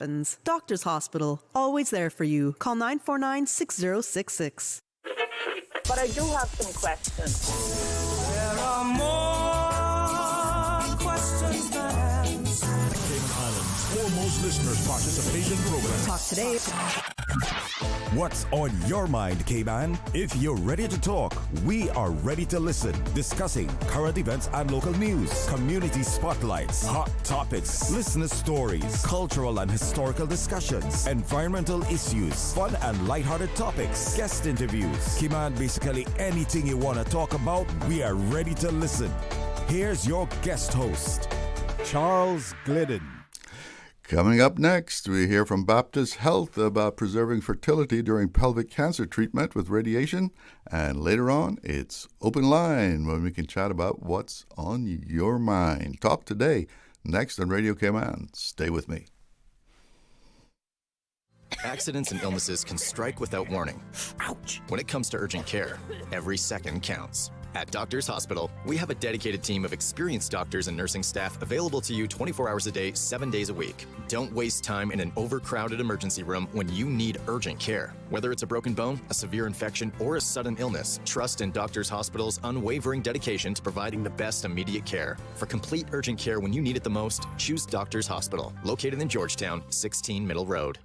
happens. Doctors Hospital, always there for you. Call 949-6066. But I do have some questions. There are more questions than answers. Cayman Islands' foremost listeners' participation program. Talk today. What's on your mind, Cayman? If you're ready to talk, we are ready to listen. Discussing current events and local news, community spotlights, hot topics, listener stories, cultural and historical discussions, environmental issues, fun and lighthearted topics, guest interviews. Cayman, basically anything you want to talk about, we are ready to listen. Here's your guest host, Charles Glidden. Coming up next, we hear from Baptist Health about preserving fertility during pelvic cancer treatment with radiation. And later on, it's Open Line, when we can chat about what's on your mind. Talk today, next on Radio Cayman. Stay with me. Accidents and illnesses can strike without warning. Ouch. When it comes to urgent care, every second counts. At Doctors Hospital, we have a dedicated team of experienced doctors and nursing staff available to you 24 hours a day, 7 days a week. Don't waste time in an overcrowded emergency room when you need urgent care. Whether it's a broken bone, a severe infection, or a sudden illness, trust in Doctors Hospital's unwavering dedication to providing the best immediate care. For complete urgent care when you need it the most, choose Doctors Hospital, located in Georgetown, 16 Middle Road.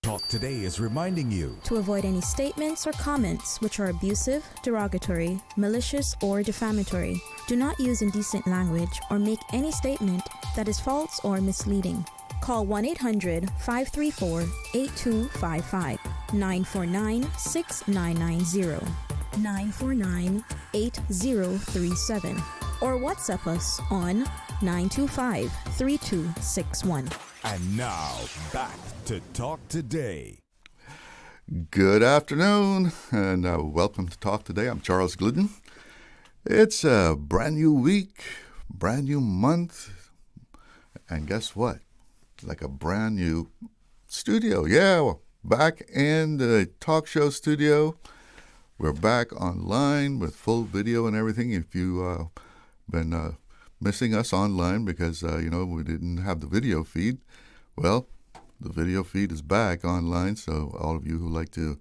Talk Today is reminding you to avoid any statements or comments which are abusive, derogatory, malicious, or defamatory. Do not use indecent language or make any statement that is false or misleading. Call 1-800-534-8255, 949-6990, 949-8037, or WhatsApp us on 925-3261. And now, back to Talk Today. Good afternoon, and welcome to Talk Today. I'm Charles Glidden. It's a brand new week, brand new month, and guess what? Like a brand new studio. Yeah, we're back in the talk show studio. We're back online with full video and everything. If you've been missing us online because, we didn't have the video feed, well, the video feed is back online, so all of you who like to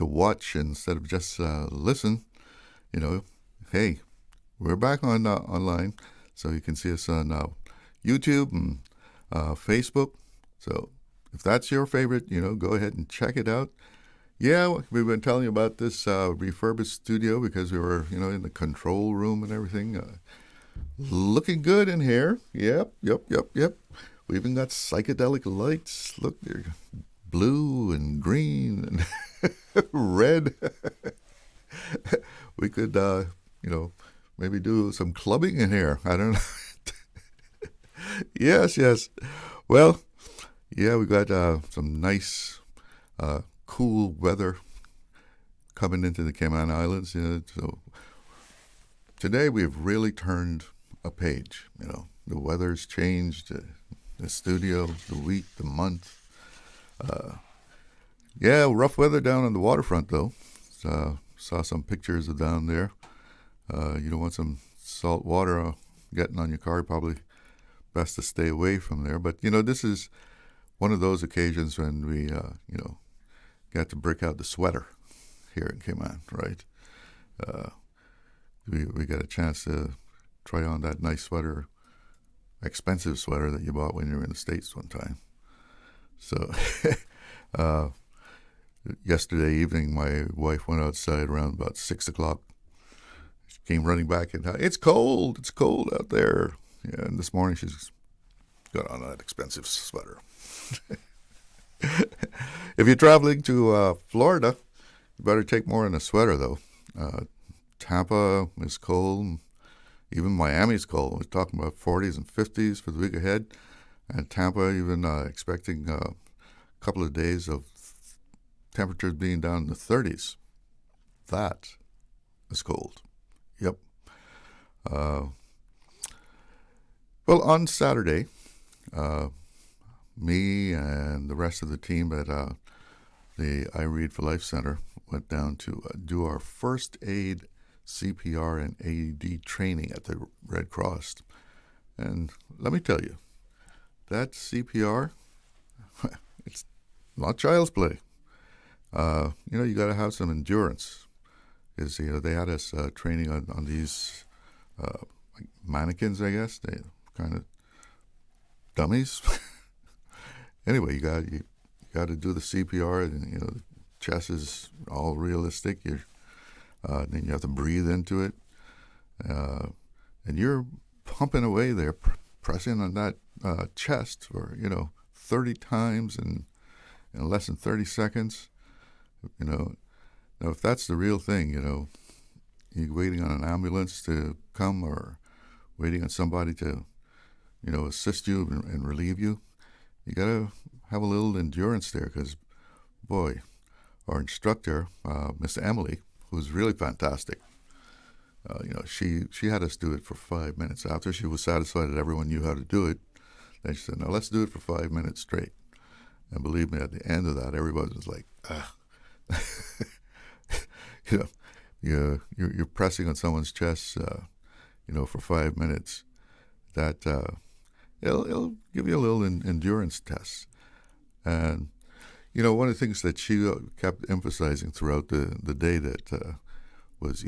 watch instead of just listen, hey, we're back on online, so you can see us on YouTube and Facebook. So if that's your favorite, go ahead and check it out. Yeah, we've been telling you about this refurbished studio because we were, in the control room and everything. Looking good in here. Yep. We even got psychedelic lights. Look, they're blue and green and red. We could, maybe do some clubbing in here. I don't know. Yes. Well, yeah, we got some nice, cool weather coming into the Cayman Islands. So today we've really turned a page. The weather's changed. The studio, the week, the month. Rough weather down on the waterfront, though. Saw some pictures of down there. You don't want some salt water getting on your car. Probably best to stay away from there. But, this is one of those occasions when we, got to break out the sweater here in Cayman, right? We got a chance to try on that nice sweater, expensive sweater that you bought when you were in the States one time. So yesterday evening, my wife went outside around about 6 o'clock. She came running back and, it's cold out there. Yeah, and this morning she's got on that expensive sweater. If you're traveling to Florida, you better take more than a sweater, though. Tampa is cold. Even Miami's cold. We're talking about 40s and 50s for the week ahead. And Tampa even expecting a couple of days of temperatures being down in the 30s. That is cold. Yep. Well, on Saturday, me and the rest of the team at the I Read for Life Center went down to do our first aid CPR and AED training at the Red Cross. And let me tell you, that CPR, not child's play. You got to have some endurance. Is they had us training on these like mannequins, I guess. They kind of dummies. Anyway, you got to do the CPR, and the chest is all realistic. Then you have to breathe into it, and you're pumping away there, pressing on that chest for 30 times in less than 30 seconds. Now if that's the real thing, you're waiting on an ambulance to come or waiting on somebody to assist you and relieve you. You got to have a little endurance there, because, boy, our instructor, Miss Emily, who's really fantastic, she had us do it for 5 minutes. After she was satisfied that everyone knew how to do it, then she said, "Now let's do it for 5 minutes straight." And believe me, at the end of that, everybody was like, you're pressing on someone's chest, for 5 minutes. That it'll give you a little endurance test. And one of the things that she kept emphasizing throughout the day that was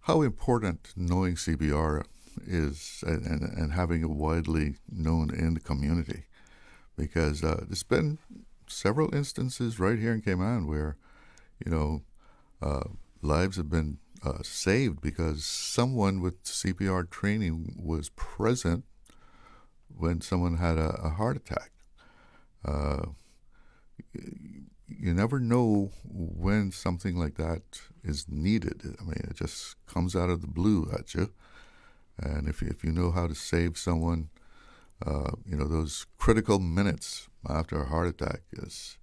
how important knowing CPR is, and having it widely known in the community, because there's been several instances right here in Cayman where lives have been saved because someone with CPR training was present when someone had a heart attack. You never know when something like that is needed. I mean, it just comes out of the blue at you. And if you know how to save someone, those critical minutes after a heart attack is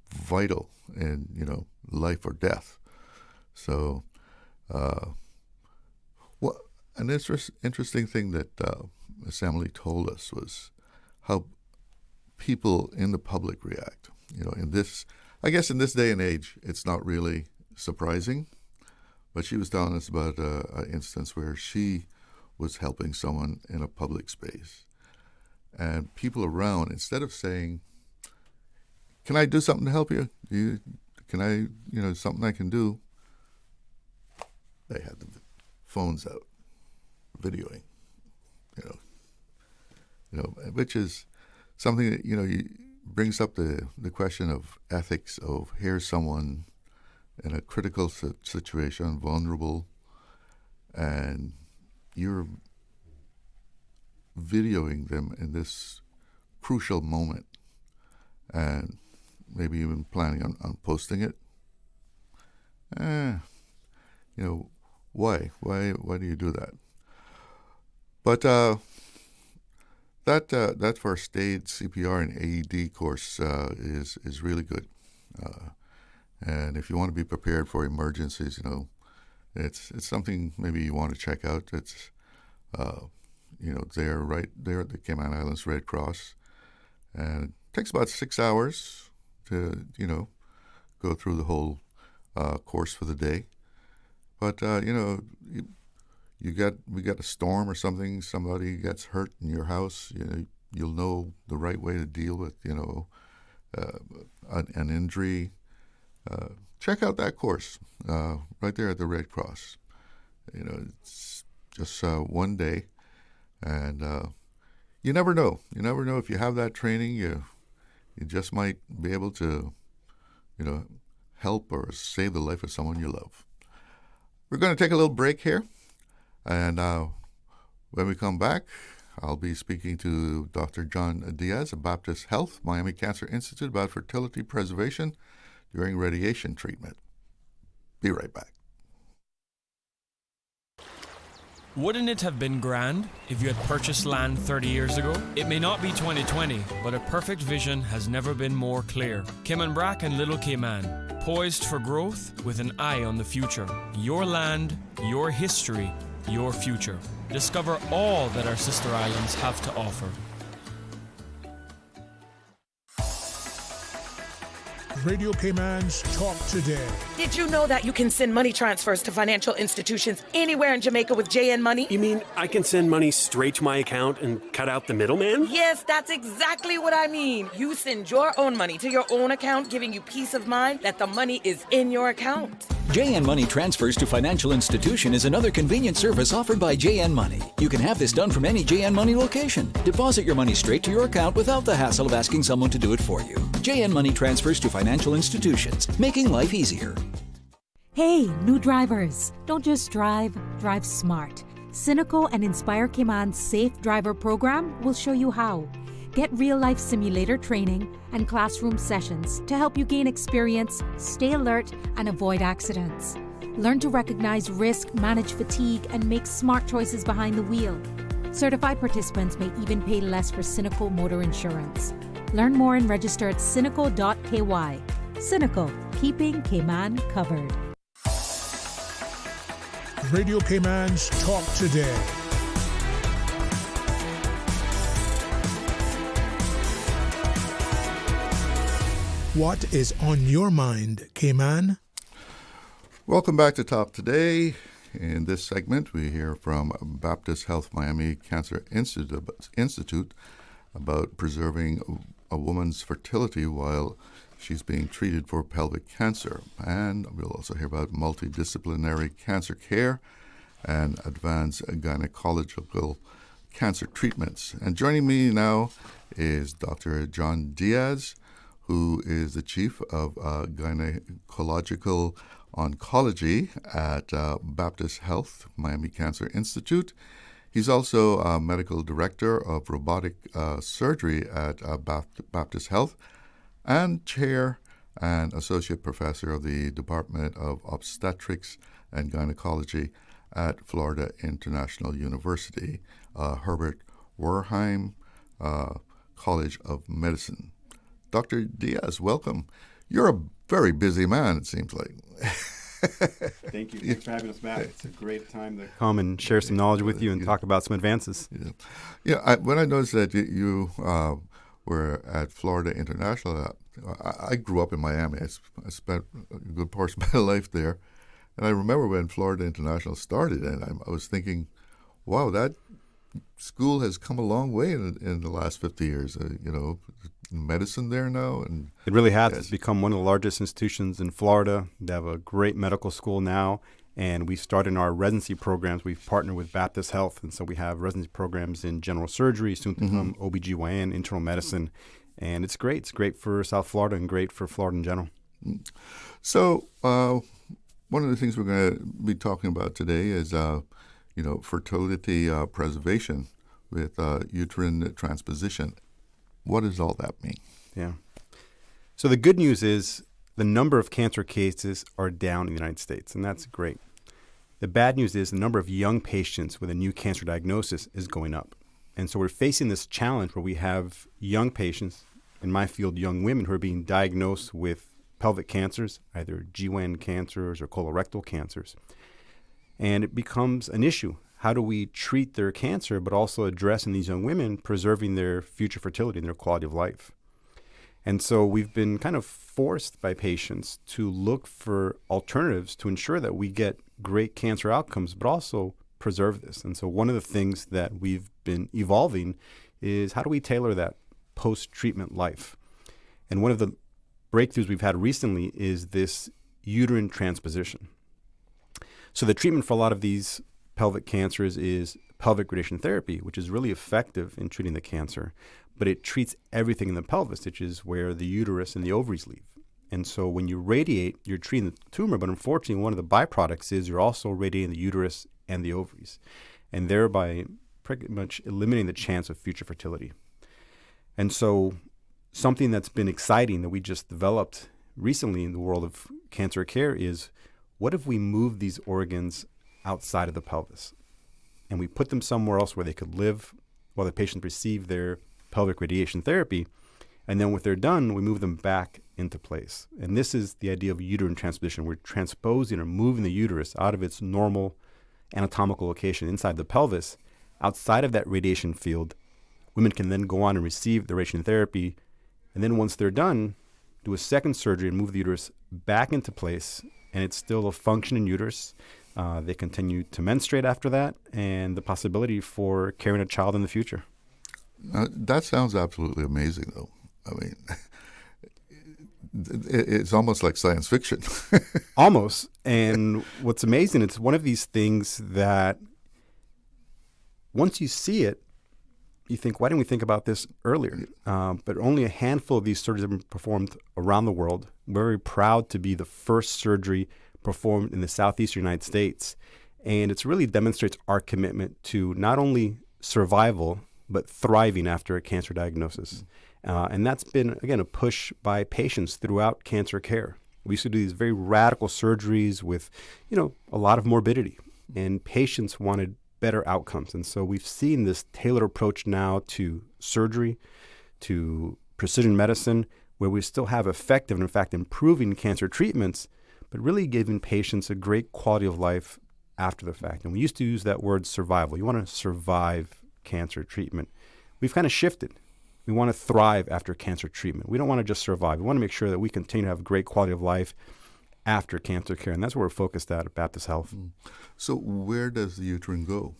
vital in life or death. So, an interesting thing that Miss Emily told us was how people in the public react. In this day and age, it's not really surprising, but she was telling us about an instance where she was helping someone in a public space, and people around, instead of saying, "Can I do something to help you? Can I, something I can do?" They had the phones out, videoing, which is something that, brings up the question of ethics of, here's someone in a critical situation, vulnerable, and you're videoing them in this crucial moment, and maybe even planning on posting it. Why do you do that? But that first aid CPR and AED course is really good, and if you want to be prepared for emergencies, it's something maybe you want to check out. It's they're right there at the Cayman Islands Red Cross, and it takes about 6 hours to go through the whole course for the day. But we got a storm or something, somebody gets hurt in your house, you'll know the right way to deal with an injury. Check out that course right there at the Red Cross. It's just one day, and you never know. You never know, if you have that training, you just might be able to help or save the life of someone you love. We're going to take a little break here, and when we come back, I'll be speaking to Dr. John Diaz of Baptist Health, Miami Cancer Institute, about fertility preservation during radiation treatment. Be right back. Wouldn't it have been grand if you had purchased land 30 years ago? It may not be 2020, but a perfect vision has never been more clear. Cayman Brac and Little Cayman, poised for growth with an eye on the future. Your land, your history, your future. Discover all that our sister islands have to offer. Radio Cayman's Talk Today. Did you know that you can send money transfers to financial institutions anywhere in Jamaica with JN Money? You mean I can send money straight to my account and cut out the middleman? Yes, that's exactly what I mean. You send your own money to your own account, giving you peace of mind that the money is in your account. JN Money Transfers to Financial Institution is another convenient service offered by JN Money. You can have this done from any JN Money location. Deposit your money straight to your account without the hassle of asking someone to do it for you. JN Money Transfers to Financial Institutions, making life easier. Hey, new drivers. Don't just drive, drive smart. Cynical and Inspire Cayman's Safe Driver program will show you how. Get real-life simulator training and classroom sessions to help you gain experience, stay alert, and avoid accidents. Learn to recognize risk, manage fatigue, and make smart choices behind the wheel. Certified participants may even pay less for Cynical motor insurance. Learn more and register at cynical.ky. Cynical, keeping Cayman covered. Radio Cayman's Talk Today. What is on your mind, Cayman? Welcome back to Talk Today. In this segment, we hear from Baptist Health Miami Cancer Institute about preserving a woman's fertility while she's being treated for pelvic cancer. And we'll also hear about multidisciplinary cancer care and advanced gynecological cancer treatments. And joining me now is Dr. John Diaz, who is the chief of gynecological oncology at Baptist Health Miami Cancer Institute. He's also medical director of robotic surgery at Baptist Health and chair and associate professor of the Department of Obstetrics and Gynecology at Florida International University, Herbert Werheim College of Medicine. Dr. Diaz, welcome. You're a very busy man, it seems like. Thank you. Thanks for having us back. It's a great time to come and share some knowledge with you and talk about some advances. When I noticed that you were at Florida International, I grew up in Miami. I spent a good portion of my life there. And I remember when Florida International started, and I was thinking, wow, that school has come a long way in the last 50 years. Medicine there now. And it really has. Yes. It's become one of the largest institutions in Florida. They have a great medical school now, and we started our residency programs. We've partnered with Baptist Health, and so we have residency programs in general surgery, soon to come OBGYN, internal medicine, and it's great. It's great for South Florida and great for Florida in general. So one of the things we're going to be talking about today is, fertility preservation with uterine transposition. What does all that mean? Yeah. So the good news is the number of cancer cases are down in the United States, and that's great. The bad news is the number of young patients with a new cancer diagnosis is going up. And so we're facing this challenge where we have young patients, in my field, young women who are being diagnosed with pelvic cancers, either GYN cancers or colorectal cancers. And it becomes an issue. How do we treat their cancer, but also address in these young women, preserving their future fertility and their quality of life? And so we've been kind of forced by patients to look for alternatives to ensure that we get great cancer outcomes, but also preserve this. And so one of the things that we've been evolving is how do we tailor that post-treatment life? And one of the breakthroughs we've had recently is this uterine transposition. So the treatment for a lot of these pelvic cancers is pelvic radiation therapy, which is really effective in treating the cancer, but it treats everything in the pelvis, which is where the uterus and the ovaries leave. And so when you radiate, you're treating the tumor, but unfortunately one of the byproducts is you're also radiating the uterus and the ovaries, and thereby pretty much eliminating the chance of future fertility. And so something that's been exciting that we just developed recently in the world of cancer care is, what if we move these organs outside of the pelvis, and we put them somewhere else where they could live while the patient receive their pelvic radiation therapy, and then when they're done, we move them back into place. And this is the idea of uterine transposition. We're transposing or moving the uterus out of its normal anatomical location inside the pelvis, outside of that radiation field. Women can then go on and receive the radiation therapy, and then once they're done, do a second surgery and move the uterus back into place, and it's still a functioning uterus. They continue to menstruate after that, and the possibility for carrying a child in the future. That sounds absolutely amazing, though. I mean, it's almost like science fiction. Almost. And what's amazing, it's one of these things that once you see it, you think, why didn't we think about this earlier? But only a handful of these surgeries have been performed around the world. We're very proud to be the first surgery performed in the southeastern United States. And it really demonstrates our commitment to not only survival, but thriving after a cancer diagnosis. And that's been, again, a push by patients throughout cancer care. We used to do these very radical surgeries with, a lot of morbidity. And patients wanted better outcomes. And so we've seen this tailored approach now to surgery, to precision medicine, where we still have effective and, in fact, improving cancer treatments, but really giving patients a great quality of life after the fact. And we used to use that word survival. You want to survive cancer treatment. We've kind of shifted. We want to thrive after cancer treatment. We don't want to just survive. We want to make sure that we continue to have great quality of life after cancer care. And that's where we're focused at Baptist Health. So where does the uterine go?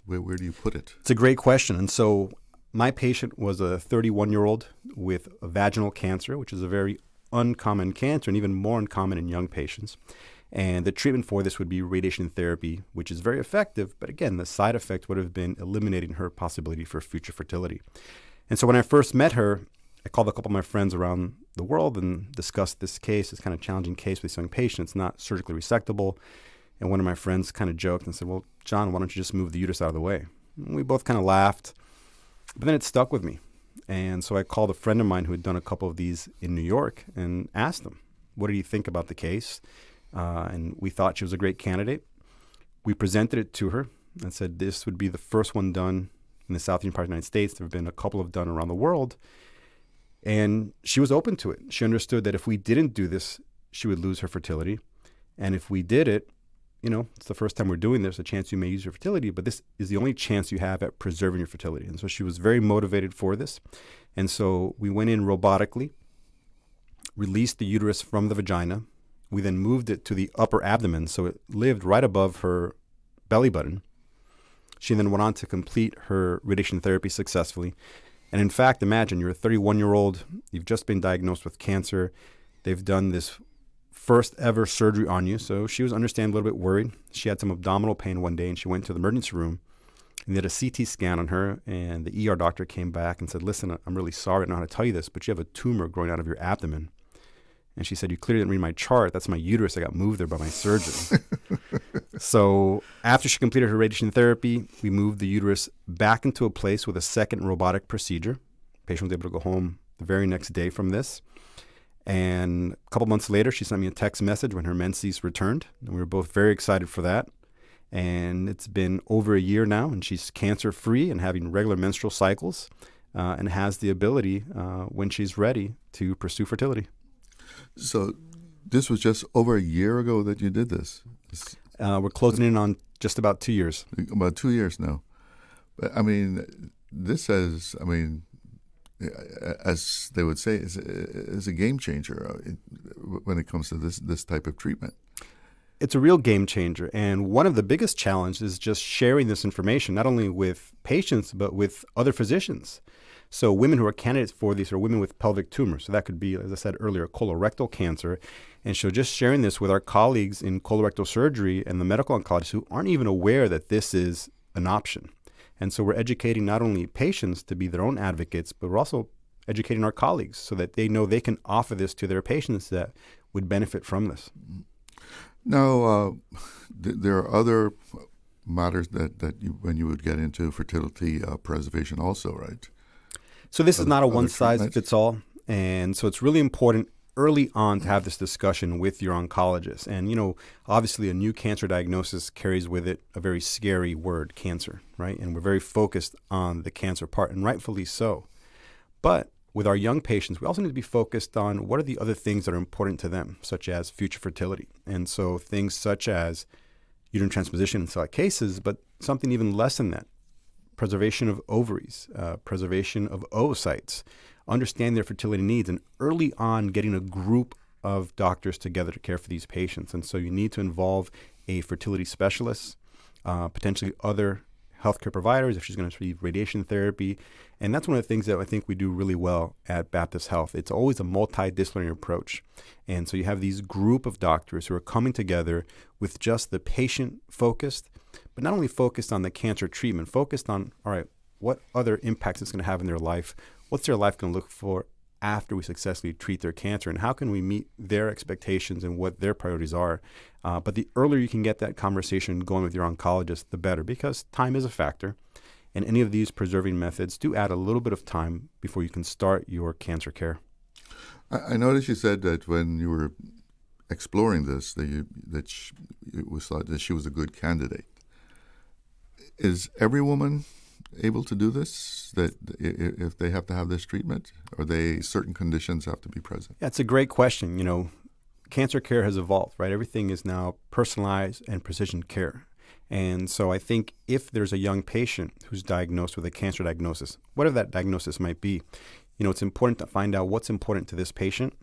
Where do you put it? It's a great question. And so my patient was a 31-year-old with a vaginal cancer, which is a very uncommon cancer and even more uncommon in young patients. And the treatment for this would be radiation therapy, which is very effective. But again, the side effect would have been eliminating her possibility for future fertility. And so when I first met her, I called a couple of my friends around the world and discussed this case, this kind of challenging case with this young patient. It's not surgically resectable. And one of my friends kind of joked and said, well, John, why don't you just move the uterus out of the way? And we both kind of laughed. But then it stuck with me. And so I called a friend of mine who had done a couple of these in New York and asked him, what did he think about the case? And we thought she was a great candidate. We presented it to her and said this would be the first one done in the southeastern part of the United States. There have been a couple of done around the world. And she was open to it. She understood that if we didn't do this, she would lose her fertility. And if we did it, it's the first time we're doing this, a chance you may use your fertility, but this is the only chance you have at preserving your fertility. And so she was very motivated for this. And so we went in robotically, released the uterus from the vagina. We then moved it to the upper abdomen, so it lived right above her belly button. She then went on to complete her radiation therapy successfully. And in fact, imagine you're a 31-year-old, you've just been diagnosed with cancer. They've done this first ever surgery on you. So she was understandably a little bit worried. She had some abdominal pain one day and she went to the emergency room and they did a CT scan on her. And the ER doctor came back and said, listen, I'm really sorry, I don't know how to tell you this, but you have a tumor growing out of your abdomen. And she said, you clearly didn't read my chart. That's my uterus. I got moved there by my surgeon. So after she completed her radiation therapy, we moved the uterus back into a place with a second robotic procedure. The patient was able to go home the very next day from this. And a couple months later, she sent me a text message when her menses returned. And we were both very excited for that. And it's been over a year now, and she's cancer-free and having regular menstrual cycles and has the ability, when she's ready, to pursue fertility. So this was just over a year ago that you did this? We're closing in on just about 2 years. About 2 years now. But, this as they would say, is a game changer when it comes to this type of treatment. It's a real game changer. And one of the biggest challenges is just sharing this information, not only with patients, but with other physicians. So women who are candidates for these are women with pelvic tumors. So that could be, as I said earlier, colorectal cancer. And so just sharing this with our colleagues in colorectal surgery and the medical oncologists who aren't even aware that this is an option. And so we're educating not only patients to be their own advocates, but we're also educating our colleagues so that they know they can offer this to their patients that would benefit from this. Now, there are other matters that when you would get into fertility preservation also, right? So this is not a one-size-fits-all. And so it's really important early on to have this discussion with your oncologist. And, obviously a new cancer diagnosis carries with it a very scary word, cancer, right? And we're very focused on the cancer part, and rightfully so. But with our young patients, we also need to be focused on what are the other things that are important to them, such as future fertility. And so things such as uterine transposition in select cases, but something even less than that, preservation of ovaries, preservation of oocytes, understand their fertility needs, and early on getting a group of doctors together to care for these patients. And so you need to involve a fertility specialist, potentially other healthcare providers if she's going to receive radiation therapy. And that's one of the things that I think we do really well at Baptist Health. It's always a multidisciplinary approach. And so you have these group of doctors who are coming together with just the patient focused, but not only focused on the cancer treatment, focused on, all right, what other impacts it's going to have in their life? What's their life going to look for after we successfully treat their cancer? And how can we meet their expectations and what their priorities are? But the earlier you can get that conversation going with your oncologist, the better, because time is a factor. And any of these preserving methods do add a little bit of time before you can start your cancer care. I noticed you said that when you were exploring this, it was thought that she was a good candidate. Is every woman able to do this, that if they have to have this treatment, or certain conditions have to be present? Yeah, it's a great question. You know, cancer care has evolved, right? Everything is now personalized and precision care. And so I think if there's a young patient who's diagnosed with a cancer diagnosis, whatever that diagnosis might be, you know, it's important to find out what's important to this patient,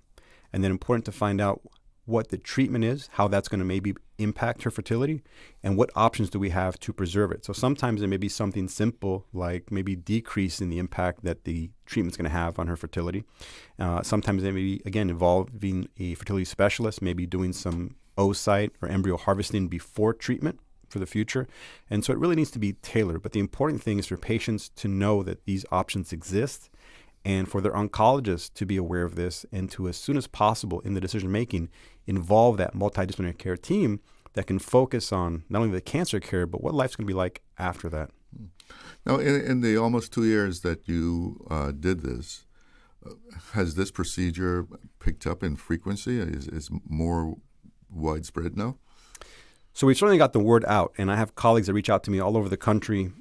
and then important to find out what the treatment is, how that's going to maybe impact her fertility, and what options do we have to preserve it. So sometimes it may be something simple, like maybe decreasing the impact that the treatment's going to have on her fertility. Sometimes it may be, again, involving a fertility specialist, maybe doing some oocyte or embryo harvesting before treatment for the future. And so it really needs to be tailored. But the important thing is for patients to know that these options exist, and for their oncologist to be aware of this, and to, as soon as possible in the decision-making, involve that multidisciplinary care team that can focus on not only the cancer care, but what life's going to be like after that. Now, in the almost 2 years that you did this, has this procedure picked up in frequency? Is more widespread now? So we've certainly got the word out, and I have colleagues that reach out to me all over the country.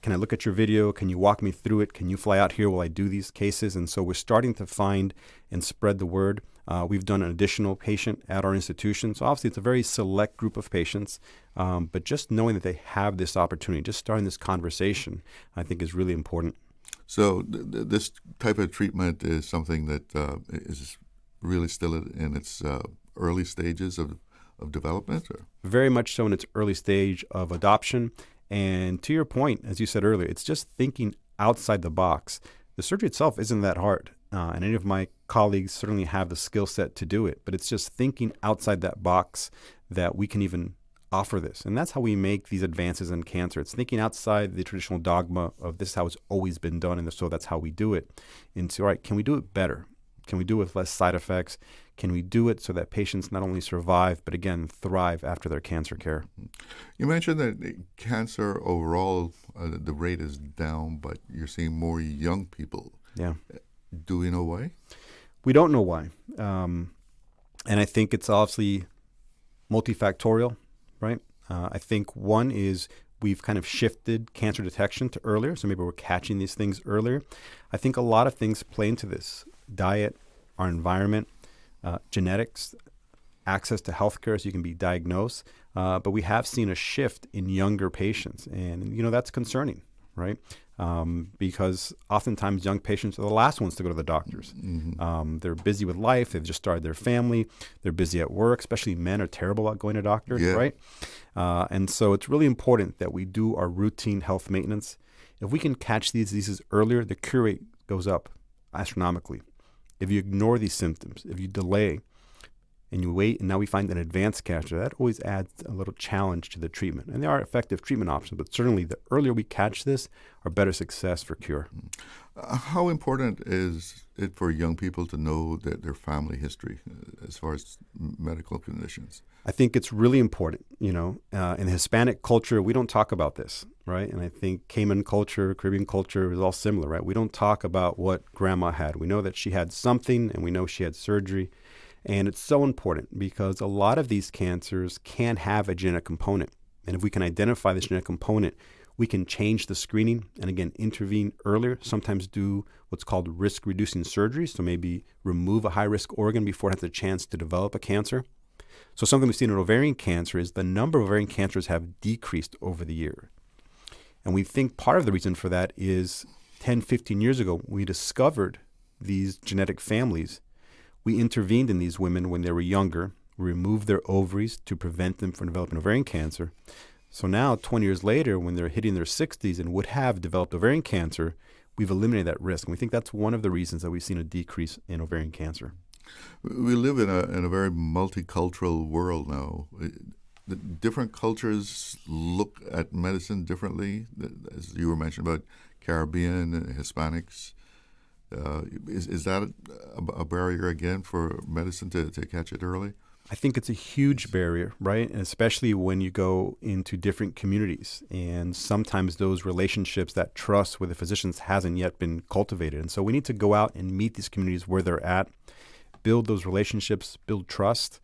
Can I look at your video? Can you walk me through it? Can you fly out here while I do these cases? And so we're starting to find and spread the word. We've done an additional patient at our institution. So obviously it's a very select group of patients, but just knowing that they have this opportunity, just starting this conversation, I think is really important. So this type of treatment is something that is really still in its early stages of development? Or? Very much so in its early stage of adoption. And to your point, as you said earlier, it's just thinking outside the box. The surgery itself isn't that hard. And any of my colleagues certainly have the skill set to do it. But it's just thinking outside that box that we can even offer this. And that's how we make these advances in cancer. It's thinking outside the traditional dogma of this is how it's always been done, and so that's how we do it. Into, all right, can we do it better? Can we do it with less side effects? Can we do it so that patients not only survive, but again, thrive after their cancer care? You mentioned that cancer overall, the rate is down, but you're seeing more young people. Yeah. Do we know why? We don't know why. And I think it's obviously multifactorial, right? I think one is we've kind of shifted cancer detection to earlier, so maybe we're catching these things earlier. I think a lot of things play into this. Diet, our environment, genetics, access to healthcare so you can be diagnosed. But we have seen a shift in younger patients. And, you know, that's concerning, right? Because oftentimes young patients are the last ones to go to the doctors. Mm-hmm. They're busy with life. They've just started their family. They're busy at work, especially men are terrible at going to doctors, right? And so it's really important that we do our routine health maintenance. If we can catch these diseases earlier, the cure rate goes up astronomically. If you ignore these symptoms, if you delay and you wait, and now we find an advanced cancer, that always adds a little challenge to the treatment. And there are effective treatment options, but certainly the earlier we catch this, our better success for cure. How important is it for young people to know their family history as far as medical conditions? I think it's really important. You know, in the Hispanic culture, we don't talk about this, right? And I think Cayman culture, Caribbean culture is all similar, right? We don't talk about what grandma had. We know that she had something, and we know she had surgery. And it's so important because a lot of these cancers can have a genetic component. And if we can identify this genetic component, we can change the screening and, again, intervene earlier, sometimes do what's called risk-reducing surgery, so maybe remove a high-risk organ before it has a chance to develop a cancer. So something we've seen in ovarian cancer is the number of ovarian cancers have decreased over the year. And we think part of the reason for that is 10, 15 years ago, we discovered these genetic families. We intervened in these women when they were younger. We removed their ovaries to prevent them from developing ovarian cancer. So now, 20 years later, when they're hitting their 60s and would have developed ovarian cancer, we've eliminated that risk. And we think that's one of the reasons that we've seen a decrease in ovarian cancer. We live in a very multicultural world now. The different cultures look at medicine differently, as you were mentioning about Caribbean and Hispanics. Is that a barrier again for medicine to catch it early? I think it's a huge barrier, right? And especially when you go into different communities. And sometimes those relationships, that trust with the physicians hasn't yet been cultivated. And so we need to go out and meet these communities where they're at, build those relationships, build trust,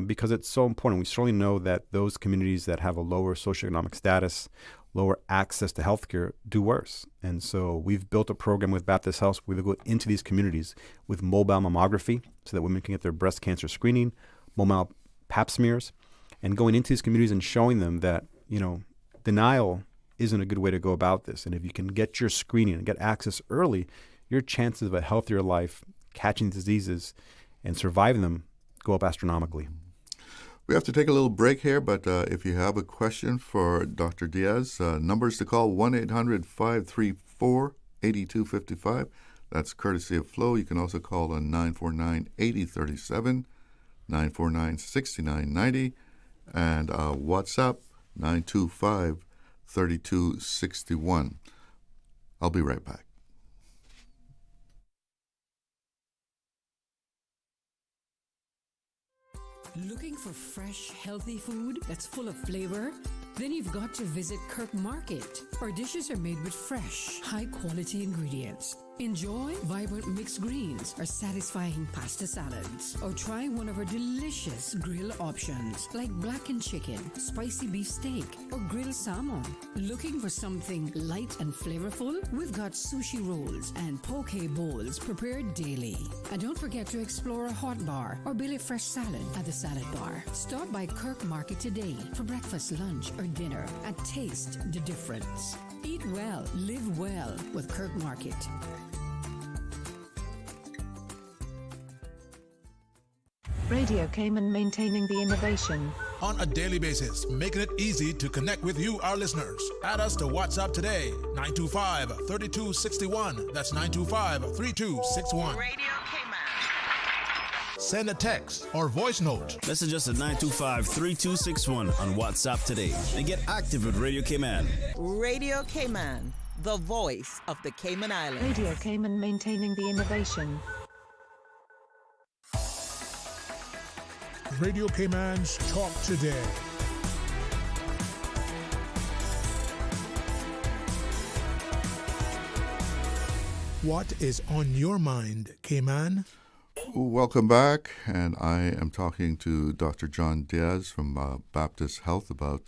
because it's so important. We certainly know that those communities that have a lower socioeconomic status, lower access to healthcare, do worse. And so we've built a program with Baptist Health where we go into these communities with mobile mammography so that women can get their breast cancer screening, mobile pap smears, and going into these communities and showing them that, denial isn't a good way to go about this. And if you can get your screening and get access early, your chances of a healthier life, catching diseases, and surviving them go up astronomically. We have to take a little break here, but if you have a question for Dr. Diaz, numbers to call 1-800-534-8255. That's courtesy of Flo. You can also call on 949-8037, 949-6990, and WhatsApp 925-3261. I'll be right back. Looking for fresh, healthy food that's full of flavor? Then you've got to visit Kirk Market. Our dishes are made with fresh, high-quality ingredients. Enjoy vibrant mixed greens or satisfying pasta salads. Or try one of our delicious grill options like blackened chicken, spicy beef steak, or grilled salmon. Looking for something light and flavorful? We've got sushi rolls and poke bowls prepared daily. And don't forget to explore a hot bar or Billy Fresh salad at the salad bar. Stop by Kirk Market today for breakfast, lunch, or dinner and taste the difference. Eat well, live well with Kirk Market. Radio Cayman, maintaining the innovation. On a daily basis, making it easy to connect with you, our listeners. Add us to WhatsApp today, 925-3261. That's 925-3261. Radio Cayman. Send a text or voice note. Message us at 925-3261 on WhatsApp today and get active with Radio Cayman. Radio Cayman, the voice of the Cayman Islands. Radio Cayman, maintaining the innovation. Radio Cayman's Talk Today. What is on your mind, Cayman? Welcome back, and I am talking to Dr. John Diaz from Baptist Health about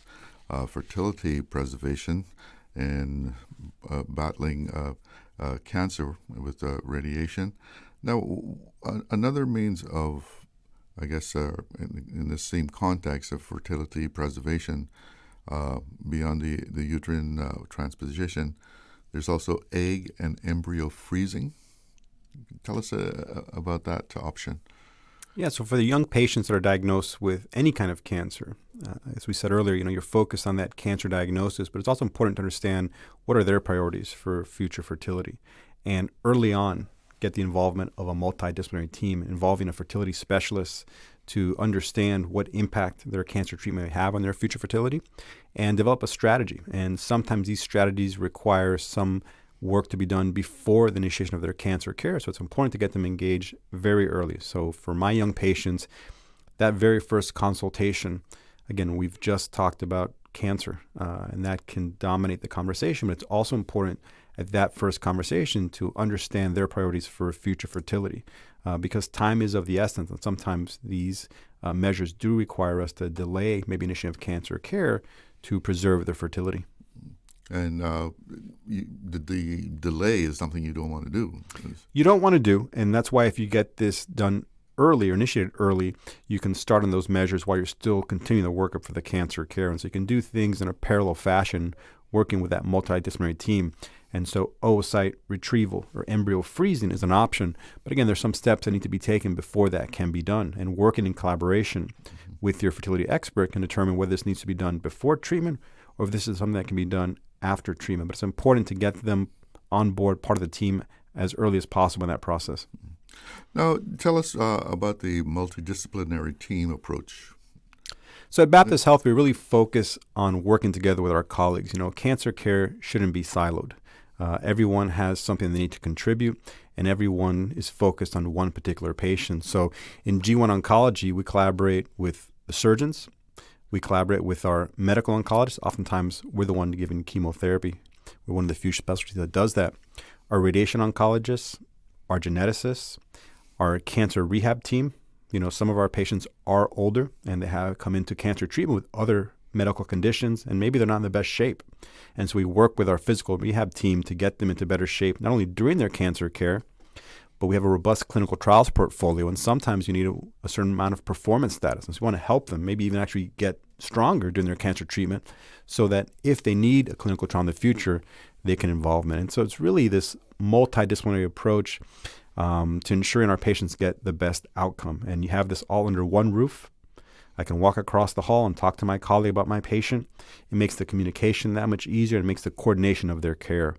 fertility preservation and battling cancer with radiation. Now, another means of, I guess, in the same context of fertility preservation, beyond the uterine transposition, there's also egg and embryo freezing. Tell us about that option. Yeah, so for the young patients that are diagnosed with any kind of cancer, as we said earlier, you're focused on that cancer diagnosis, but it's also important to understand what are their priorities for future fertility. And early on, get the involvement of a multidisciplinary team involving a fertility specialist to understand what impact their cancer treatment may have on their future fertility and develop a strategy. And sometimes these strategies require some work to be done before the initiation of their cancer care. So it's important to get them engaged very early. So for my young patients, that very first consultation, again, we've just talked about cancer, and that can dominate the conversation, but it's also important at that first conversation to understand their priorities for future fertility, because time is of the essence, and sometimes these measures do require us to delay maybe initiation of cancer care to preserve their fertility. And the delay is something you don't want to do. You don't want to do, and that's why if you get this done early or initiated early, you can start on those measures while you're still continuing the workup for the cancer care. And so you can do things in a parallel fashion working with that multidisciplinary team. And so oocyte retrieval or embryo freezing is an option. But again, there's some steps that need to be taken before that can be done. And working in collaboration with your fertility expert can determine whether this needs to be done before treatment or if this is something that can be done after treatment. But it's important to get them on board, part of the team, as early as possible in that process. Now, tell us about the multidisciplinary team approach. So at Baptist Health, we really focus on working together with our colleagues. Cancer care shouldn't be siloed. Everyone has something they need to contribute, and everyone is focused on one particular patient. So in G1 Oncology, we collaborate with the surgeons. We collaborate with our medical oncologists. Oftentimes, we're the one giving chemotherapy. We're one of the few specialties that does that. Our radiation oncologists, our geneticists, our cancer rehab team. Some of our patients are older and they have come into cancer treatment with other medical conditions, and maybe they're not in the best shape. And so we work with our physical rehab team to get them into better shape, not only during their cancer care, but we have a robust clinical trials portfolio, and sometimes you need a certain amount of performance status. And so we want to help them maybe even actually get stronger during their cancer treatment so that if they need a clinical trial in the future, they can involve them. And so it's really this multidisciplinary approach to ensuring our patients get the best outcome. And you have this all under one roof. I can walk across the hall and talk to my colleague about my patient. It makes the communication that much easier. It makes the coordination of their care.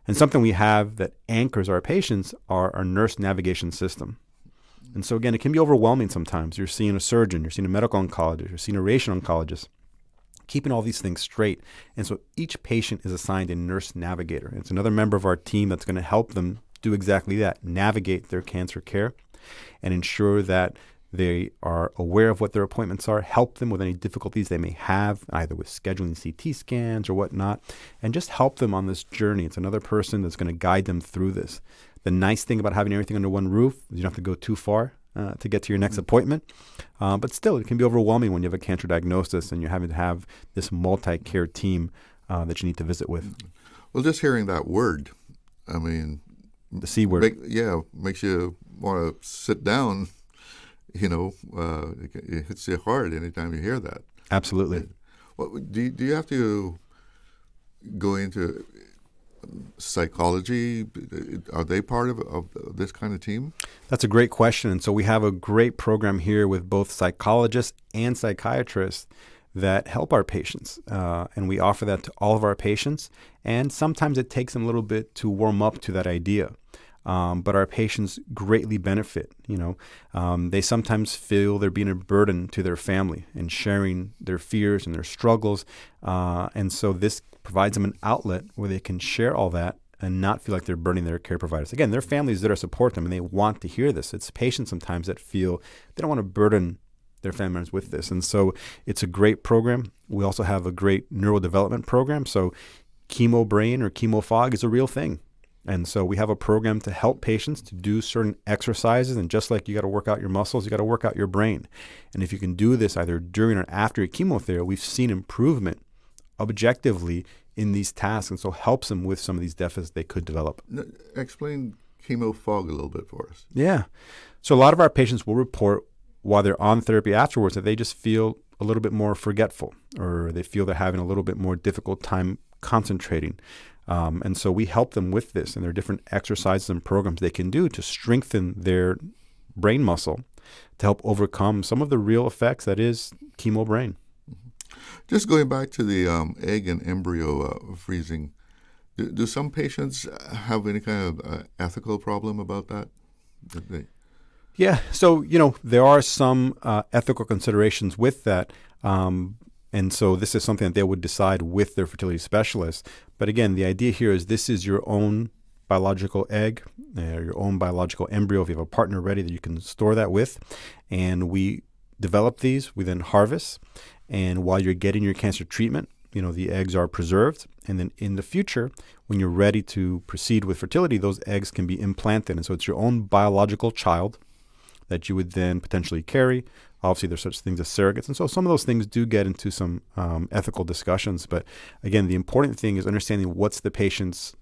And something we have that anchors our patients are our nurse navigation system. And so again, it can be overwhelming sometimes. You're seeing a surgeon, you're seeing a medical oncologist, you're seeing a radiation oncologist, keeping all these things straight. And so each patient is assigned a nurse navigator. And it's another member of our team that's going to help them do exactly that, navigate their cancer care and ensure that they are aware of what their appointments are, help them with any difficulties they may have, either with scheduling CT scans or whatnot, and just help them on this journey. It's another person that's going to guide them through this. The nice thing about having everything under one roof is you don't have to go too far to get to your next appointment. But still, it can be overwhelming when you have a cancer diagnosis and you're having to have this multi-care team that you need to visit with. Well, just hearing that word, I mean, the C word. Makes you want to sit down. It hits you hard anytime you hear that. Absolutely. Well, do you have to go into psychology? Are they part of this kind of team? That's a great question. And so we have a great program here with both psychologists and psychiatrists that help our patients. And we offer that to all of our patients. And sometimes it takes them a little bit to warm up to that idea. But our patients greatly benefit. They sometimes feel they're being a burden to their family and sharing their fears and their struggles. And so this provides them an outlet where they can share all that and not feel like they're burdening their care providers. Again, their families there to support them and they want to hear this. It's patients sometimes that feel they don't want to burden their family members with this. And so it's a great program. We also have a great neurodevelopment program. So chemo brain or chemo fog is a real thing. And so we have a program to help patients to do certain exercises. And just like you got to work out your muscles, you got to work out your brain. And if you can do this either during or after your chemotherapy, we've seen improvement objectively in these tasks. And so helps them with some of these deficits they could develop. Explain chemo fog a little bit for us. Yeah. So a lot of our patients will report while they're on therapy afterwards that they just feel a little bit more forgetful, or they feel they're having a little bit more difficult time concentrating. And so we help them with this, and there are different exercises and programs they can do to strengthen their brain muscle to help overcome some of the real effects that is chemo brain. Just going back to the egg and embryo freezing, do some patients have any kind of ethical problem about that? Yeah, so, there are some ethical considerations with that. And so this is something that they would decide with their fertility specialist. But again, the idea here is this is your own biological egg, your own biological embryo. If you have a partner ready that you can store that with. And we develop these, we then harvest. And while you're getting your cancer treatment, the eggs are preserved. And then in the future, when you're ready to proceed with fertility, those eggs can be implanted. And so it's your own biological child that you would then potentially carry. Obviously, there's such things as surrogates. And so some of those things do get into some ethical discussions. But again, the important thing is understanding what's the patient's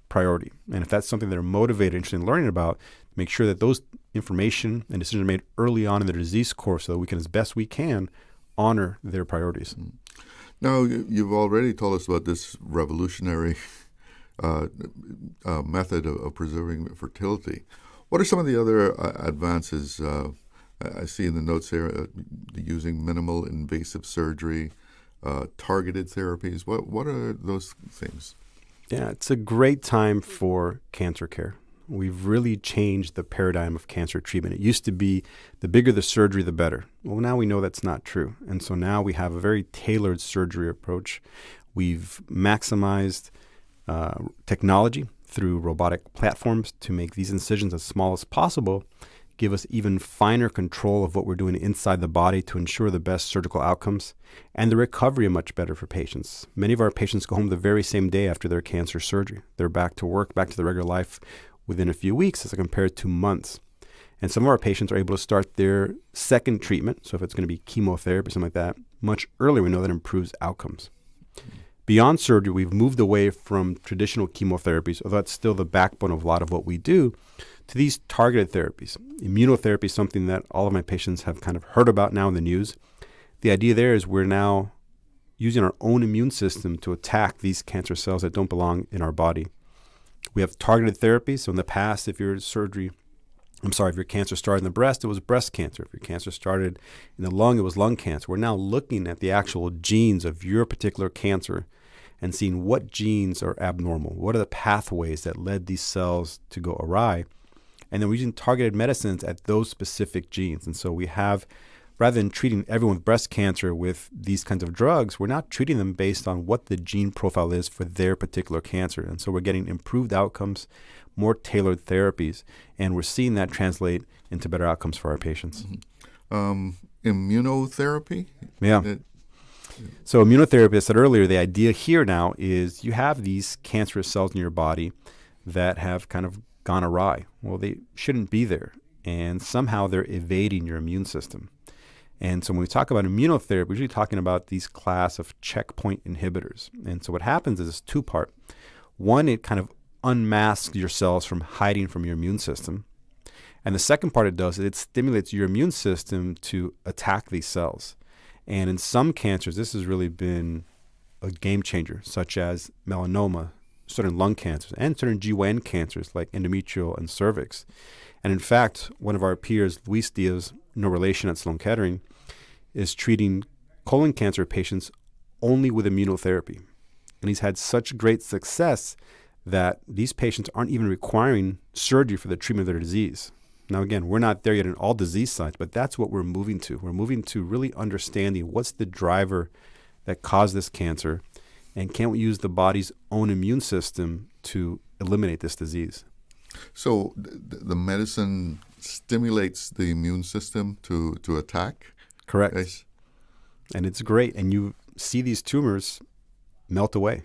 priority. And if that's something they're motivated, interested in learning about, make sure that those information and decisions are made early on in their disease course so that we can, as best we can, honor their priorities. Now, you've already told us about this revolutionary method of preserving fertility. What are some of the other advances? I see in the notes here using minimal invasive surgery, targeted therapies. What are those things? Yeah, it's a great time for cancer care. We've really changed the paradigm of cancer treatment. It used to be the bigger the surgery, the better. Well, now we know that's not true. And so now we have a very tailored surgery approach. We've maximized technology through robotic platforms to make these incisions as small as possible, give us even finer control of what we're doing inside the body to ensure the best surgical outcomes, and the recovery much better for patients. Many of our patients go home the very same day after their cancer surgery. They're back to work, back to their regular life within a few weeks as compared to months. And some of our patients are able to start their second treatment, so if it's going to be chemotherapy or something like that, much earlier. We know that improves outcomes. Beyond surgery, we've moved away from traditional chemotherapies, although that's still the backbone of a lot of what we do, to these targeted therapies. Immunotherapy is something that all of my patients have kind of heard about now in the news. The idea there is we're now using our own immune system to attack these cancer cells that don't belong in our body. We have targeted therapies. So in the past, if your cancer started in the breast, it was breast cancer. If your cancer started in the lung, it was lung cancer. We're now looking at the actual genes of your particular cancer and seeing what genes are abnormal. What are the pathways that led these cells to go awry? And then we're using targeted medicines at those specific genes. And so we have, rather than treating everyone with breast cancer with these kinds of drugs, we're not treating them based on what the gene profile is for their particular cancer. And so we're getting improved outcomes, more tailored therapies, and we're seeing that translate into better outcomes for our patients. Immunotherapy? Yeah. So immunotherapy, I said earlier, the idea here now is you have these cancerous cells in your body that have kind of gone awry. Well, they shouldn't be there, and somehow they're evading your immune system. And so when we talk about immunotherapy, we're usually talking about these class of checkpoint inhibitors. And so what happens is it's two-part. One, it kind of unmasks your cells from hiding from your immune system. And the second part it does is it stimulates your immune system to attack these cells. And in some cancers, this has really been a game changer, such as melanoma, certain lung cancers, and certain GYN cancers like endometrial and cervix. And in fact, one of our peers, Luis Diaz, no relation at Sloan Kettering, is treating colon cancer patients only with immunotherapy. And he's had such great success that these patients aren't even requiring surgery for the treatment of their disease. Now, again, we're not there yet in all disease sites, but that's what we're moving to. We're moving to really understanding what's the driver that caused this cancer, and can we use the body's own immune system to eliminate this disease? So the medicine stimulates the immune system to attack? Correct. Yes. And it's great. And you see these tumors melt away.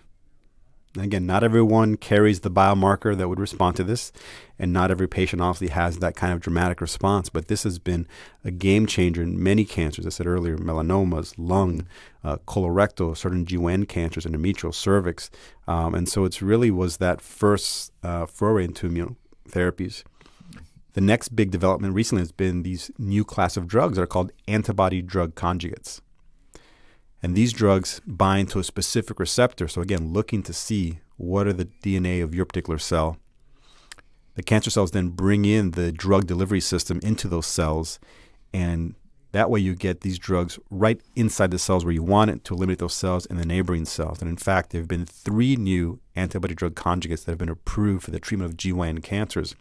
And again, not everyone carries the biomarker that would respond to this, and not every patient obviously has that kind of dramatic response. But this has been a game changer in many cancers. I said earlier, melanomas, lung, colorectal, certain GYN cancers, endometrial, cervix. And so it's really was that first foray into immunotherapies. The next big development recently has been these new class of drugs that are called antibody drug conjugates. And these drugs bind to a specific receptor. So again, looking to see what are the DNA of your particular cell. The cancer cells then bring in the drug delivery system into those cells. And that way you get these drugs right inside the cells where you want it to eliminate those cells and the neighboring cells. And in fact, there have been 3 new antibody drug conjugates that have been approved for the treatment of GYN cancers.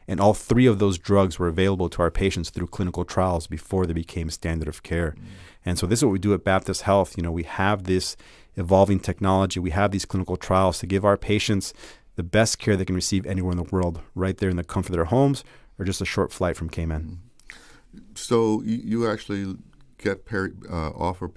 And all 3 of those drugs were available to our patients through clinical trials before they became standard of care. And so this is what we do at Baptist Health. We have this evolving technology. We have these clinical trials to give our patients the best care they can receive anywhere in the world, right there in the comfort of their homes or just a short flight from Cayman. So you actually offer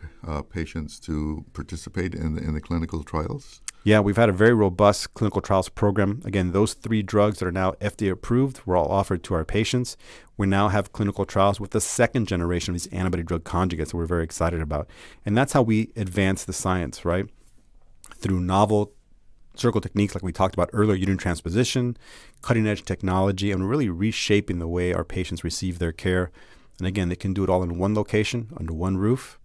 patients to participate in the clinical trials? Yeah, we've had a very robust clinical trials program. Again, those 3 drugs that are now FDA approved were all offered to our patients. We now have clinical trials with the second generation of these antibody drug conjugates that we're very excited about. And that's how we advance the science, right? Through novel surgical techniques like we talked about earlier, uterine transposition, cutting-edge technology, and really reshaping the way our patients receive their care. And again, they can do it all in one location, under one roof,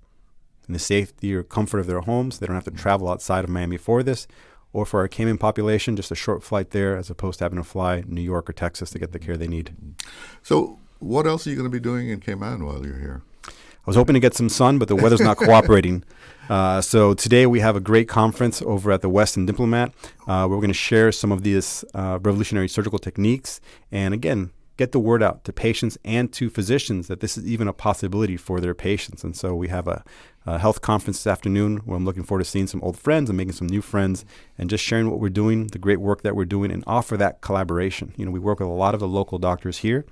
in the safety or comfort of their homes. They don't have to travel outside of Miami for this. Or for our Cayman population, just a short flight there as opposed to having to fly New York or Texas to get the care they need. So what else are you going to be doing in Cayman while you're here? I was hoping to get some sun, but the weather's not cooperating. So today we have a great conference over at the Westin Diplomat. We're going to share some of these revolutionary surgical techniques and, again, get the word out to patients and to physicians that this is even a possibility for their patients. And so we have a health conference this afternoon where I'm looking forward to seeing some old friends and making some new friends and just sharing what we're doing, the great work that we're doing, and offer that collaboration. You know, we work with a lot of the local doctors here,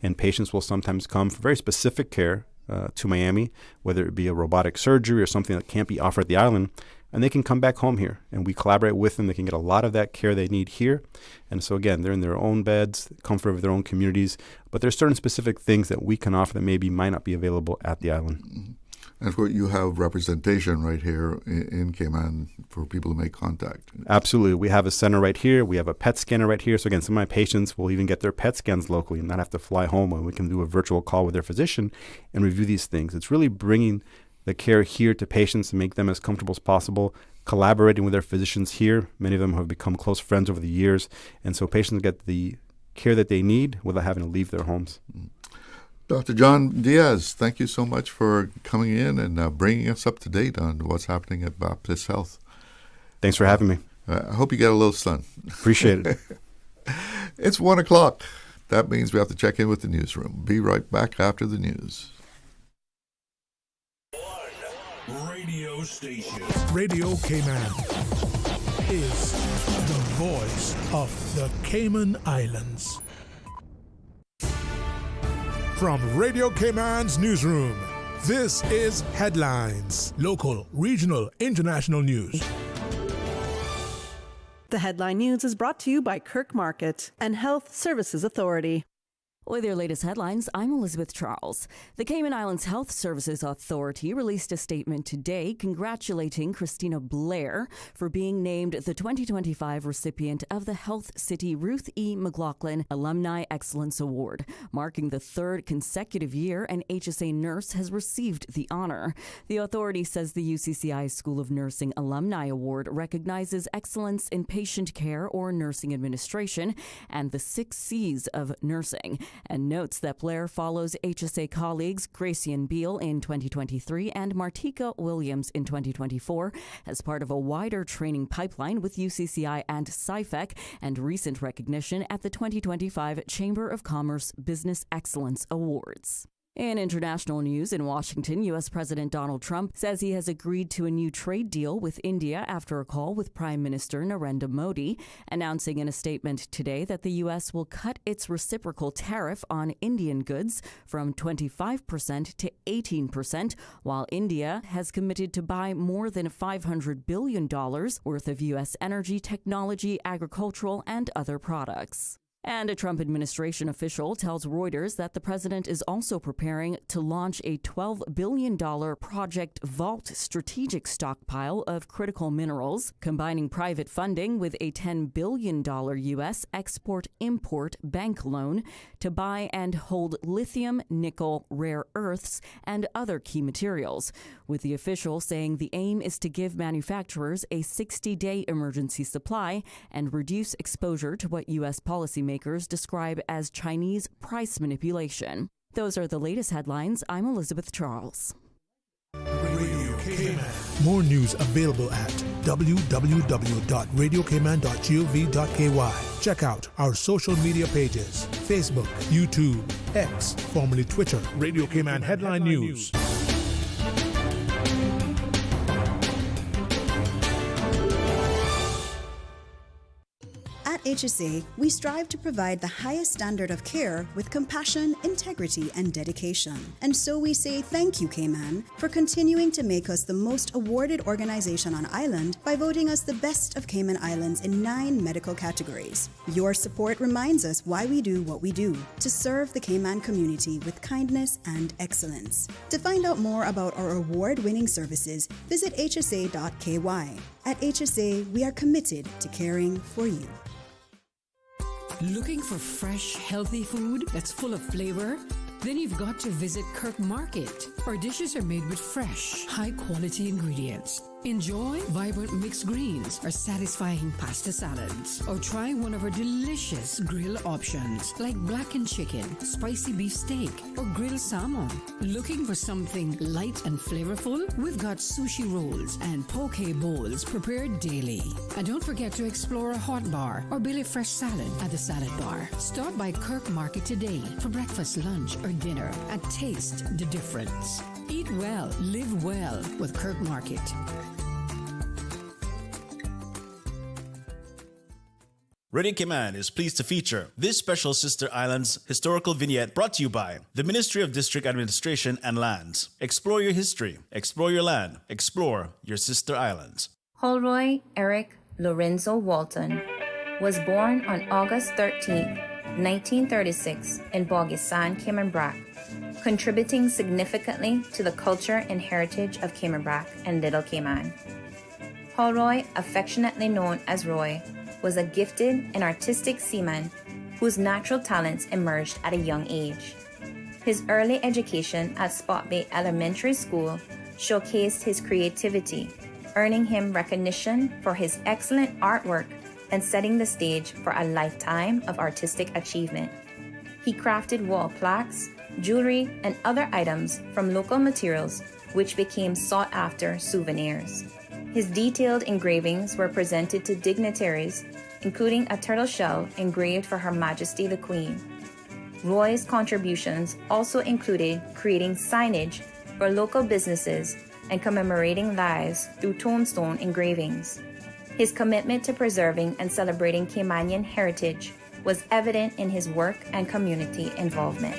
and patients will sometimes come for very specific care to Miami, whether it be a robotic surgery or something that can't be offered at the island, and they can come back home here, and we collaborate with them. They can get a lot of that care they need here. And so, again, they're in their own beds, comfort of their own communities, but there's certain specific things that we can offer that maybe might not be available at the island. Mm-hmm. And of course, you have representation right here in Cayman for people to make contact. Absolutely. We have a center right here. We have a PET scanner right here. So again, some of my patients will even get their PET scans locally and not have to fly home, and we can do a virtual call with their physician and review these things. It's really bringing the care here to patients to make them as comfortable as possible, collaborating with their physicians here. Many of them have become close friends over the years. And so patients get the care that they need without having to leave their homes. Mm-hmm. Dr. John Diaz, thank you so much for coming in and bringing us up to date on what's happening at Baptist Health. Thanks for having me. I hope you get a little sun. Appreciate it. It's 1 o'clock. That means we have to check in with the newsroom. Be right back after the news. Radio station. Radio Cayman is the voice of the Cayman Islands. From Radio Cayman's newsroom, this is Headlines. Local, regional, international news. The Headline News is brought to you by Kirk Market and Health Services Authority. With your latest headlines, I'm Elizabeth Charles. The Cayman Islands Health Services Authority released a statement today congratulating Christina Blair for being named the 2025 recipient of the Health City Ruth E. McLaughlin Alumni Excellence Award, marking the third consecutive year an HSA nurse has received the honor. The authority says the UCCI School of Nursing Alumni Award recognizes excellence in patient care or nursing administration and the 6 C's of nursing, and notes that Blair follows HSA colleagues Gracian Beal in 2023 and Martika Williams in 2024 as part of a wider training pipeline with UCCI and SciFec and recent recognition at the 2025 Chamber of Commerce Business Excellence Awards. In international news, in Washington, U.S. President Donald Trump says he has agreed to a new trade deal with India after a call with Prime Minister Narendra Modi, announcing in a statement today that the U.S. will cut its reciprocal tariff on Indian goods from 25% to 18%, while India has committed to buy more than $500 billion worth of U.S. energy, technology, agricultural, and other products. And a Trump administration official tells Reuters that the president is also preparing to launch a $12 billion Project Vault strategic stockpile of critical minerals, combining private funding with a $10 billion U.S. export-import bank loan to buy and hold lithium, nickel, rare earths, and other key materials, with the official saying the aim is to give manufacturers a 60-day emergency supply and reduce exposure to what U.S. policymakers describe as Chinese price manipulation. Those are the latest headlines. I'm Elizabeth Charles. Radio Cayman. More news available at www.radiocayman.gov.ky. Check out our social media pages: Facebook, YouTube, X, formerly Twitter. Radio Cayman Headline News. At HSA, we strive to provide the highest standard of care with compassion, integrity, and dedication. And so we say thank you, Cayman, for continuing to make us the most awarded organization on island by voting us the best of Cayman Islands in 9 medical categories. Your support reminds us why we do what we do, to serve the Cayman community with kindness and excellence. To find out more about our award-winning services, visit hsa.ky. At HSA, we are committed to caring for you. Looking for fresh, healthy food that's full of flavor? Then you've got to visit Kirk Market. Our dishes are made with fresh, high-quality ingredients. Enjoy vibrant mixed greens or satisfying pasta salads. Or try one of our delicious grill options like blackened chicken, spicy beef steak, or grilled salmon. Looking for something light and flavorful? We've got sushi rolls and poke bowls prepared daily. And don't forget to explore a hot bar or Billy Fresh salad at the salad bar. Stop by Kirk Market today for breakfast, lunch, or dinner and taste the difference. Eat well, live well with Kirk Market. Radio Cayman is pleased to feature this special Sister Islands historical vignette brought to you by the Ministry of District Administration and Lands. Explore your history, explore your land, explore your Sister Islands. Holroy Eric Lorenzo Walton was born on August 13, 1936 in Bogisan, Cayman Brac, contributing significantly to the culture and heritage of Cayman Brac and Little Cayman. Holroy, affectionately known as Roy, was a gifted and artistic seaman whose natural talents emerged at a young age. His early education at Spot Bay Elementary School showcased his creativity, earning him recognition for his excellent artwork and setting the stage for a lifetime of artistic achievement. He crafted wall plaques, jewelry, and other items from local materials which became sought-after souvenirs. His detailed engravings were presented to dignitaries, including a turtle shell engraved for Her Majesty the Queen. Roy's contributions also included creating signage for local businesses and commemorating lives through tombstone engravings. His commitment to preserving and celebrating Caymanian heritage was evident in his work and community involvement.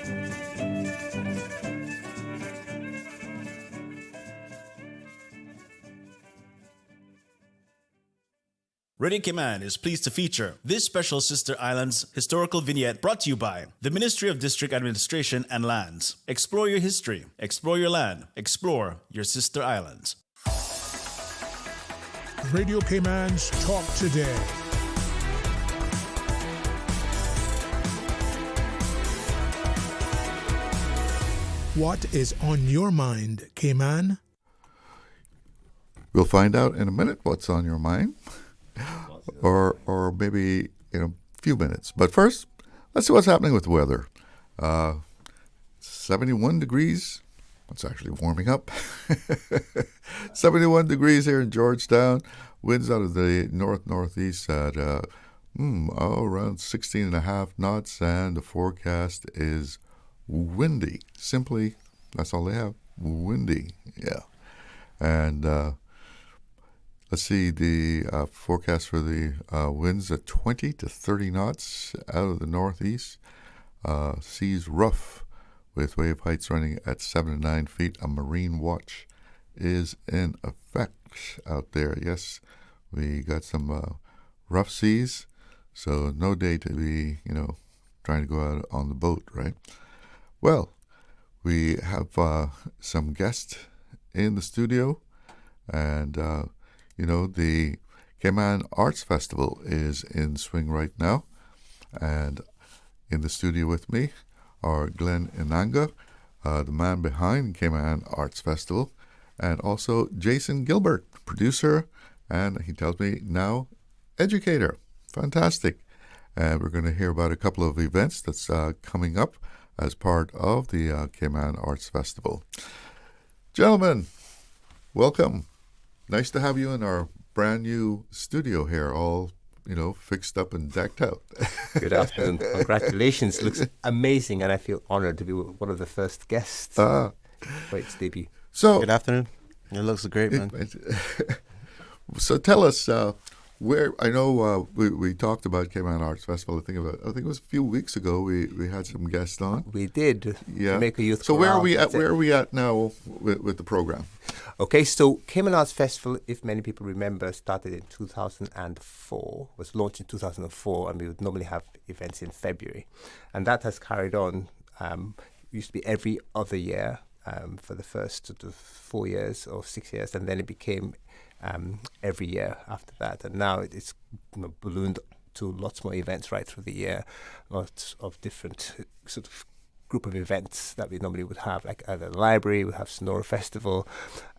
Radio Cayman is pleased to feature this special Sister Islands historical vignette brought to you by the Ministry of District Administration and Lands. Explore your history, explore your land, explore your Sister Islands. Radio Cayman's Talk Today. What is on your mind, Cayman? We'll find out in a minute what's on your mind. Or maybe in a few minutes. But first, let's see what's happening with the weather. 71 degrees. It's actually warming up. 71 degrees here in Georgetown. Winds out of the north-northeast at around 16 and a half knots. And the forecast is windy. Simply, that's all they have. Windy. Yeah. And let's see, the forecast for the winds at 20 to 30 knots out of the northeast. Seas rough with wave heights running at 7 to 9 feet. A marine watch is in effect out there. Yes, we got some rough seas, so no day to be, trying to go out on the boat, right? Well, we have some guests in the studio, and the Cayman Arts Festival is in swing right now. And in the studio with me are Glenn Inanga, the man behind Cayman Arts Festival, and also Jason Gilbert, producer, and he tells me now educator. Fantastic. And we're going to hear about a couple of events that's coming up as part of the Cayman Arts Festival. Gentlemen, welcome. Nice to have you in our brand new studio here, all, fixed up and decked out. Good afternoon. Congratulations. Looks amazing, and I feel honored to be one of the first guests. Great, Stevie. So, good afternoon. It looks great, man. So tell us, where, I know we talked about Cayman Arts Festival. I think it was a few weeks ago. We had some guests on. We did. Yeah. Jamaica Youth So Chorale. where are we at now with the program? Okay, so Cayman Arts Festival, if many people remember, started in 2004. Was launched in 2004, and we would normally have events in February, and that has carried on. Used to be every other year for the first sort of 4 years or 6 years, and then it became every year after that, and now it's ballooned to lots more events right through the year, lots of different sort of group of events that we normally would have, like at the library, we have Sonora Festival.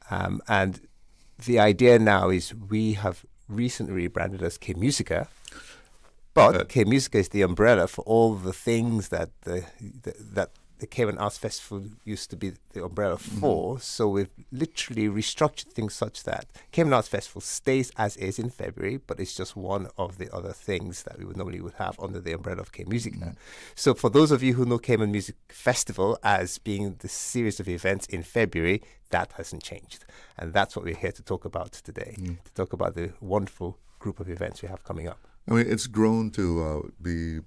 And the idea now is we have recently rebranded as K Musica, but K Musica is the umbrella for all the things that the Cayman Arts Festival used to be the umbrella for. So we've literally restructured things such that Cayman Arts Festival stays as is in February, but it's just one of the other things that we would normally have under the umbrella of K Musica. So for those of you who know Cayman Music Festival as being the series of events in February, that hasn't changed. And that's what we're here to talk about today, to talk about the wonderful group of events we have coming up. I mean, it's grown to be,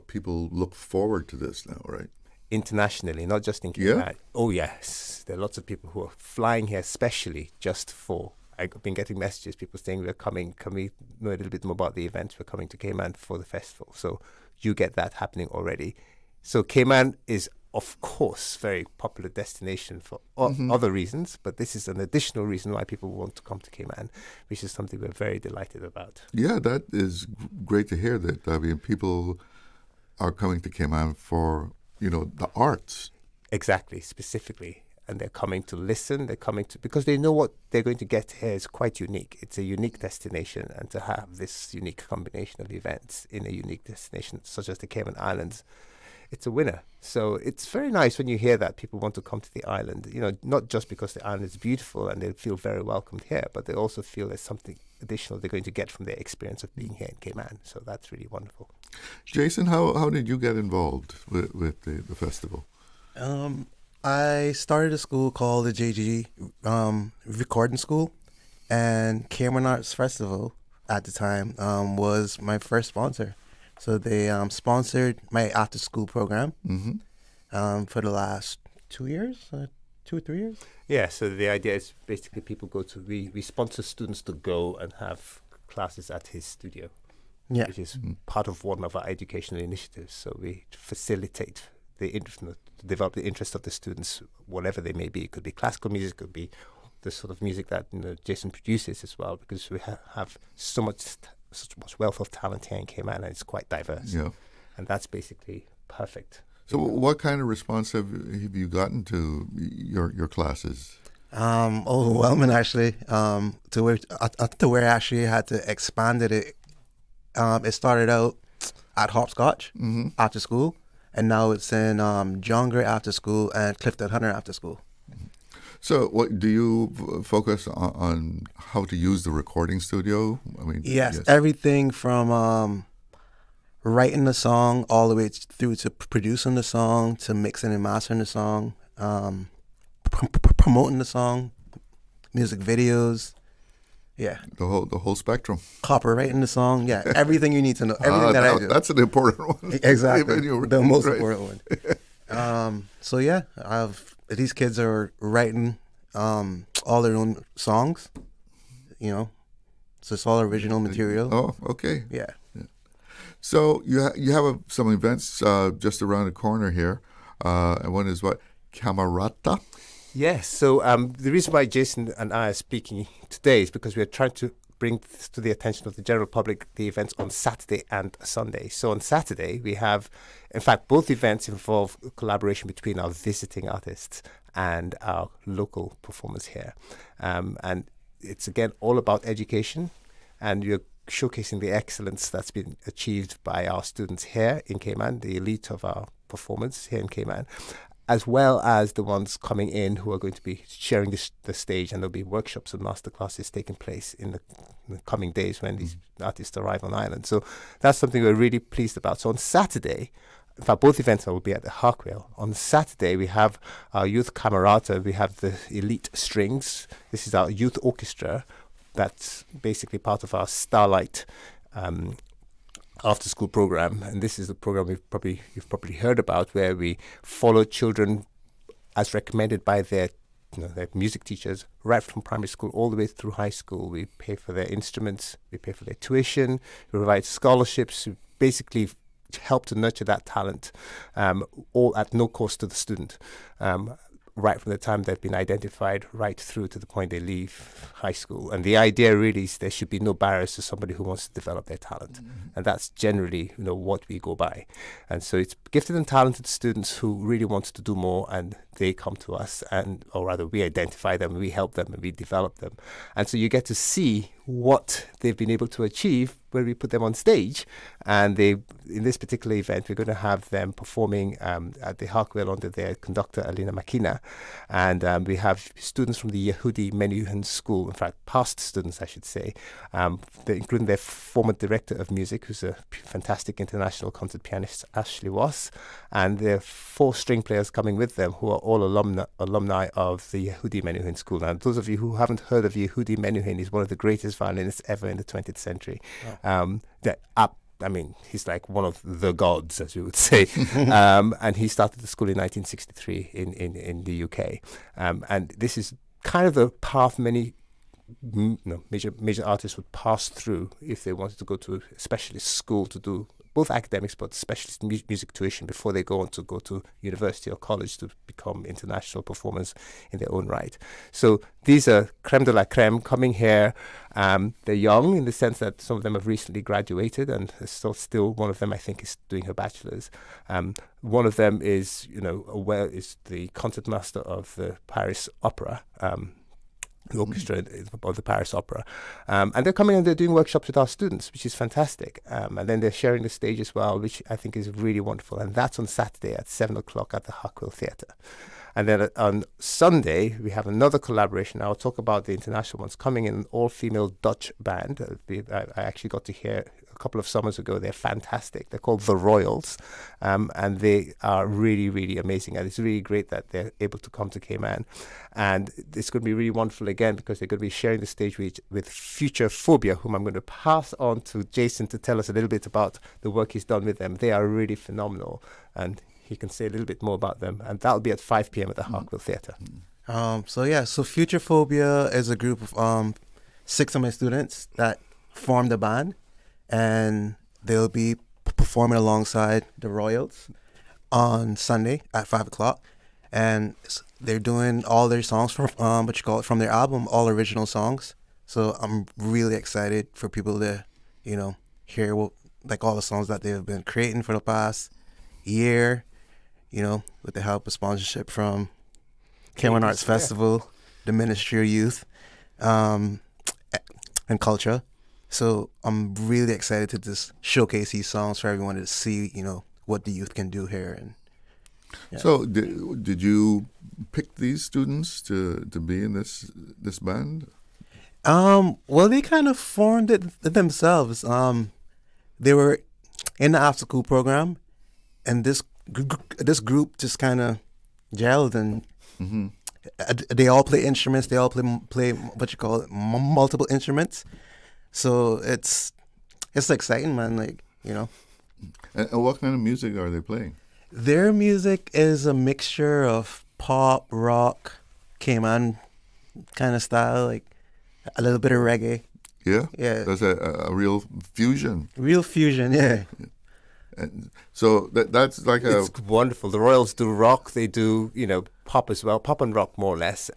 people look forward to this now, right? Internationally, not just in Cayman. Yeah. Oh, yes. There are lots of people who are flying here especially just for... I've been getting messages, people saying we're coming. Can we know a little bit more about the event? We're coming to Cayman for the festival. So you get that happening already. So Cayman is, of course, very popular destination for other reasons, but this is an additional reason why people want to come to Cayman, which is something we're very delighted about. Yeah, that is great to hear that. I mean, people are coming to Cayman for, the arts. Exactly, specifically. And they're coming to listen, because they know what they're going to get here is quite unique. It's a unique destination, and to have this unique combination of events in a unique destination such as the Cayman Islands, it's a winner. So it's very nice when you hear that people want to come to the island, not just because the island is beautiful and they feel very welcomed here, but they also feel there's something additional they're going to get from their experience of being here in Cayman. So that's really wonderful. Jason, how did you get involved with the festival? I started a school called the JG Recording School, and Cayman Arts Festival at the time was my first sponsor. So they sponsored my after-school program for the last 2 years, 2 or 3 years. Yeah, so the idea is basically people we sponsor students to go and have classes at his studio, which is part of one of our educational initiatives. So we facilitate develop the interest of the students, whatever they may be. It could be classical music, it could be the sort of music that Jason produces as well, because we have such much wealth of talent here in Cayman, and it's quite diverse. Yeah. And that's basically perfect. So what kind of response have you gotten to your classes? Overwhelming, actually, to where I actually had to expand it. It started out at Hopscotch after school, and now it's in John Gray after school and Clifton Hunter after school. So what do you focus on how to use the recording studio? I mean, yes. Everything from writing the song all the way through to producing the song, to mixing and mastering the song, promoting the song, music videos. Yeah. The whole spectrum. Copywriting the song. Yeah. Everything you need to know. Everything that I do. That's an important one. Exactly. The most important one. So yeah, these kids are writing all their own songs, so it's all original material. Oh, okay. Yeah. So you have some events just around the corner here, and one is what, Camerata? Yes. So the reason why Jason and I are speaking today is because we are trying to bring to the attention of the general public the events on Saturday and Sunday. So on Saturday, we have, in fact, both events involve collaboration between our visiting artists and our local performers here. And it's, again, all about education, and you're showcasing the excellence that's been achieved by our students here in Cayman, the elite of our performance here in Cayman, as well as the ones coming in who are going to be sharing the stage, and there'll be workshops and masterclasses taking place in the coming days when these artists arrive on island. So that's something we're really pleased about. So on Saturday, in fact, both events will be at the Harkwell. On Saturday, we have our youth camerata. We have the elite strings. This is our youth orchestra. That's basically part of our Starlight after-school program, and this is the program you've probably heard about, where we follow children as recommended by their music teachers right from primary school all the way through high school. We pay for their instruments, we pay for their tuition, we provide scholarships, we basically help to nurture that talent, all at no cost to the student. right from the time they've been identified right through to the point they leave high school. And the idea really is there should be no barriers to somebody who wants to develop their talent. And that's generally, what we go by. And so it's gifted and talented students who really want to do more, and they come to us, or rather we identify them, we help them, and we develop them. And so you get to see what they've been able to achieve when we put them on stage. And in this particular event, we're going to have them performing at the Harkwell under their conductor, Alina Makina. And we have students from the Yehudi Menuhin School, in fact, past students, I should say, including their former director of music, who's a fantastic international concert pianist, Ashley Wass, and their 4 string players coming with them, who are all alumni of the Yehudi Menuhin School. Now, those of you who haven't heard of Yehudi Menuhin, he's one of the greatest violinists ever in the 20th century. He's like one of the gods, as you would say. And he started the school in 1963 in the UK. And this is kind of the path many major artists would pass through if they wanted to go to a specialist school to do both academics but specialist music tuition before they go on to go to university or college to become international performers in their own right. So these are creme de la creme coming here. They're young in the sense that some of them have recently graduated, and still one of them I think is doing her bachelor's. One of them is is the concertmaster of the Paris Opera. The orchestra of the Paris Opera. And they're coming and they're doing workshops with our students, which is fantastic. And then they're sharing the stage as well, which I think is really wonderful. And that's on Saturday at 7 o'clock at the Harkwell Theatre. And then on Sunday, we have another collaboration. I'll talk about the international ones coming in, an all-female Dutch band. I actually got to hear a couple of summers ago. They're fantastic. They're called The Royals, and they are really, really amazing. And it's really great that they're able to come to Cayman. And it's going to be really wonderful again because they're going to be sharing the stage with Future Phobia, whom I'm going to pass on to Jason to tell us a little bit about the work he's done with them. They are really phenomenal, and he can say a little bit more about them. And that'll be at 5 p.m. at the Harkwell Theatre. So Future Phobia is a group of 6 of my students that formed a band, and they'll be performing alongside the Royals on Sunday at 5 o'clock. And they're doing all their songs from from their album, all original songs. So I'm really excited for people to, hear all the songs that they've been creating for the past year, with the help of sponsorship from Cayman Arts Festival, the Ministry of Youth, and Culture. So I'm really excited to just showcase these songs for everyone to see, what the youth can do here. And So did you pick these students to be in this band? Well, they kind of formed it themselves. They were in the after school program, and this group just kind of gelled, and they all play instruments. They all play multiple instruments. So it's exciting, man. And what kind of music are they playing? Their music is a mixture of pop, rock, Cayman kind of style, like a little bit of reggae. Yeah? Yeah. That's a real fusion. Real fusion, yeah. And so that's like It's wonderful. The Royals do rock. They do, pop as well, pop and rock more or less.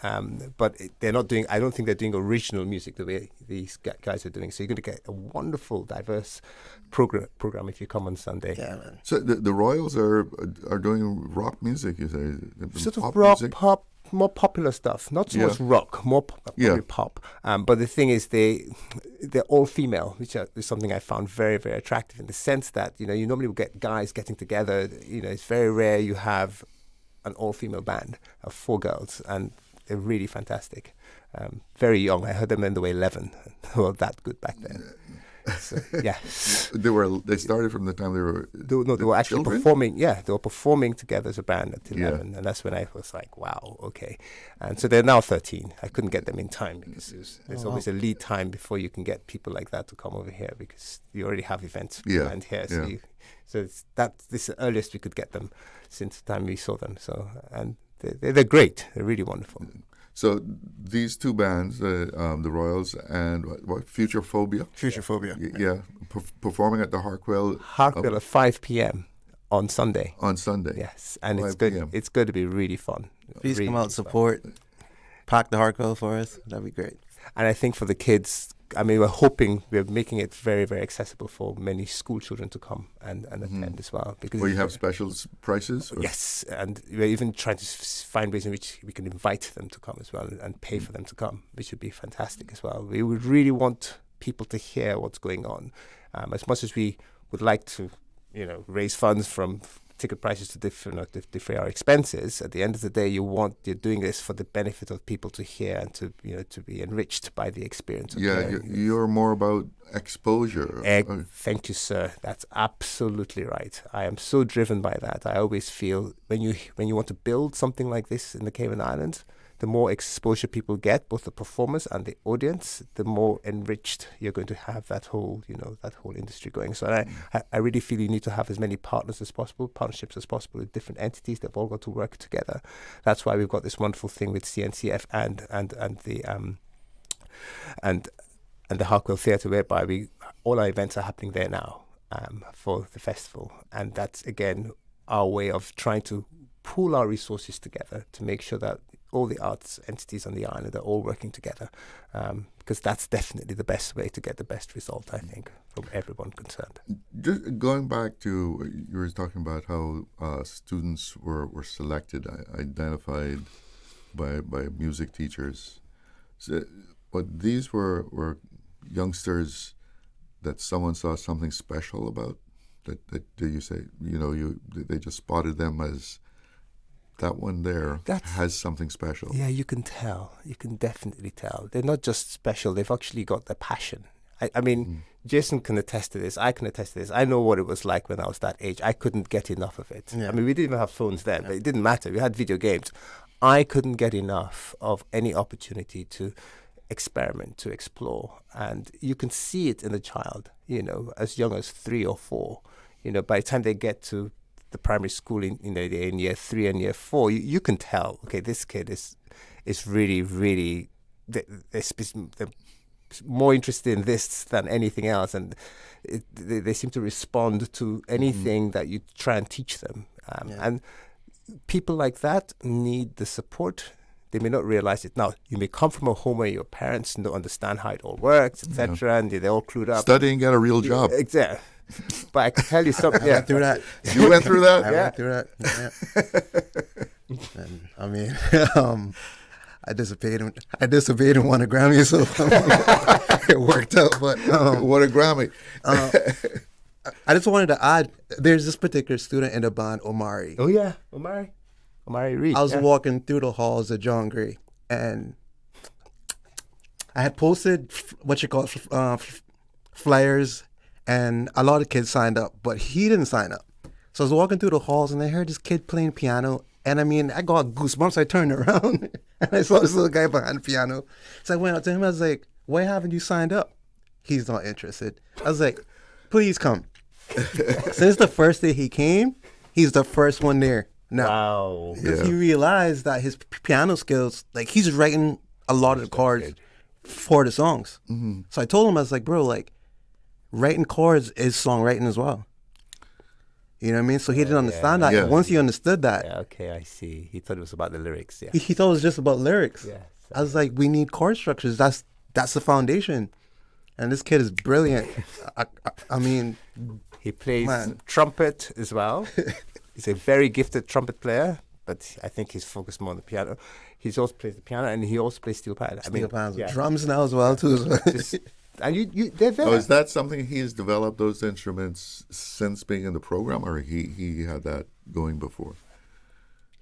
But they're not doing, I don't think they're doing original music the way these guys are doing. So you're going to get a wonderful, diverse program if you come on Sunday. Yeah, man. So the Royals are doing rock music, you say? Sort of pop rock, music? pop, more popular stuff. Not so much rock, more pop. But the thing is, they're all female, which is something I found very, very attractive in the sense that, you normally will get guys getting together. It's very rare you have an all-female band of 4 girls, and they're really fantastic. Very young. I heard them when they were 11. They were that good back then. So, yeah. They started from the time they were they were actually children? performing. Yeah, they were performing together as a band at 11, and that's when I was like, wow, okay. And so they're now 13. I couldn't get them in time because there's always a lead time before you can get people like that to come over here because you already have events planned here. So this is the earliest we could get them since the time we saw them. So and they're great. They're really wonderful. So these 2 bands, the Royals and what Future Phobia? Future Phobia. Yeah, performing at the Harkwell. Harkwell at 5 p.m. on Sunday. On Sunday. Yes, and 5 it's good. p.m. It's going to be really fun. Please Really come out, support, pack the hardcore for us. That'd be great. And I think for the kids, I mean, we're making it very, very accessible for many school children to come and attend as well. Because Will you have special prices? Or? Yes, and we're even trying to find ways in which we can invite them to come as well and pay for them to come, which would be fantastic as well. We would really want people to hear what's going on. As much as we would like to, raise funds from ticket prices to defray our expenses, at the end of the day, you're doing this for the benefit of people to hear and to be enriched by the experience. You're more about exposure. Thank you, sir. That's absolutely right. I am so driven by that. I always feel when you want to build something like this in the Cayman Islands, the more exposure people get, both the performers and the audience, the more enriched you're going to have that whole industry going. So I really feel you need to have as many partners as possible, partnerships as possible with different entities. They've all got to work together. That's why we've got this wonderful thing with CNCF and the Harkwell Theatre, whereby all our events are happening there now for the festival, and that's again our way of trying to pool our resources together to make sure that all the arts entities on the island are all working together, because that's definitely the best way to get the best result, I think, from everyone concerned. Just going back to, you were talking about how students were selected, identified by music teachers. So, but these were youngsters that someone saw something special about? That you say, they just spotted them as, that one there has something special. Yeah, you can tell. You can definitely tell. They're not just special. They've actually got the passion. I mean, Jason can attest to this. I can attest to this. I know what it was like when I was that age. I couldn't get enough of it. Yeah. I mean, we didn't even have phones then, but it didn't matter. We had video games. I couldn't get enough of any opportunity to experiment, to explore. And you can see it in the child, as young as 3 or 4. By the time they get to the primary school in year 3 and year 4, you can tell, okay, this kid is really, really, they're more interested in this than anything else, and they seem to respond to anything that you try and teach them. And people like that need the support. They may not realize it. Now, you may come from a home where your parents don't understand how it all works, etc., and they're all clued up. Study and get a real job. Exactly. But I can tell you something. I went through that. You went through that? I went through that. Yeah. And I mean, I disobeyed and won a Grammy, so it worked out. But what a Grammy! I just wanted to add, there's this particular student in the band, Omari. Oh yeah, Omari Reed. I was walking through the halls of John Gray, and I had posted flyers. And a lot of kids signed up, but he didn't sign up. So I was walking through the halls, and I heard this kid playing piano. And I mean, I got goosebumps. I turned around, and I saw this little guy behind the piano. So I went up to him. I was like, why haven't you signed up? He's not interested. I was like, please come. Since the first day he came, he's the first one there. Now, wow. Because he realized that his piano skills, like, he's writing a lot of the chords for the songs. Mm-hmm. So I told him, I was like, bro, like, writing chords is songwriting as well. You know what I mean? So he didn't understand that. Yeah. Once he understood that. Yeah, okay, I see. He thought it was about the lyrics. Yeah. He thought it was just about lyrics. Yeah. I was like, we need chord structures. That's the foundation. And this kid is brilliant. I mean, he plays trumpet as well. He's a very gifted trumpet player, but I think he's focused more on the piano. He also plays the piano, and he also plays steel pad. Drums now as well too. And they're very. Oh, is that something he's developed, those instruments, since being in the program, or he had that going before?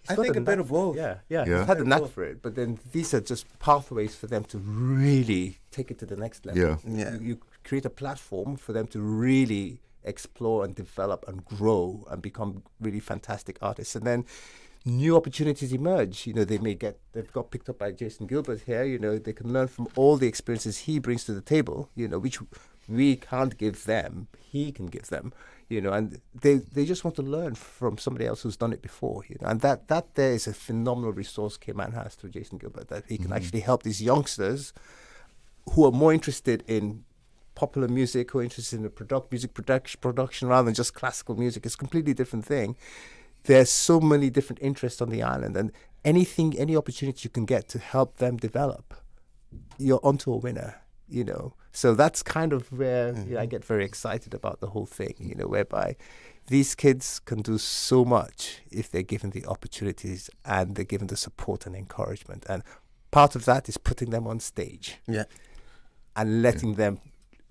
I think a bit of both. Yeah. He's had the knack for it, but then these are just pathways for them to really take it to the next level. Yeah. You create a platform for them to really explore and develop and grow and become really fantastic artists, and then new opportunities emerge. They've got picked up by Jason Gilbert here. They can learn from all the experiences he brings to the table, which we can't give them, he can give them, and they just want to learn from somebody else who's done it before, and that there is a phenomenal resource Cayman has through Jason Gilbert, that he can actually help these youngsters who are more interested in popular music, who are interested in the music production rather than just classical music. It's a completely different thing. There's so many different interests on the island, and any opportunity you can get to help them develop, you're onto a winner, you know. So that's kind of where I get very excited about the whole thing, you know, whereby these kids can do so much if they're given the opportunities and they're given the support and encouragement. And part of that is putting them on stage and letting them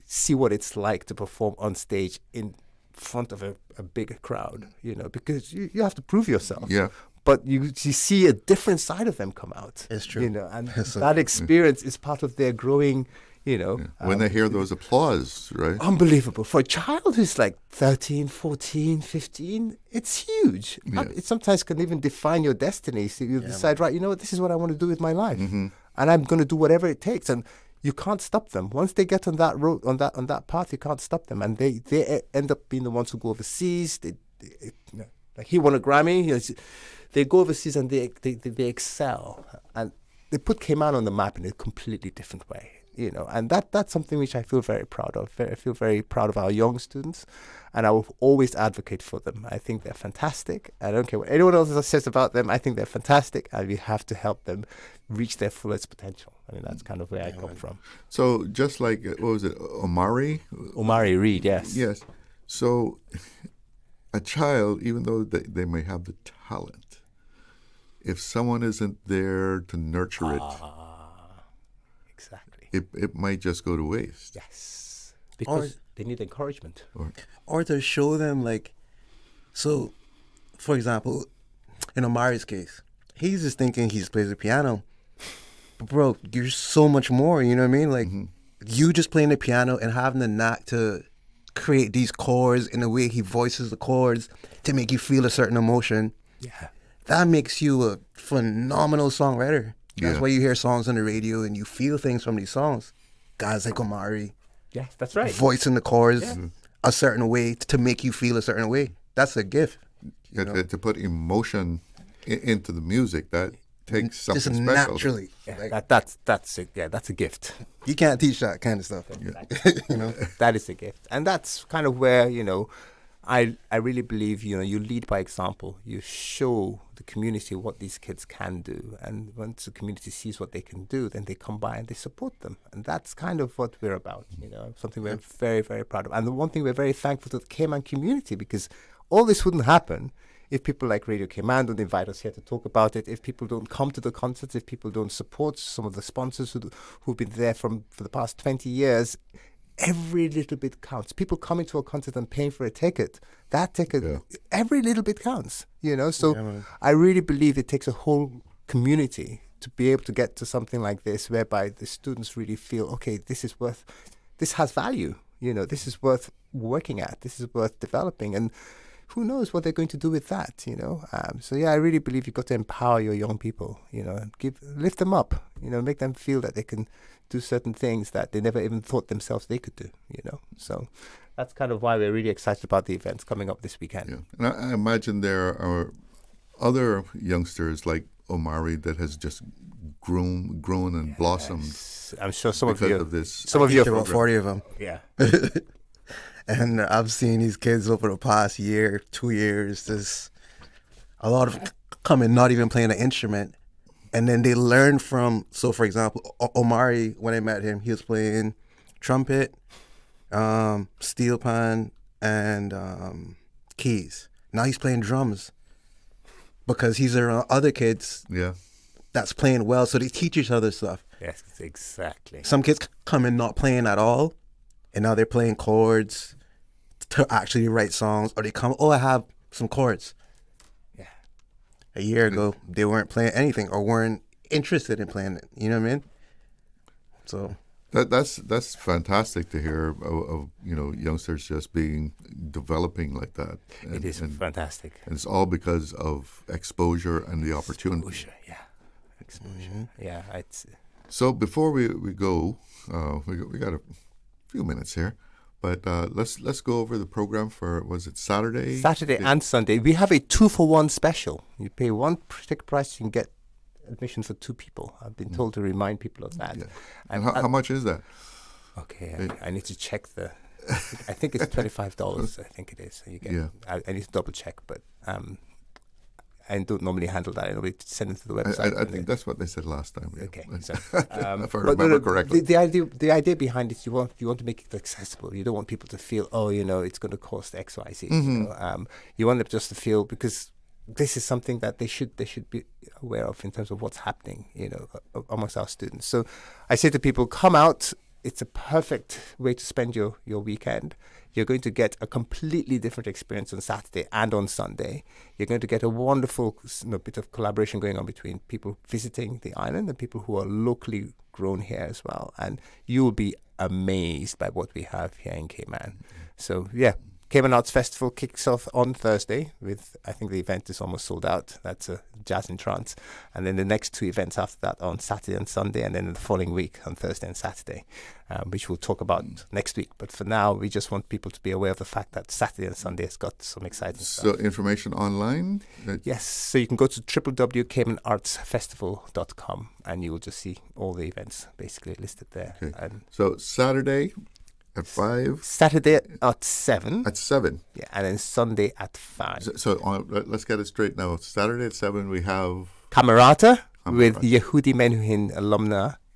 see what it's like to perform on stage in front of a bigger crowd, you know, because you have to prove yourself. Yeah. But you see a different side of them come out. It's true. You know, and that experience is part of their growing, you know. When they hear those applause, right? Unbelievable. For a child who's like 13, 14, 15, it's huge. Yeah. It sometimes can even define your destiny. So you decide, right, you know what, this is what I want to do with my life. And I'm going to do whatever it takes. And you can't stop them. Once they get on that road, on that path, you can't stop them. And they end up being the ones who go overseas. Like he won a Grammy. They go overseas and they excel. And they put Cayman on the map in a completely different way. You know, and that's something which I feel very proud of. I feel very proud of our young students, and I will always advocate for them. I think they're fantastic. I don't care what anyone else says about them. I think they're fantastic, and we have to help them reach their fullest potential. I mean, that's kind of where I come from. So just like, what was it, Omari? Omari Reed, yes. Yes. So a child, even though they may have the talent, if someone isn't there to nurture it, exactly. It might just go to waste. Yes. Because they need encouragement. Or to show them, like, so, for example, in Omari's case, he's just thinking he plays the piano. But bro, you're so much more, you know what I mean? Like, you just playing the piano and having the knack to create these chords in the way he voices the chords to make you feel a certain emotion. Yeah. That makes you a phenomenal songwriter. That's why you hear songs on the radio and you feel things from these songs. Guys like Omari. Yeah, that's right. Voicing the chords a certain way to make you feel a certain way. That's a gift. You know? To put emotion into the music, that takes something just special. Naturally. Yeah, that's it. Yeah, that's a gift. You can't teach that kind of stuff. You know, that is a gift, and that's kind of where, you know, I really believe, you know, you lead by example. You show the community what these kids can do, and once the community sees what they can do, then they come by and they support them, and that's kind of what we're about. You know, something we're very, very proud of, and the one thing we're very thankful to the Cayman community, because all this wouldn't happen if people like Radio Cayman don't invite us here to talk about it, if people don't come to the concerts, if people don't support some of the sponsors who've been there for the past 20 years. Every little bit counts. People coming to a concert and paying for a ticket, that ticket, every little bit counts, you know? So I really believe it takes a whole community to be able to get to something like this, whereby the students really feel, okay, this has value, you know, this is worth working at, this is worth developing, and who knows what they're going to do with that, you know? So yeah, I really believe you've got to empower your young people, you know, and lift them up, you know, make them feel that they can do certain things that they never even thought themselves they could do, you know? So that's kind of why we're really excited about the events coming up this weekend. Yeah. And I imagine there are other youngsters like Omari that has just grown and blossomed. I'm sure some of you, about 40 of them. Yeah. And I've seen these kids over the past year, 2 years, there's a lot of coming not even playing an instrument. And then they learn from, so for example, Omari, when I met him, he was playing trumpet, steel pan, and keys. Now he's playing drums because he's around other kids that's playing well, so they teach each other stuff. Yes, exactly. Some kids come in not playing at all, and now they're playing chords to actually write songs, or they come, I have some chords. A year ago, they weren't playing anything or weren't interested in playing it. You know what I mean? So that's fantastic to hear of you know, youngsters just developing like that. And, it is fantastic. And it's all because of exposure and the opportunity. Exposure. Yeah. So before we go, we got a few minutes here. But let's go over the program for, was it Saturday? Saturday and Sunday. We have a 2-for-1 special. You pay one ticket price, you can get admission for 2 people. I've been told to remind people of that. Yeah. And how much is that? Okay, I need to check the. I think it's $25. I think it is. You get. I need to double check, but I don't normally handle that. I normally send it to the website. I think that's what they said last time. Yeah. Okay, so, if I remember correctly. The idea behind it, you want to make it accessible. You don't want people to feel, it's going to cost X, Y, Z. Mm-hmm. You want them just to feel, because this is something that they should be aware of in terms of what's happening, amongst our students. So I say to people, come out. It's a perfect way to spend your weekend. You're going to get a completely different experience on Saturday and on Sunday. You're going to get a wonderful bit of collaboration going on between people visiting the island and people who are locally grown here as well. And you'll be amazed by what we have here in Cayman. So, Cayman Arts Festival kicks off on Thursday with, I think the event is almost sold out. That's a Jazz in Trance. And then the next 2 events after that on Saturday and Sunday, and then the following week on Thursday and Saturday, which we'll talk about next week. But for now, we just want people to be aware of the fact that Saturday and Sunday has got some exciting stuff. So information online? Yes. So you can go to www.caymanartsfestival.com and you will just see all the events basically listed there. Okay. And so Saturday at 5? Saturday at 7. At 7? Yeah, and then Sunday at 5. So let's get it straight now. Saturday at 7 we have... Camerata with Yehudi Menuhin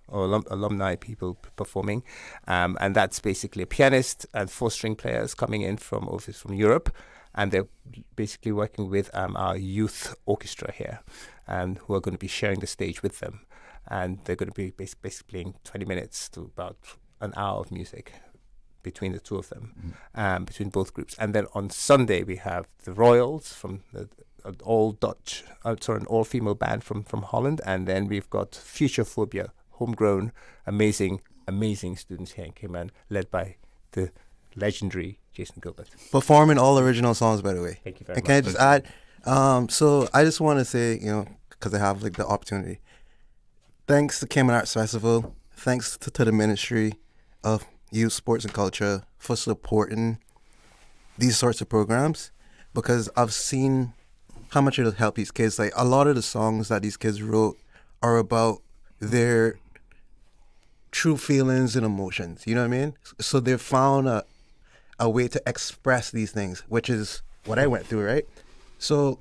alumni people performing. And that's basically a pianist and 4-string players coming in from Europe. And they're basically working with our youth orchestra here, and who are going to be sharing the stage with them. And they're going to be basically playing 20 minutes to about an hour of music between the two of them, between both groups. And then on Sunday we have the Royals from an all-female band from Holland, and then we've got Future Phobia, homegrown, amazing students here in Cayman, led by the legendary Jason Gilbert. Performing all original songs, by the way. Thank you very much. Can I just add? So I just want to say, because I have the opportunity, thanks to Cayman Arts Festival, thanks to the Ministry of Youth, Sports and Culture for supporting these sorts of programs, because I've seen how much it'll help these kids. Like, a lot of the songs that these kids wrote are about their true feelings and emotions, you know what I mean? So they've found a way to express these things, which is what I went through, right? So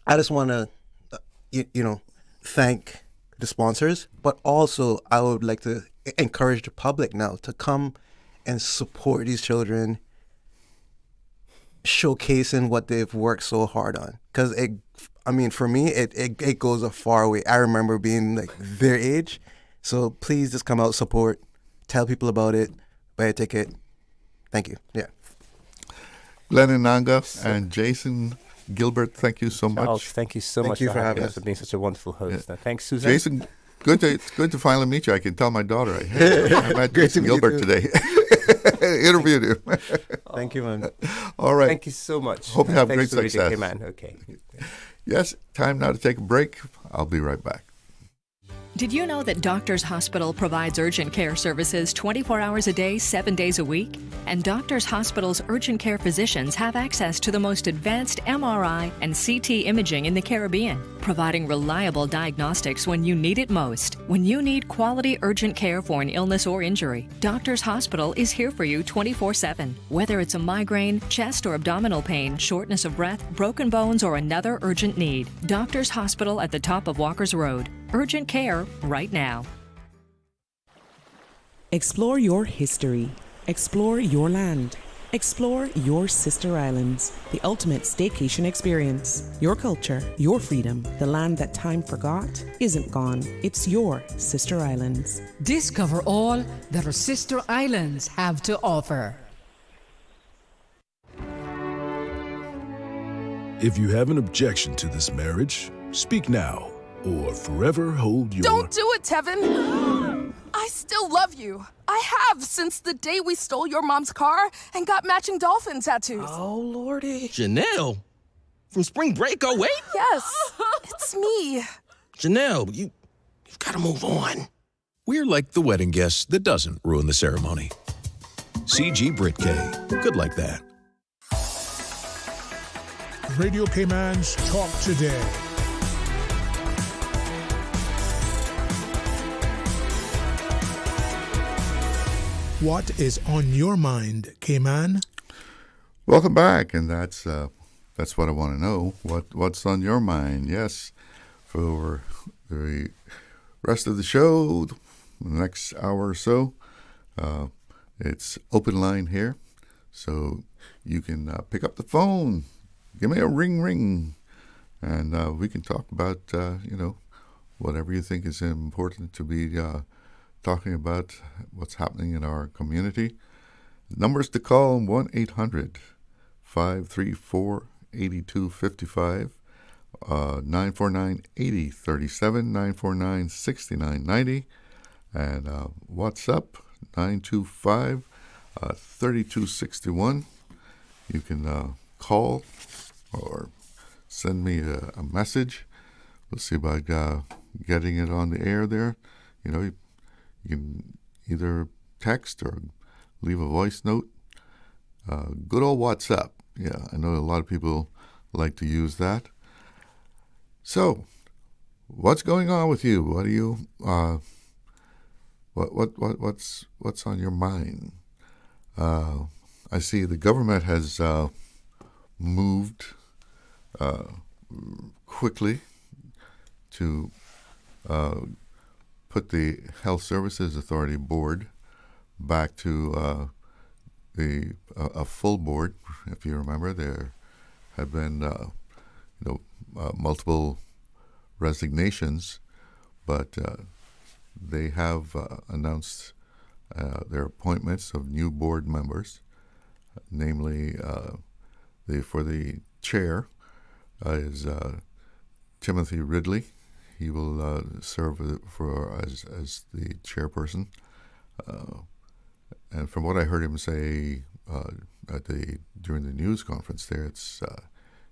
I just want to, thank the sponsors, but also I would like to encourage the public now to come and support these children, showcasing what they've worked so hard on. Because for me, it goes a far way. I remember being their age. So please just come out, support, tell people about it, buy a ticket. Thank you. Yeah. Glidden Nanga and Jason Gilbert, thank you so much. Charles, thank you so much for having us, for being such a wonderful host. Yeah. Thanks, Susan. Jason, it's good to finally meet you. I can tell my daughter I met Jason Gilbert today. Interviewed him. Thank you, man. All right. Thank you so much. Hope you have great success. Okay, man. Okay. Yes, time now to take a break. I'll be right back. Did you know that Doctors Hospital provides urgent care services 24 hours a day, 7 days a week? And Doctors Hospital's urgent care physicians have access to the most advanced MRI and CT imaging in the Caribbean, providing reliable diagnostics when you need it most. When you need quality urgent care for an illness or injury, Doctors Hospital is here for you 24/7. Whether it's a migraine, chest or abdominal pain, shortness of breath, broken bones, or another urgent need, Doctors Hospital at the top of Walker's Road. Urgent care right now. Explore your history. Explore your land. Explore your sister islands. The ultimate staycation experience. Your culture, your freedom. The land that time forgot isn't gone. It's your sister islands. Discover all that our sister islands have to offer. If you have an objection to this marriage, speak now. Or forever hold your... Don't do it, Tevin! I still love you. I have since the day we stole your mom's car and got matching dolphin tattoos. Oh, Lordy. Janelle? From spring break 08? Yes, it's me. Janelle, you've got to move on. We're like the wedding guest that doesn't ruin the ceremony. CG Brit K. Good like that. Radio Cayman's Talk Today. What is on your mind, Cayman? Welcome back, and that's what I want to know. What's on your mind? Yes, for the rest of the show, the next hour or so, it's open line here, so you can pick up the phone, give me a ring, and we can talk about whatever you think is important to be talking about, what's happening in our community. Numbers to call: 1-800-534-8255, 949-8037, 949-6990, and WhatsApp 925-3261. You can call or send me a message. We'll see about getting it on the air there. You can either text or leave a voice note. Good old WhatsApp. Yeah, I know a lot of people like to use that. So, what's going on with you? What do you what's on your mind? I see the government has moved quickly to put the Health Services Authority board back to a full board. If you remember, there had been multiple resignations, but they have announced their appointments of new board members, namely for the chair is Timothy Ridley. He will serve as the chairperson. And from what I heard him say during the news conference there,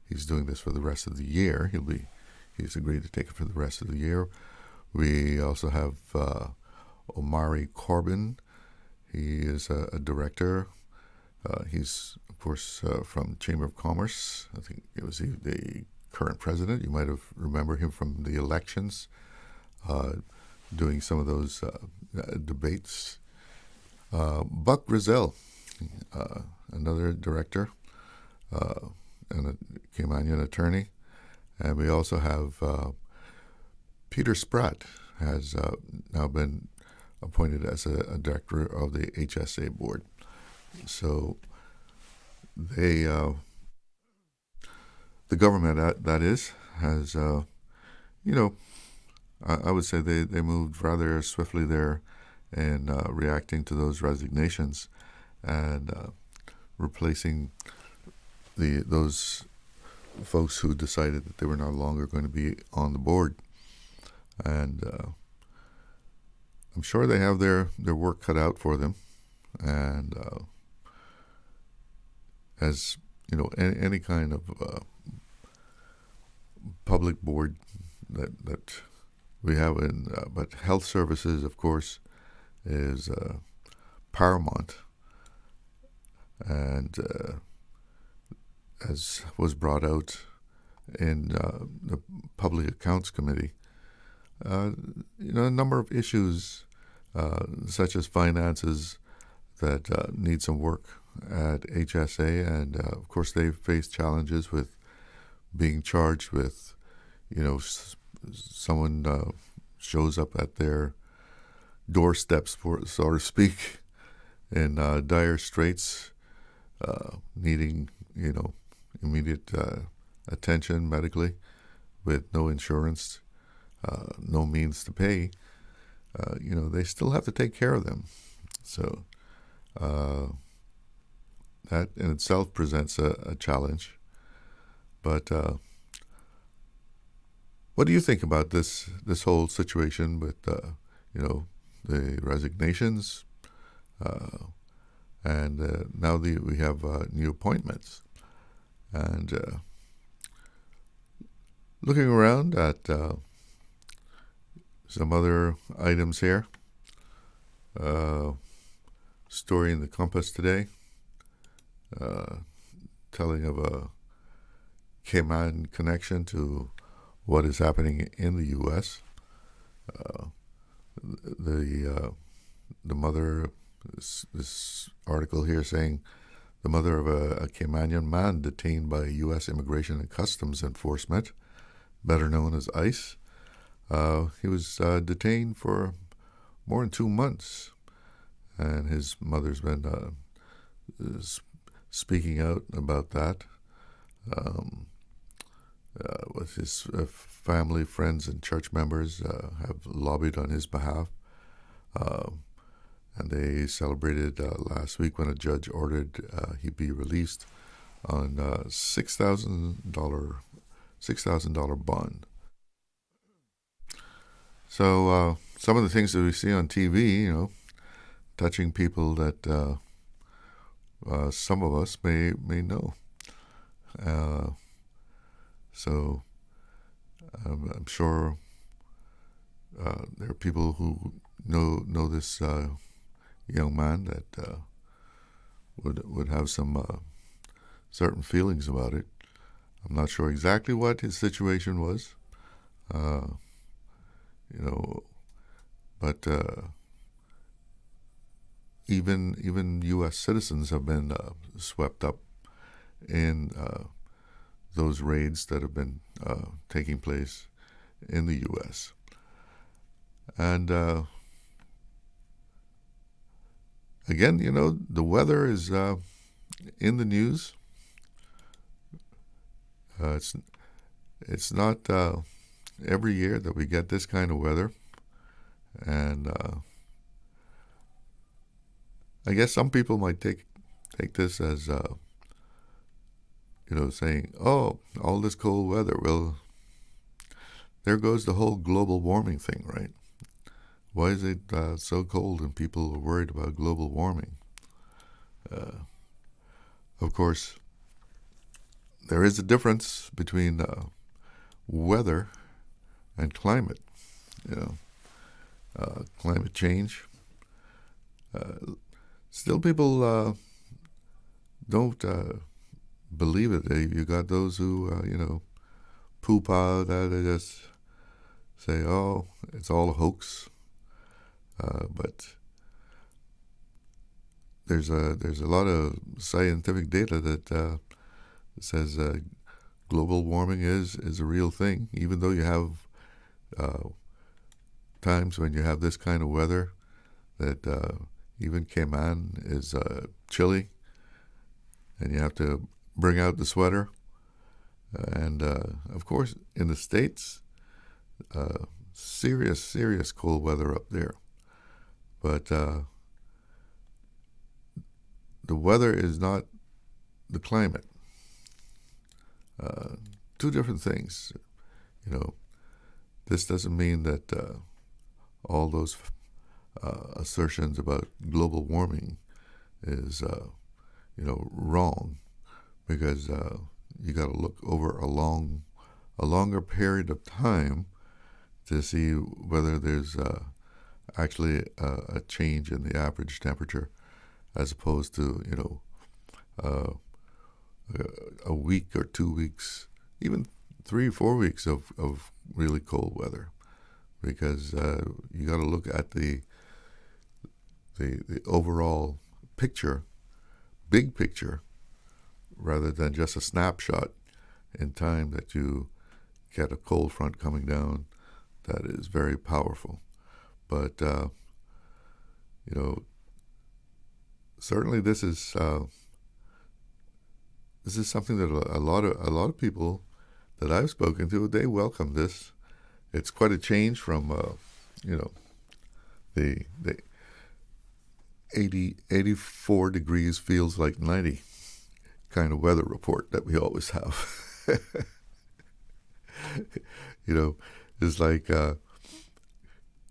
he's doing this for the rest of the year. He's agreed to take it for the rest of the year. We also have Omari Corbin. He is a director. He's of course from Chamber of Commerce. I think it was the current president. You might have remembered him from the elections, doing some of those debates. Buck Grizzell, another director, and a Caymanian attorney. And we also have Peter Spratt has now been appointed as a director of the HSA board. So they, the government that is, has, I would say they moved rather swiftly there in reacting to those resignations and replacing those folks who decided that they were no longer going to be on the board. And I'm sure they have their work cut out for them. And as you know, any kind of public board that we have but health services, of course, is paramount. And as was brought out in the Public Accounts Committee, a number of issues such as finances that need some work at HSA, and of course they face challenges with being charged with, someone shows up at their doorsteps, so to speak, in dire straits, needing, immediate attention medically, with no insurance, no means to pay. They still have to take care of them. So that in itself presents a challenge. But what do you think about this whole situation with the resignations, and now we have new appointments, and looking around at some other items here. Story in the Compass today, telling of a Cayman connection to what is happening in the U.S. The mother this article here saying the mother of a Caymanian man detained by U.S. Immigration and Customs Enforcement, better known as ICE. He was detained for more than 2 months, and his mother's been speaking out about that. With his family, friends, and church members have lobbied on his behalf. And they celebrated last week when a judge ordered he be released on $6,000 bond. So some of the things that we see on TV, touching people that some of us may know. So I'm sure there are people who know this young man that would have some certain feelings about it. I'm not sure exactly what his situation was, but even U.S. citizens have been swept up in those raids that have been taking place in the U.S. And again, the weather is in the news. It's not every year that we get this kind of weather, and I guess some people might take this as saying, "Oh, all this cold weather. Well, there goes the whole global warming thing, right? Why is it so cold and people are worried about global warming?" Of course, there is a difference between weather and climate. Climate change. Still, people don't believe it. You got those who, poo-pah that. They just say, "Oh, it's all a hoax." But there's a lot of scientific data that says global warming is a real thing. Even though you have times when you have this kind of weather, that even Cayman is chilly, and you have to bring out the sweater. And of course, in the States, serious cold weather up there. But the weather is not the climate. Two different things. This doesn't mean that all those assertions about global warming is wrong, because you got to look over a longer period of time to see whether there's actually a change in the average temperature, as opposed to a week or 2 weeks, even 3 or 4 weeks of really cold weather, because you got to look at the overall picture, big picture, rather than just a snapshot in time that you get a cold front coming down that is very powerful. But certainly this is something that a lot of people that I've spoken to, they welcome this. It's quite a change from the 84 degrees feels like 90 kind of weather report that we always have. It's like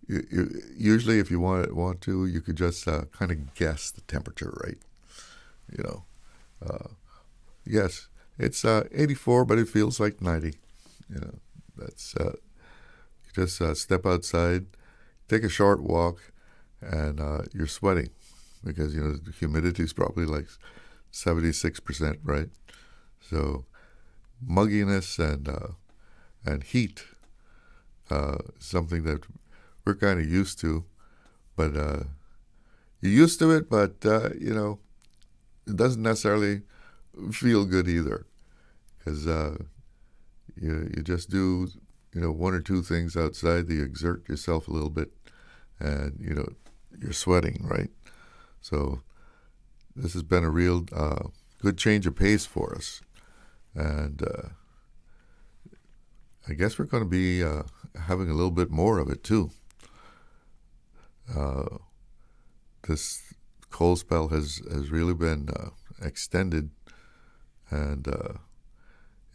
usually if you want to, you could just kind of guess the temperature, right? Yes, it's 84, but it feels like 90. That's you just step outside, take a short walk, and you're sweating because the humidity is probably like 76%, right? So mugginess and heat, something that we're kind of used to, but you're used to it, but it doesn't necessarily feel good either, because you just do one or two things outside. You exert yourself a little bit, and you're sweating, right? So this has been a real good change of pace for us, and I guess we're going to be having a little bit more of it too. This cold spell has really been extended, and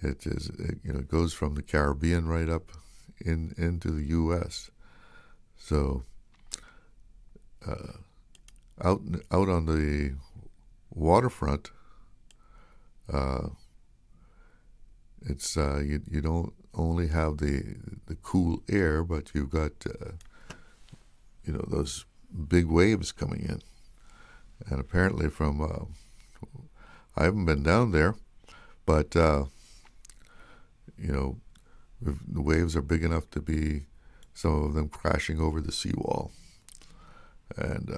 it goes from the Caribbean right up into the U.S. So out on the waterfront, it's you don't only have the cool air, but you've got those big waves coming in, and apparently from I haven't been down there, but the waves are big enough to be some of them crashing over the seawall, and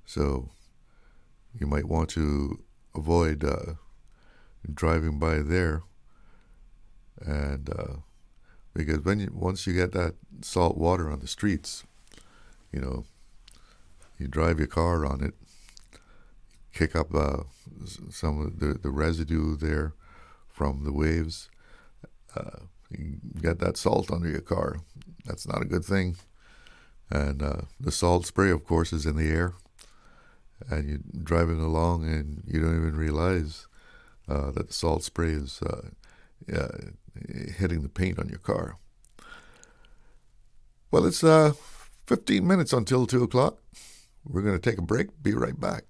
so you might want to avoid driving by there, and because once you get that salt water on the streets, you drive your car on it, kick up some of the residue there from the waves. You get that salt under your car. That's not a good thing. And the salt spray, of course, is in the air, and you're driving along and you don't even realize that the salt spray is hitting the paint on your car. Well, it's 15 minutes until 2 o'clock. We're going to take a break. Be right back.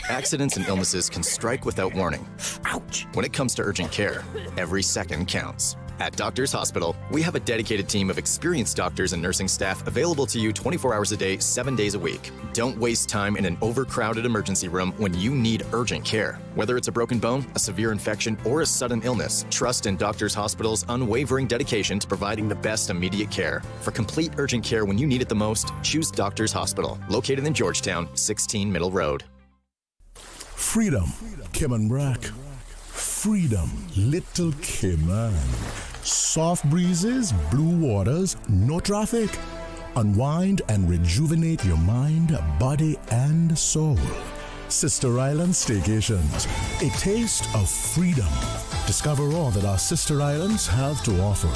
Accidents and illnesses can strike without warning. Ouch! When it comes to urgent care, every second counts. At Doctors Hospital, we have a dedicated team of experienced doctors and nursing staff available to you 24 hours a day, 7 days a week. Don't waste time in an overcrowded emergency room when you need urgent care. Whether it's a broken bone, a severe infection, or a sudden illness, trust in Doctors Hospital's unwavering dedication to providing the best immediate care. For complete urgent care when you need it the most, choose Doctors Hospital, located in Georgetown, 16 Middle Road. Freedom, Cayman Brack. Freedom, Little Cayman. Soft breezes, blue waters, no traffic. Unwind and rejuvenate your mind, body, and soul. Sister Island Staycations, a taste of freedom. Discover all that our sister islands have to offer.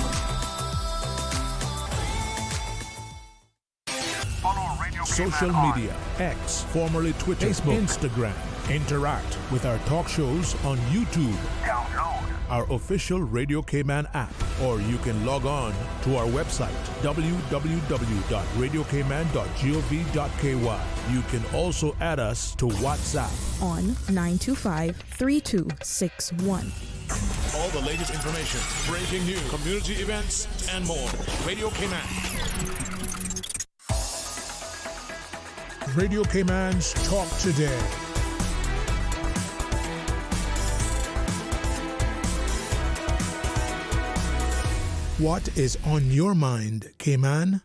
Social media, X, formerly Twitter, Facebook, Instagram. Interact with our talk shows on YouTube. Download our official Radio Cayman app, or you can log on to our website, www.radiocayman.gov.ky. You can also add us to WhatsApp on 925-3261. All the latest information, breaking news, community events, and more. Radio Cayman. Radio Cayman's Talk Today. What is on your mind, Cayman?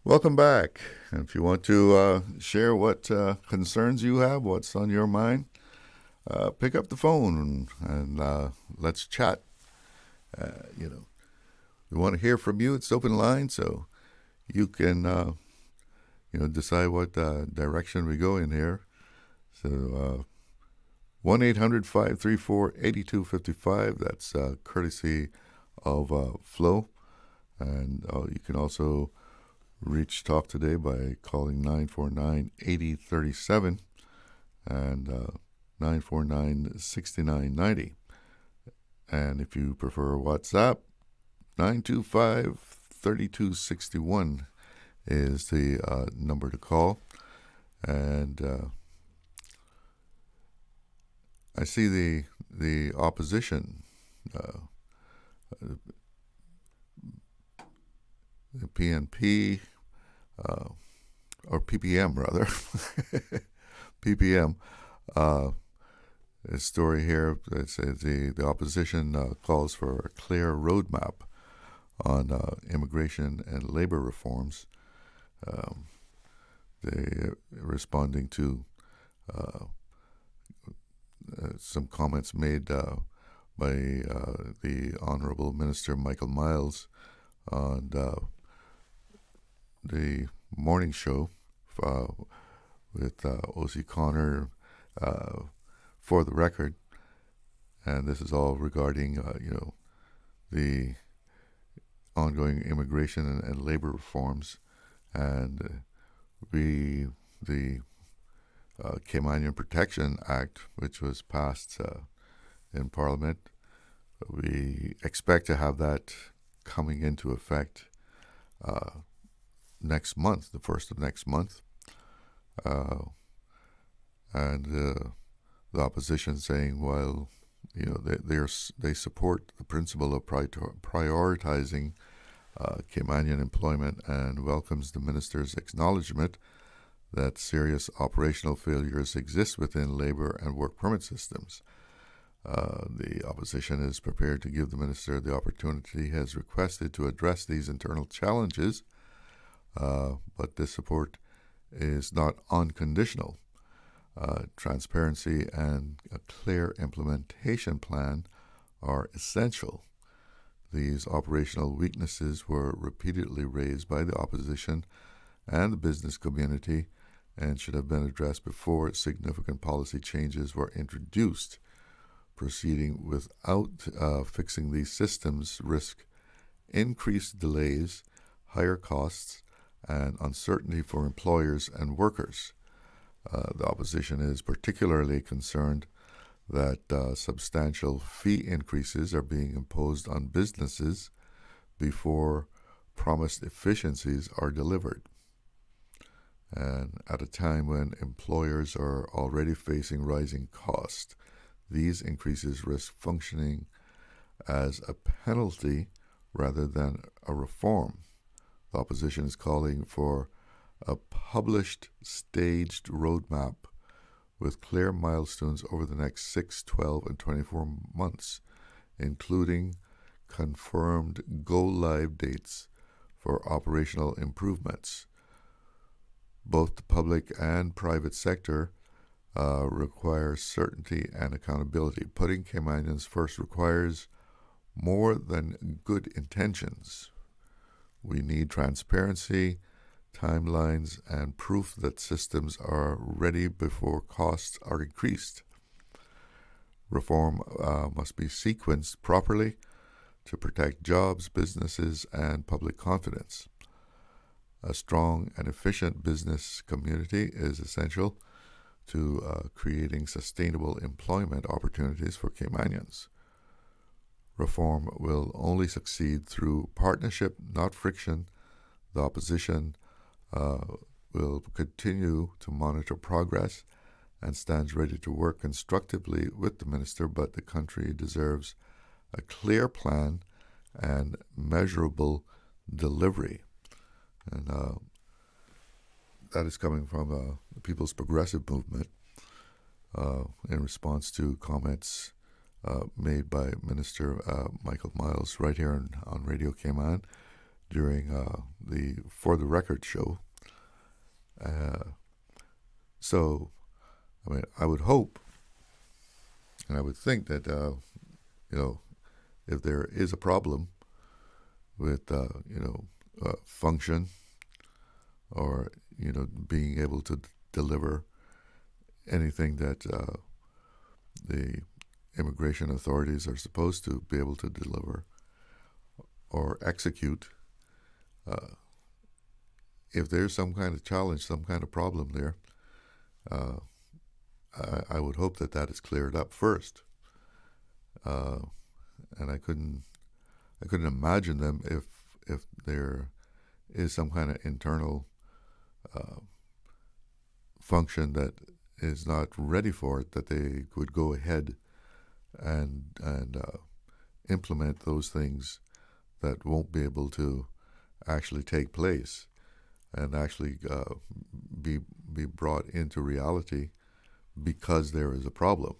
Welcome back. And if you want to share what concerns you have, what's on your mind, pick up the phone and let's chat. We want to hear from you. It's open line, so you can decide what direction we go in here. So 1-800-534-8255. That's courtesy of Flo. And you can also reach Talk Today by calling 949-8037 and 949-6990. And if you prefer WhatsApp, 925-3261 is the number to call. And I see the opposition, the PNP, or PPM rather, PPM. A story here that says the opposition calls for a clear roadmap on immigration and labor reforms. they responding to some comments made by the Honorable Minister Michael Miles on the morning show with O.C. Connor, for the record, and this is all regarding the ongoing immigration and labor reforms, and the Caymanian Protection Act, which was passed in Parliament. We expect to have that coming into effect next month, the 1st of next month. And the opposition saying, well, they support the principle of prioritizing Caymanian employment and welcomes the minister's acknowledgement that serious operational failures exist within labor and work permit systems. The opposition is prepared to give the minister the opportunity he has requested to address these internal challenges, but this support is not unconditional. Transparency and a clear implementation plan are essential. These operational weaknesses were repeatedly raised by the opposition and the business community and should have been addressed before significant policy changes were introduced. Proceeding without fixing these systems risk increased delays, higher costs, and uncertainty for employers and workers. The opposition is particularly concerned that substantial fee increases are being imposed on businesses before promised efficiencies are delivered. And at a time when employers are already facing rising costs, these increases risk functioning as a penalty rather than a reform. The opposition is calling for a published, staged roadmap with clear milestones over the next 6, 12, and 24 months, including confirmed go-live dates for operational improvements. Both the public and private sector require certainty and accountability. Putting Caymanians first requires more than good intentions. We need transparency, timelines, and proof that systems are ready before costs are increased. Reform must be sequenced properly to protect jobs, businesses, and public confidence. A strong and efficient business community is essential to creating sustainable employment opportunities for Caymanians. Reform will only succeed through partnership, not friction. The opposition will continue to monitor progress and stands ready to work constructively with the minister, but the country deserves a clear plan and measurable delivery. And that is coming from the People's Progressive Movement in response to comments made by Minister Michael Miles right here on Radio Cayman during the For the Record show. So, I mean, I would hope and I would think that, if there is a problem with, function or, being able to deliver anything that the immigration authorities are supposed to be able to deliver or execute, if there's some kind of challenge, some kind of problem there, I would hope that is cleared up first. And I couldn't imagine them if there is some kind of internal function that is not ready for it, that they would go ahead and implement those things that won't be able to actually take place and actually be brought into reality because there is a problem.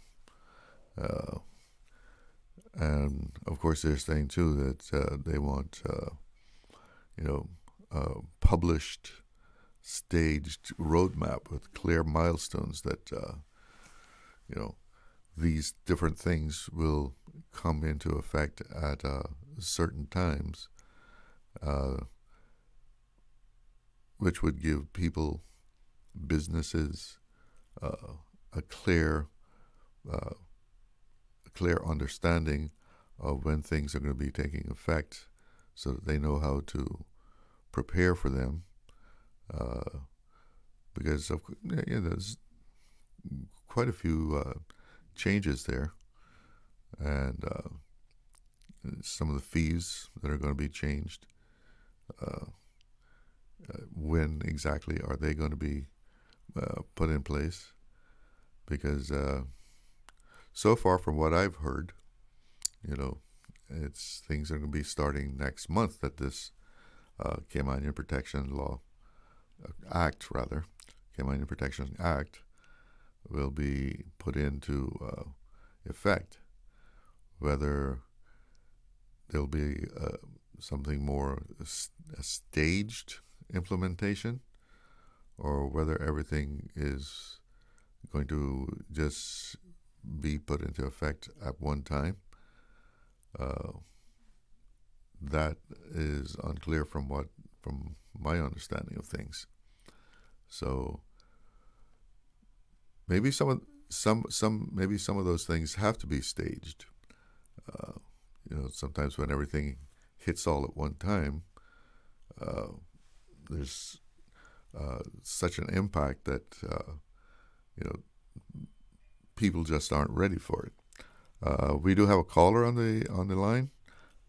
And of course, they're saying too that they want, published staged roadmap with clear milestones that these different things will come into effect at certain times, which would give people, businesses, a clear understanding of when things are going to be taking effect, so that they know how to prepare for them. Because there's quite a few changes there, and some of the fees that are going to be changed. When exactly are they going to be put in place? Because so far, from what I've heard, things are going to be starting next month that this Cayman Indian Protection Act, Cayman Indian Protection Act, will be put into effect. Whether there'll be something more a staged implementation, or whether everything is going to just be put into effect at one time, that is unclear from my understanding of things. So maybe some of those things have to be staged. Sometimes when everything hits all at one time, there's such an impact that people just aren't ready for it. We do have a caller on the line.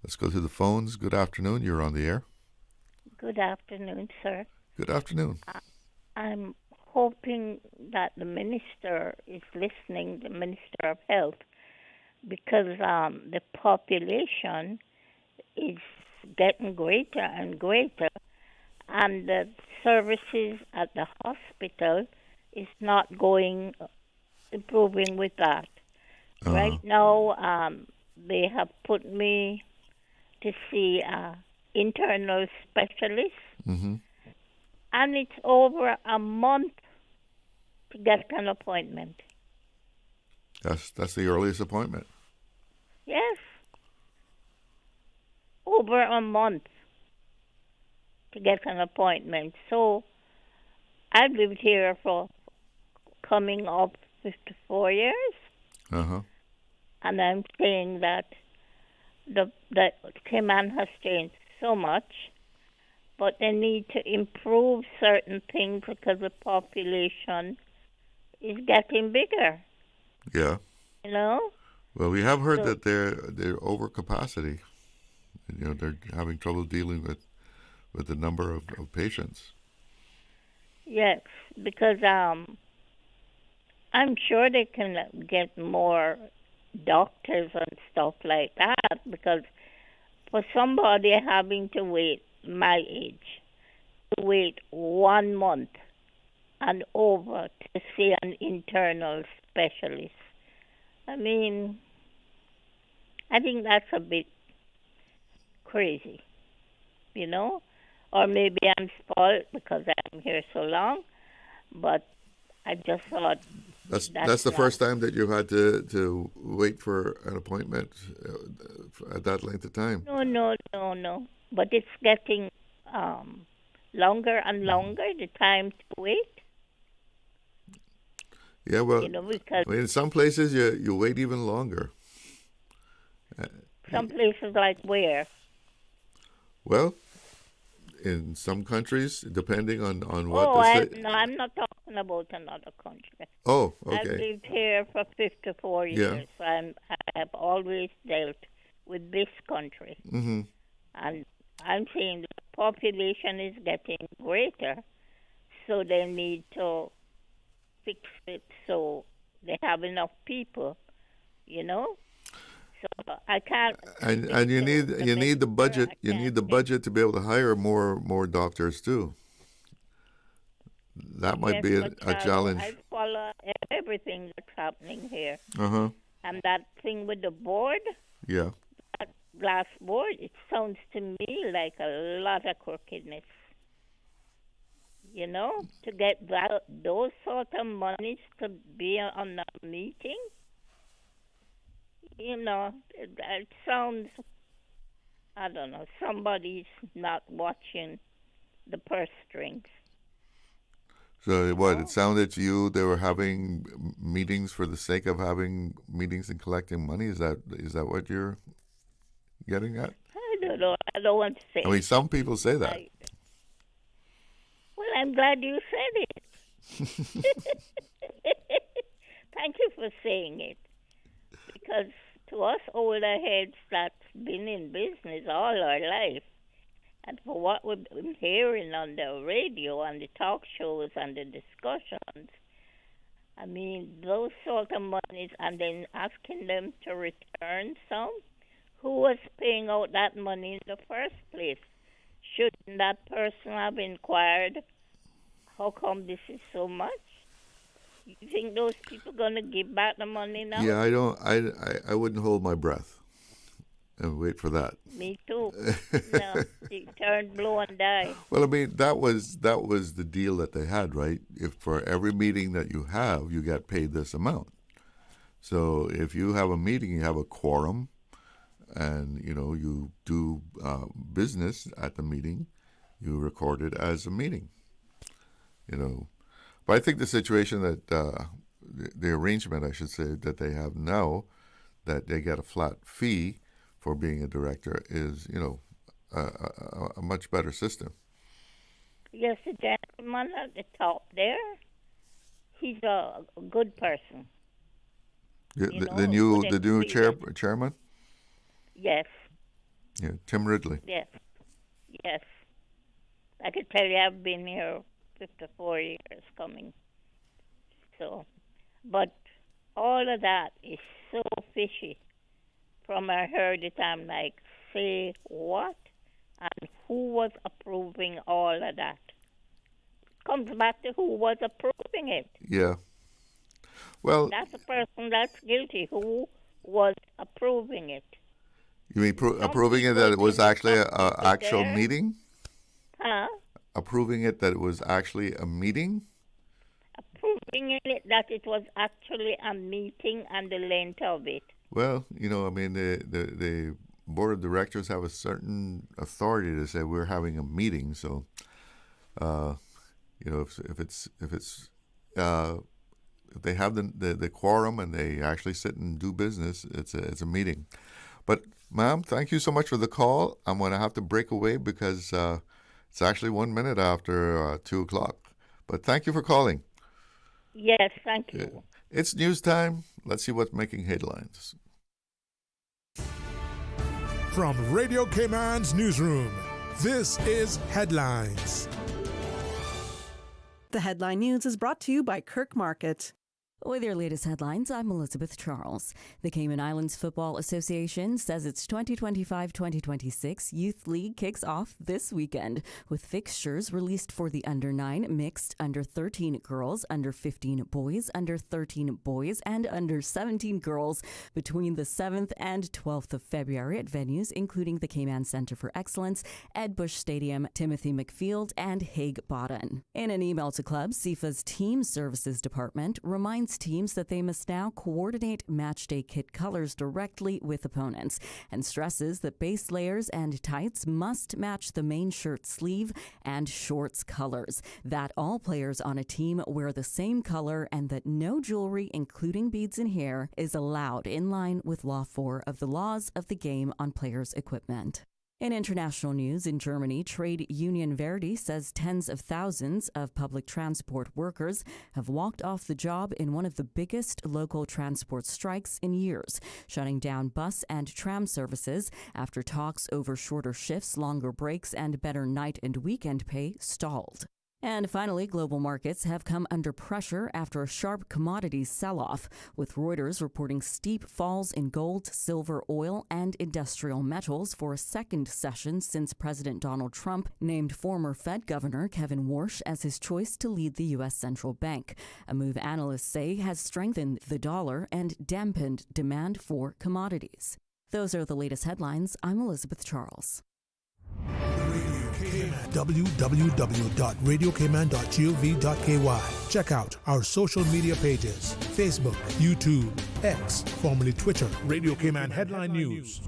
Let's go to the phones. Good afternoon. You're on the air. Good afternoon, sir. Good afternoon. I'm hoping that the minister is listening, the Minister of Health, because the population is getting greater and greater, and the services at the hospital is not improving with that. Right now, they have put me to see internal specialist, and it's over a month to get an appointment. That's the earliest appointment. Yes, over a month to get an appointment. So I've lived here for coming up 54 years, and I'm saying that that Cayman has changed so much, but they need to improve certain things because the population is getting bigger. Yeah. Well, we have heard that they're over capacity. They're having trouble dealing with the number of patients. Yes, because I'm sure they can get more doctors and stuff like that, because for somebody having to wait my age, to wait 1 month and over to see an internal specialist, I mean, I think that's a bit crazy, or maybe I'm spoiled because I'm here so long, but I just thought that's the first time that you had to wait for an appointment at that length of time. No. But it's getting longer and longer, the time to wait. Yeah, well, because in some places you wait even longer. Some places like where? Well, in some countries, depending on what. No, I'm not talking about another country. Oh, okay. I've lived here for 54 years. Yeah. I have always dealt with this country. Mm-hmm. And I'm saying the population is getting greater, so they need to fix it so they have enough people, So I can't. And you need the budget. You need the budget to be able to hire more doctors too. That might be a challenge. I follow everything that's happening here. And that thing with the board. Yeah. That glass board. It sounds to me like a lot of crookedness. You know, to get those sort of monies to be on a meeting, you know, it sounds, I don't know, somebody's not watching the purse strings. So what? It sounded to you they were having meetings for the sake of having meetings and collecting money. Is that what you're getting at? I don't know. I don't want to say. I mean, some people say that. Well, I'm glad you said it. Thank you for saying it. Because to us older heads that's been in business all our life, and for what we've been hearing on the radio, on the talk shows, and the discussions, I mean, those sort of monies, and then asking them to return some, who was paying out that money in the first place? Shouldn't that person have inquired, how come this is so much? You think those people going to give back the money now? Yeah, I wouldn't hold my breath and wait for that. Me too. No, you turn blue and die. Well, I mean, that was the deal that they had, right? If for every meeting that you have, you get paid this amount. So if you have a meeting, you have a quorum, and you do business at the meeting, you record it as a meeting. But I think the situation that the arrangement, I should say, that they have now, that they get a flat fee for being a director, is a much better system. Yes, the gentleman at the top there, he's a good person. The new chairman. Yes. Yeah, Tim Ridley. Yes. I could tell you I've been here 54 years coming. So, but all of that is so fishy. From I heard it, I'm like, say what? And who was approving all of that? Comes back to who was approving it. Yeah. Well, that's the person that's guilty. Who was approving it? You mean approving it that it was actually an actual meeting? Huh? Approving it that it was actually a meeting? Approving it that it was actually a meeting and the length of it. Well, I mean, the board of directors have a certain authority to say we're having a meeting. So, if they have the quorum and they actually sit and do business, it's a meeting. But, ma'am, thank you so much for the call. I'm going to have to break away because it's actually 1 minute after 2 o'clock. But thank you for calling. Yes, thank you. Yeah. It's news time. Let's see what's making headlines. From Radio Cayman's newsroom, this is Headlines. The headline news is brought to you by Kirk Market. With your latest headlines, I'm Elizabeth Charles. The Cayman Islands Football Association says its 2025-2026 Youth League kicks off this weekend, with fixtures released for the Under-9 mixed, Under-13 girls, Under-15 boys, Under-13 boys, and Under-17 girls between the 7th and 12th of February at venues including the Cayman Center for Excellence, Ed Bush Stadium, Timothy McField, and Hague Bodden. In an email to clubs, CIFA's Team Services Department reminds teams that they must now coordinate matchday kit colors directly with opponents, and stresses that base layers and tights must match the main shirt sleeve and shorts colors, that all players on a team wear the same color, and that no jewelry, including beads and hair, is allowed in line with Law 4 of the Laws of the Game on Players' Equipment. In international news, in Germany, trade union Verdi says tens of thousands of public transport workers have walked off the job in one of the biggest local transport strikes in years, shutting down bus and tram services after talks over shorter shifts, longer breaks, and better night and weekend pay stalled. And finally, global markets have come under pressure after a sharp commodities sell-off, with Reuters reporting steep falls in gold, silver, oil, and industrial metals for a second session since President Donald Trump named former Fed Governor Kevin Warsh as his choice to lead the U.S. Central Bank, a move analysts say has strengthened the dollar and dampened demand for commodities. Those are the latest headlines. I'm Elizabeth Charles. Radio www.radiocayman.gov.ky. Check out our social media pages: Facebook, YouTube, X, formerly Twitter, Radio Cayman Headline News.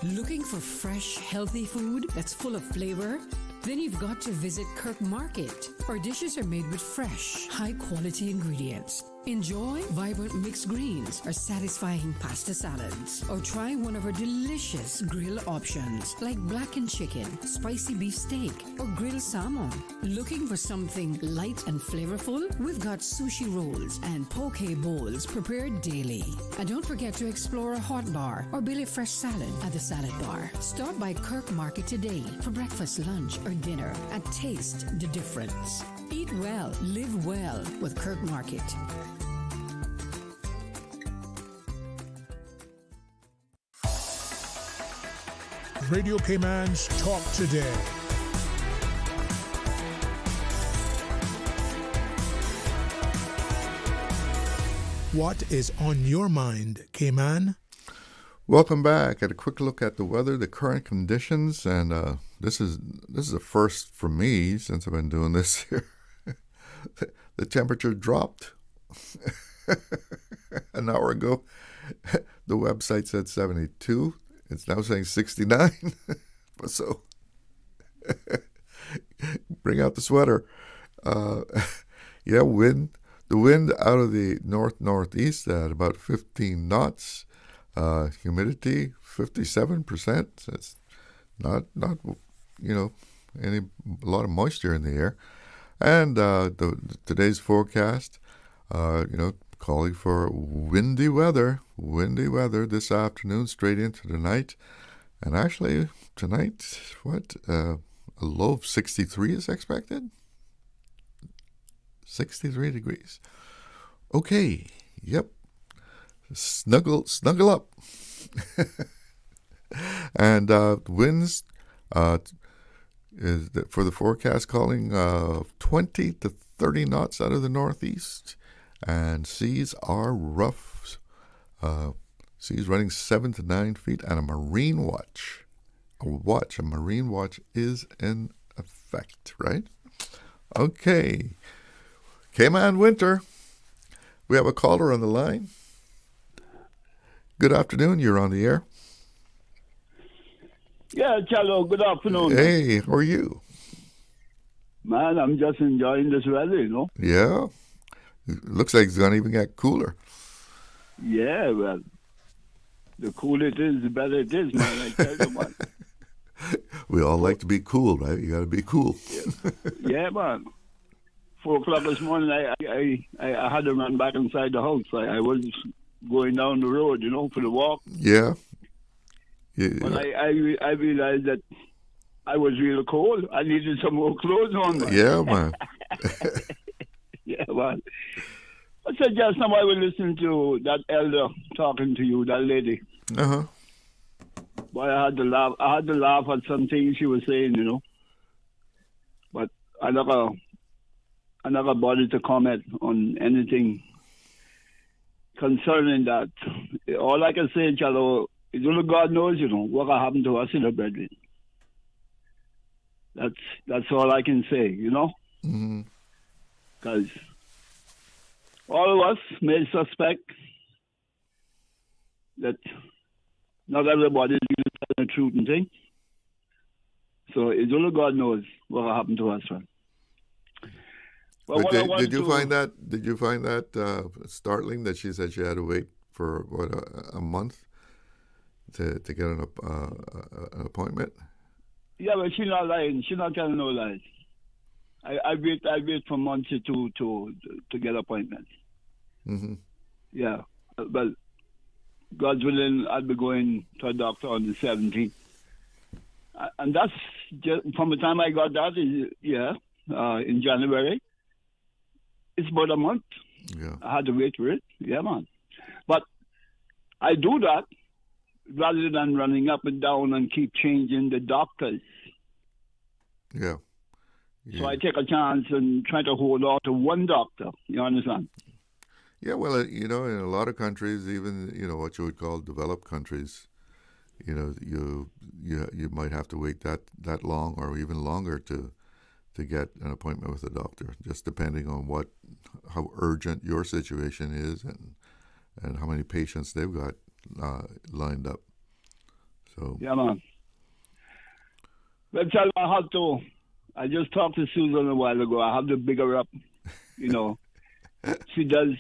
Looking for fresh, healthy food that's full of flavor? Then you've got to visit Kirk Market. Our dishes are made with fresh, high-quality ingredients. Enjoy vibrant mixed greens or satisfying pasta salads. Or try one of our delicious grill options like blackened chicken, spicy beef steak, or grilled salmon. Looking for something light and flavorful? We've got sushi rolls and poke bowls prepared daily. And don't forget to explore a hot bar or Billy Fresh salad at the salad bar. Stop by Kirk Market today for breakfast, lunch, or dinner and taste the difference. Eat well, live well with Kirk Market. Radio Cayman's Talk Today. What is on your mind, Cayman? Welcome back. At a quick look at the weather, the current conditions, and this is a first for me since I've been doing this here. The temperature dropped an hour ago. The website said 72. It's now saying 69. So bring out the sweater. Yeah, wind. The wind out of the northeast at about 15 knots. Humidity 57%. It's not a lot of moisture in the air. And today's forecast, calling for windy weather this afternoon straight into the night. And actually tonight, a low of 63 is expected. 63 degrees. Okay, yep. Snuggle up. And winds is for the forecast calling 20 to 30 knots out of the northeast, and seas are rough. Seas running 7 to 9 feet, and a marine watch. A marine watch is in effect, right? Okay. Cayman winter. We have a caller on the line. Good afternoon. You're on the air. Yeah, Charlo, good afternoon. Hey, how are you? Man, I'm just enjoying this weather, Yeah. Looks like it's going to even get cooler. Yeah, well, the cooler it is, the better it is, man. I tell you, man. We all like to be cool, right? You got to be cool. Yeah, man. 4 o'clock this morning, I had to run back inside the house. I was going down the road, for the walk. Yeah. But I realized that I was real cold. I needed some more clothes on. Man. Yeah, man. Yeah, man. I said just now I was listening to that elder talking to you, that lady. Uh-huh. Boy, I had to laugh. I had to laugh at some things she was saying, But I never bothered to comment on anything concerning that. All I can say, Chalo, is only God knows, what will happen to us in the brethren. That's all I can say, Mm-hmm. Because all of us may suspect that not everybody is telling the truth and things. So it's only God knows what will happen to us, right? But did you find that startling that she said she had to wait for a month to get an appointment? Yeah, but she's not lying. She's not telling no lies. I wait for months to get appointments. Mm-hmm. Yeah, but God's willing, I'll be going to a doctor on the 17th, and that's just from the time I got that. In January. It's about a month. Yeah. I had to wait for it. Yeah, man. But I do that rather than running up and down and keep changing the doctors. Yeah. So I take a chance and try to hold on to one doctor. You understand? Yeah, well, in a lot of countries, even what you would call developed countries, you might have to wait that long or even longer to get an appointment with a doctor, just depending on how urgent your situation is and how many patients they've got lined up. So yeah, man. Well, tell me how to. I just talked to Susan a while ago. I have to big her up. She does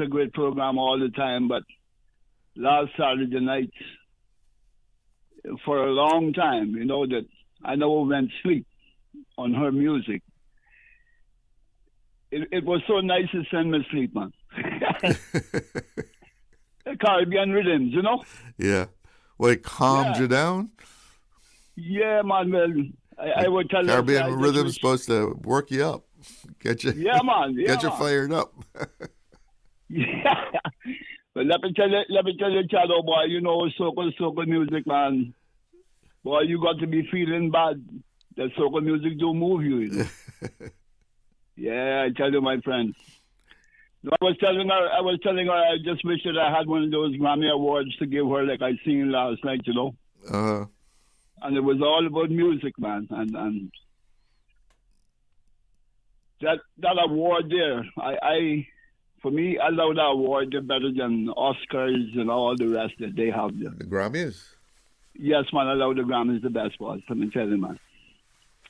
a great program all the time. But last Saturday night, for a long time, that I never went sleep on her music. It was so nice to send me sleep, man. Caribbean rhythms, Yeah. Well, it calmed you down? Yeah, man. Well, I would tell Caribbean rhythm's supposed to work you up. Get you, yeah, man. Yeah, get you fired up. Yeah. But let me tell you, Chado, boy, soca music, man. Boy, you got to be feeling bad. That soca music do move you. Yeah, I tell you, my friend. I was telling her, I just wish that I had one of those Grammy Awards to give her, like I seen last night, Uh-huh. And it was all about music, man. And that award there, for me, I love that award. They're better than Oscars and all the rest that they have there. The Grammys? Yes, man, I love the Grammys the best, boss. Let me tell you, man.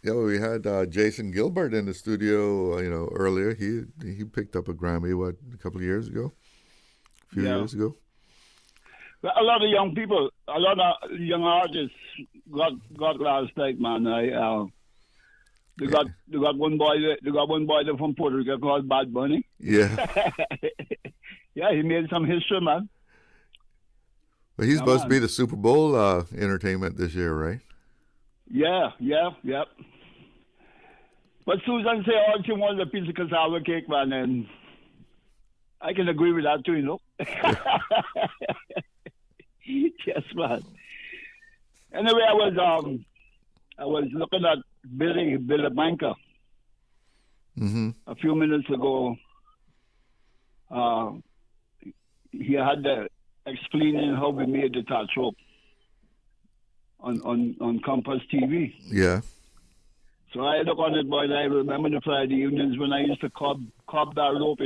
Yeah, well, we had Jason Gilbert in the studio, earlier. He picked up a Grammy, a couple of years ago? A few years ago? A lot of young people, a lot of young artists got last night, man. They got one boy there from Puerto Rico called Bad Bunny. Yeah. Yeah, he made some history, man. Well, he's supposed to be the Super Bowl entertainment this year, right? Yeah. But Susan said all she wanted a piece of cassava cake, man, and I can agree with that too, Yes, man. Anyway, I was looking at Billy Banker a few minutes ago. He had explaining how we made the touch rope on Compass TV. Yeah. So I look on it, boy, and I remember the Friday evenings when I used to cob that rope,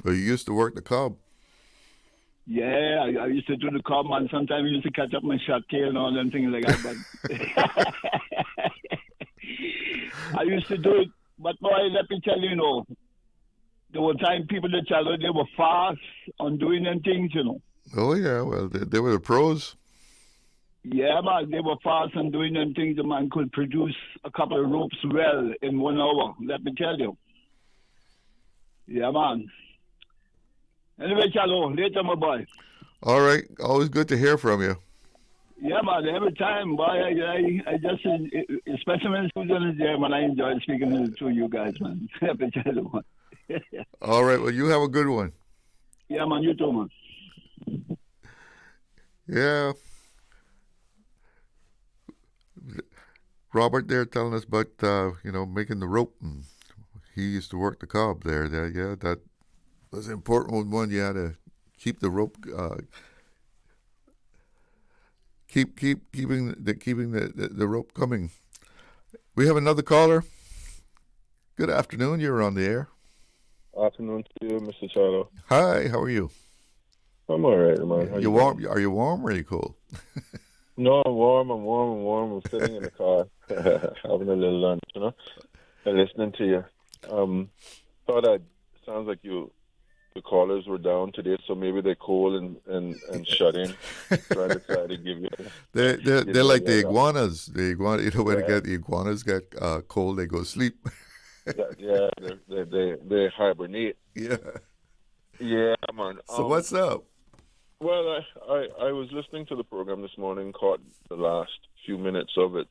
Well, you used to work the cob. Yeah, I used to do the cob, man. Sometimes I used to catch up my shot tail and all them things like that. But I used to do it. But boy, let me tell you, there were time people that they were fast on doing them things, Oh, yeah. Well, they were the pros. Yeah, man, they were fast on doing them things. The man could produce a couple of ropes well in 1 hour, let me tell you. Yeah, man. Anyway, Chalo, later, my boy. All right. Always good to hear from you. Yeah, man, every time, boy, I just, especially when Susan is there, man, I enjoy speaking to you guys, man. Let me tell you, man. All right. Well, you have a good one. Yeah, man, you too, man. Yeah. Robert there telling us about, making the rope. And he used to work the cob there. Yeah, that was an important one. You had to keep the rope, keeping the rope coming. We have another caller. Good afternoon. You're on the air. Afternoon to you, Mr. Charlo. Hi. How are you? I'm all right, man. You warm? Are you warm or are you cold? No, I'm warm. I'm sitting in the car, having a little lunch, and listening to you. Sounds like the callers were down today, so maybe they're cold and shut in. Trying to give you. They're like the iguanas. The iguana, when the iguanas get cold, they go to sleep. Yeah, they hibernate. Yeah. Yeah, man. So what's up? Well, I was listening to the program this morning, caught the last few minutes of it,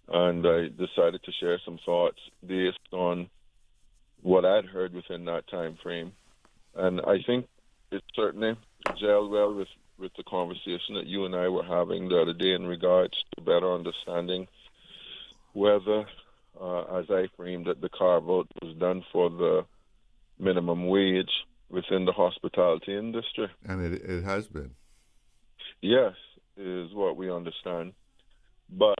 and I decided to share some thoughts based on what I'd heard within that time frame. And I think it certainly gelled well with the conversation that you and I were having the other day in regards to better understanding whether, as I framed it, the carve-out was done for the minimum wage within the hospitality industry. And it has been. Yes, is what we understand. But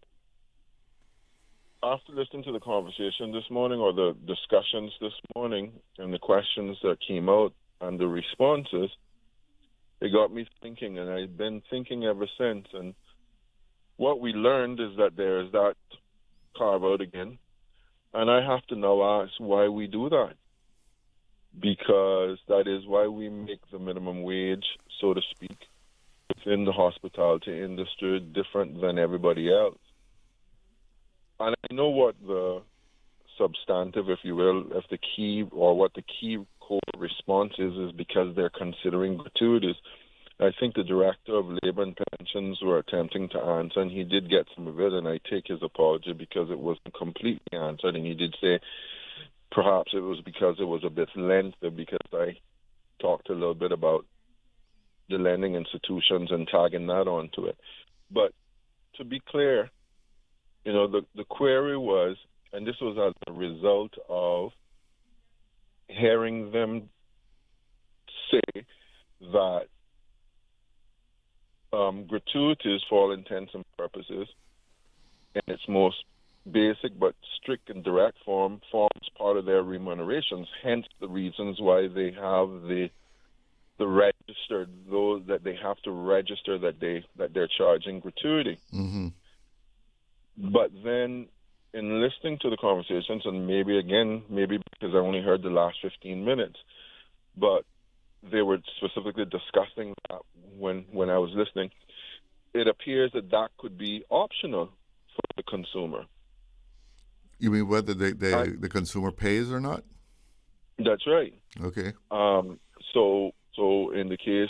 after listening to the conversation this morning, or the discussions this morning, and the questions that came out and the responses, it got me thinking, and I've been thinking ever since. And what we learned is that there is that carve-out again. And I have to now ask why we do that. Because that is why we make the minimum wage, so to speak, within the hospitality industry different than everybody else. And I know what the substantive, if you will, if the key, or what the key core response is because they're considering gratuities. I think the Director of Labor and Pensions were attempting to answer, and he did get some of it, and I take his apology because it wasn't completely answered, and he did say perhaps it was because it was a bit lengthy, because I talked a little bit about the lending institutions and tagging that onto it. But to be clear, the query was, and this was as a result of hearing them say that gratuities, for all intents and purposes, in its most basic but strict and direct forms part of their remunerations. Hence the reasons why they have the registered, those that they have to register that they're charging gratuity. Mm-hmm. But then, in listening to the conversations, and maybe because I only heard the last 15 minutes, but they were specifically discussing that when I was listening, it appears that could be optional for the consumer. You mean whether the consumer pays or not? That's right. Okay. So in the case,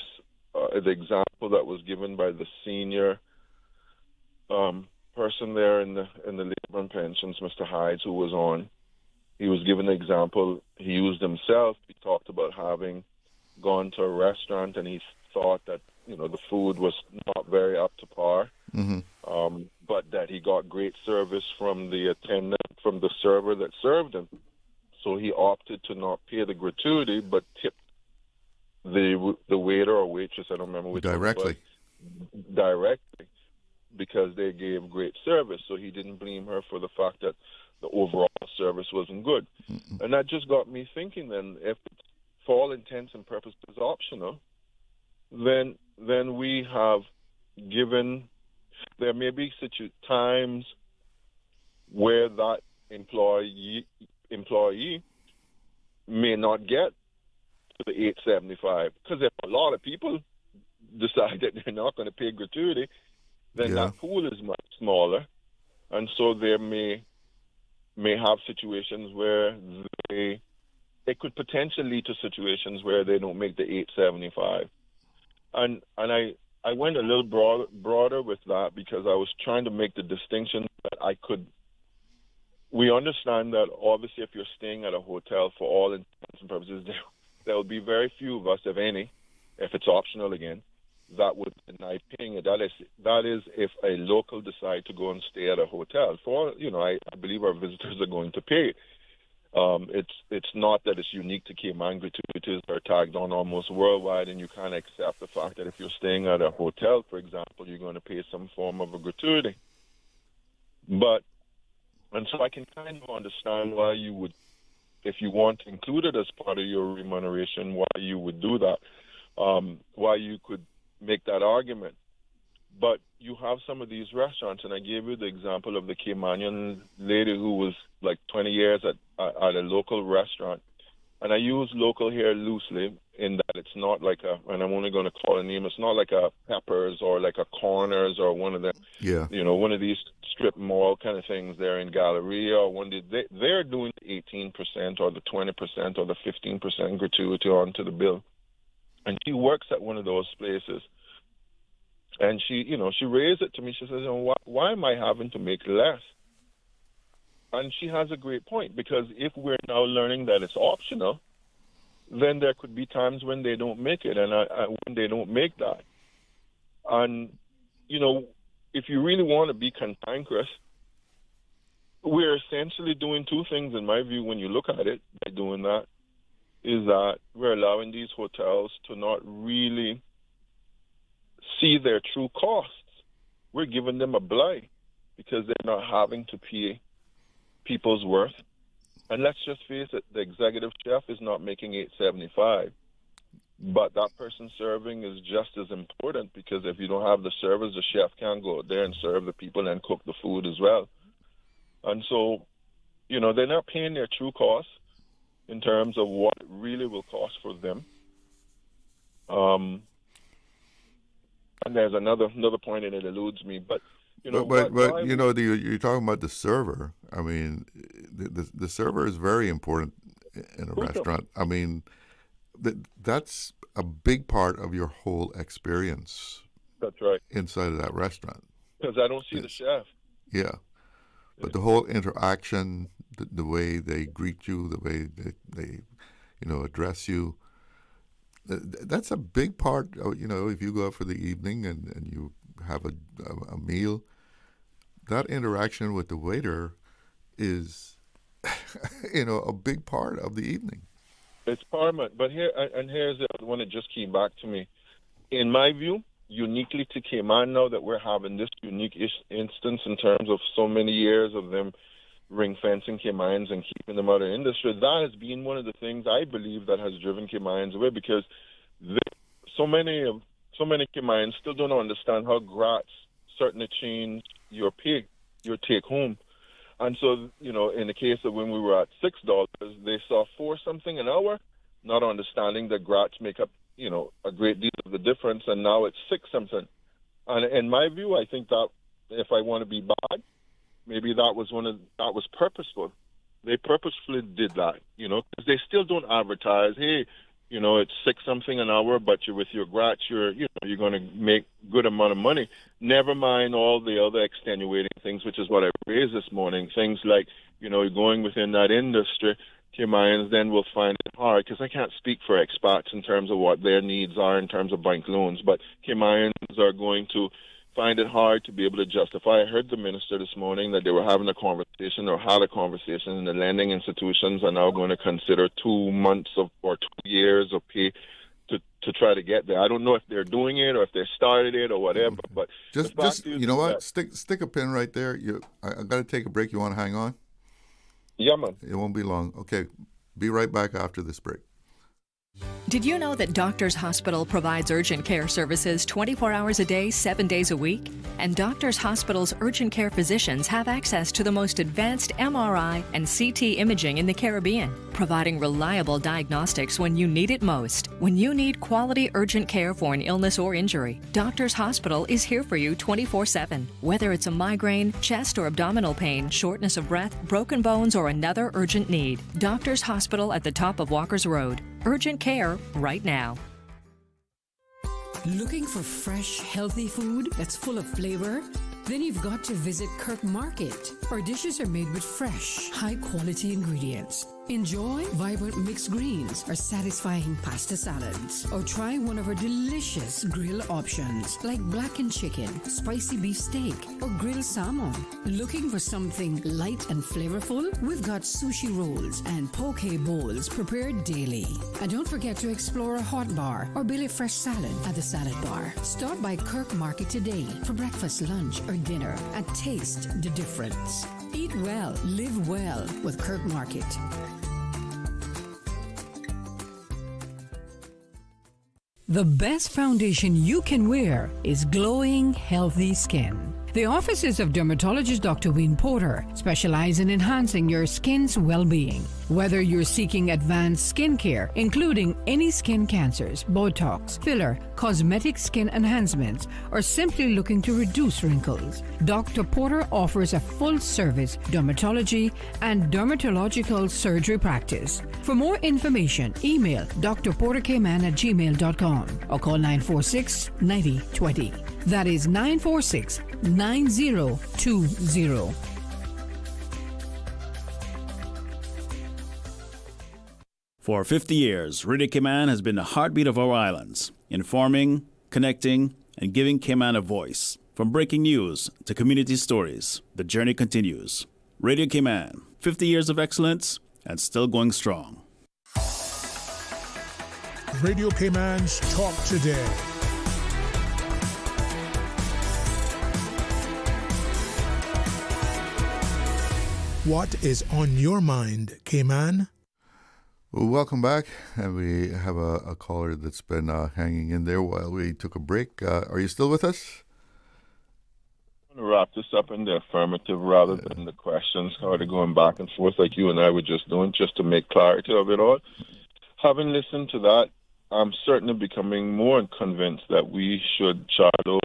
the example that was given by the senior person there in the Labor and Pensions, Mr. Hydes, who was on, he was given an example he used himself. He talked about having gone to a restaurant and he thought that the food was not very up to par, but that he got great service from the attendant, from the server that served him. So he opted to not pay the gratuity, but tipped the waiter or waitress, I don't remember which directly. Directly, because they gave great service. So he didn't blame her for the fact that the overall service wasn't good. Mm-mm. And that just got me thinking then, if it's for all intents and purposes optional, then we have given, there may be times where that employee may not get to the $8.75, because if a lot of people decide that they're not going to pay gratuity, then that pool is much smaller, and so there may have situations where it could potentially lead to situations where they don't make the $8.75. And I went a little broader with that because I was trying to make the distinction that we understand that obviously if you're staying at a hotel, for all intents and purposes, there will be very few of us, if any, if it's optional again, that would deny paying it. That is if a local decide to go and stay at a hotel. I believe our visitors are going to pay. It's not that it's unique to Cayman. Gratuities are tagged on almost worldwide, and you can't accept the fact that if you're staying at a hotel, for example, you're going to pay some form of a gratuity. And so I can kind of understand why you would, if you want to include it as part of your remuneration, why you would do that, why you could make that argument. But you have some of these restaurants, and I gave you the example of the Caymanian lady who was like 20 years at a local restaurant. And I use local here loosely in that it's not like and I'm only going to call a name, it's not like a Peppers or like a Corners or one of them, one of these strip mall kind of things there in Galleria, or they're doing the 18% or the 20% or the 15% gratuity onto the bill. And she works at one of those places. And she raised it to me. She says, why am I having to make less? And she has a great point, because if we're now learning that it's optional, then there could be times when they don't make it, and when they don't make that. And, if you really want to be cantankerous, we're essentially doing two things, in my view, when you look at it, by doing that. is that we're allowing these hotels to not really see their true costs. We're giving them a blight because they're not having to pay people's worth. And let's just face it, the executive chef is not making $8.75. But that person serving is just as important, because if you don't have the servers, the chef can't go out there and serve the people and cook the food as well. And so, you know, they're not paying their true costs in terms of what it really will cost for them. And there's another point, and it eludes me, but you know, but you know, you're talking about the server. I mean, the server is very important in a restaurant. I mean, that's a big part of your whole experience. That's right. Inside of that restaurant. Because I don't see the chef. Yeah. But the whole interaction, the way they greet you, the way they you know, address you, that's a big part. You know, if you go out for the evening and you have a meal, that interaction with the waiter is, you know, a big part of the evening. It's paramount. But here's the one that just came back to me. In my view, uniquely to Cayman, now that we're having this unique instance in terms of so many years of them ring fencing Caymans and keeping them out of the industry, that has been one of the things I believe that has driven Caymans away, because so many Caymans still don't understand how GRATs certainly change your pay, your take home. And so, you know, in the case of when we were at $6, they saw $4 something an hour, not understanding that GRATs make up, you know, a great deal of the difference, and now it's $6 something. And in my view, I think that if I want to be bad, maybe that was purposeful. They purposefully did that, you know, because they still don't advertise, hey, you know, it's $6 something an hour, but you're with your GRATs, you're going to make good amount of money. Never mind all the other extenuating things, which is what I raised this morning. Things like, you know, going within that industry, Caymans then will find it hard, because I can't speak for expats in terms of what their needs are in terms of bank loans, but Caymans are going to find it hard to be able to justify. I heard the minister this morning that they were having a conversation, or had a conversation, and the lending institutions are now going to consider 2 months or 2 years of pay to try to get there. I don't know if they're doing it or if they started it or whatever, but just you know what? Stick a pin right there. I got to take a break. You want to hang on? Yeah, man. It won't be long. Okay, be right back after this break. Did you know that Doctors Hospital provides urgent care services 24 hours a day, 7 days a week? And Doctors Hospital's urgent care physicians have access to the most advanced MRI and CT imaging in the Caribbean, providing reliable diagnostics when you need it most. When you need quality urgent care for an illness or injury, Doctors Hospital is here for you 24/7. Whether it's a migraine, chest or abdominal pain, shortness of breath, broken bones, or another urgent need, Doctors Hospital at the top of Walker's Road. Urgent care right now. Looking for fresh, healthy food that's full of flavor? Then you've got to visit Kirk Market. Our dishes are made with fresh, high-quality ingredients. Enjoy vibrant mixed greens or satisfying pasta salads. Or try one of our delicious grill options like blackened chicken, spicy beef steak, or grilled salmon. Looking for something light and flavorful? We've got sushi rolls and poke bowls prepared daily. And don't forget to explore a hot bar or Billy Fresh salad at the salad bar. Stop by Kirk Market today for breakfast, lunch, or dinner and taste the difference. Eat well, live well with Kirk Market. The best foundation you can wear is glowing, healthy skin. The offices of dermatologist Dr. Wayne Porter specialize in enhancing your skin's well-being. Whether you're seeking advanced skincare, including any skin cancers, Botox, filler, cosmetic skin enhancements, or simply looking to reduce wrinkles, Dr. Porter offers a full-service dermatology and dermatological surgery practice. For more information, email drporterkman@gmail.com or call 946-9020. That is 946-9020. For 50 years, Radio Cayman has been the heartbeat of our islands, informing, connecting, and giving Cayman a voice. From breaking news to community stories, the journey continues. Radio Cayman, 50 years of excellence and still going strong. Radio Cayman's Talk Today. What is on your mind, Cayman? Well, welcome back. And we have a caller that's been hanging in there while we took a break. Are you still with us? I'm going to wrap this up in the affirmative rather than the questions, sort of going back and forth like you and I were just doing, just to make clarity of it all. Having listened to that, I'm certainly becoming more convinced that we should shadow,